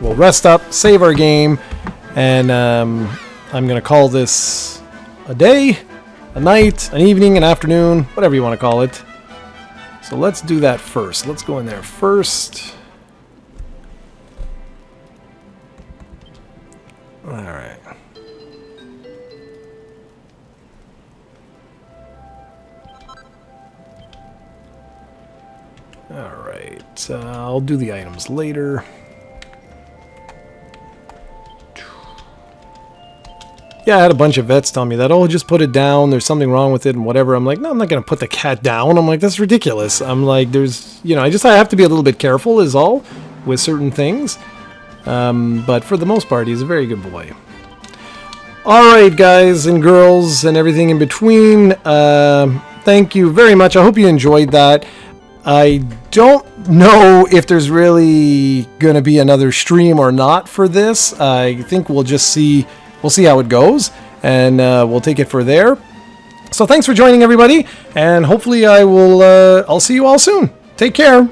We'll rest up, save our game, and I'm going to call this a day, a night, an evening, an afternoon, whatever you want to call it. So let's do that first. Let's go in there first. Alright. Alright, I'll do the items later. Yeah, I had a bunch of vets tell me that, oh, just put it down, there's something wrong with it and whatever. I'm like, no, I'm not going to put the cat down. I'm like, that's ridiculous. I'm like, there's, you know, I have to be a little bit careful is all with certain things. But for the most part, he's a very good boy. Alright, guys and girls and everything in between, thank you very much. I hope you enjoyed that. I don't know if there's really going to be another stream or not for this. I think we'll just see. We'll see how it goes, and we'll take it for there. So thanks for joining, everybody, and hopefully I'll see you all soon. Take care.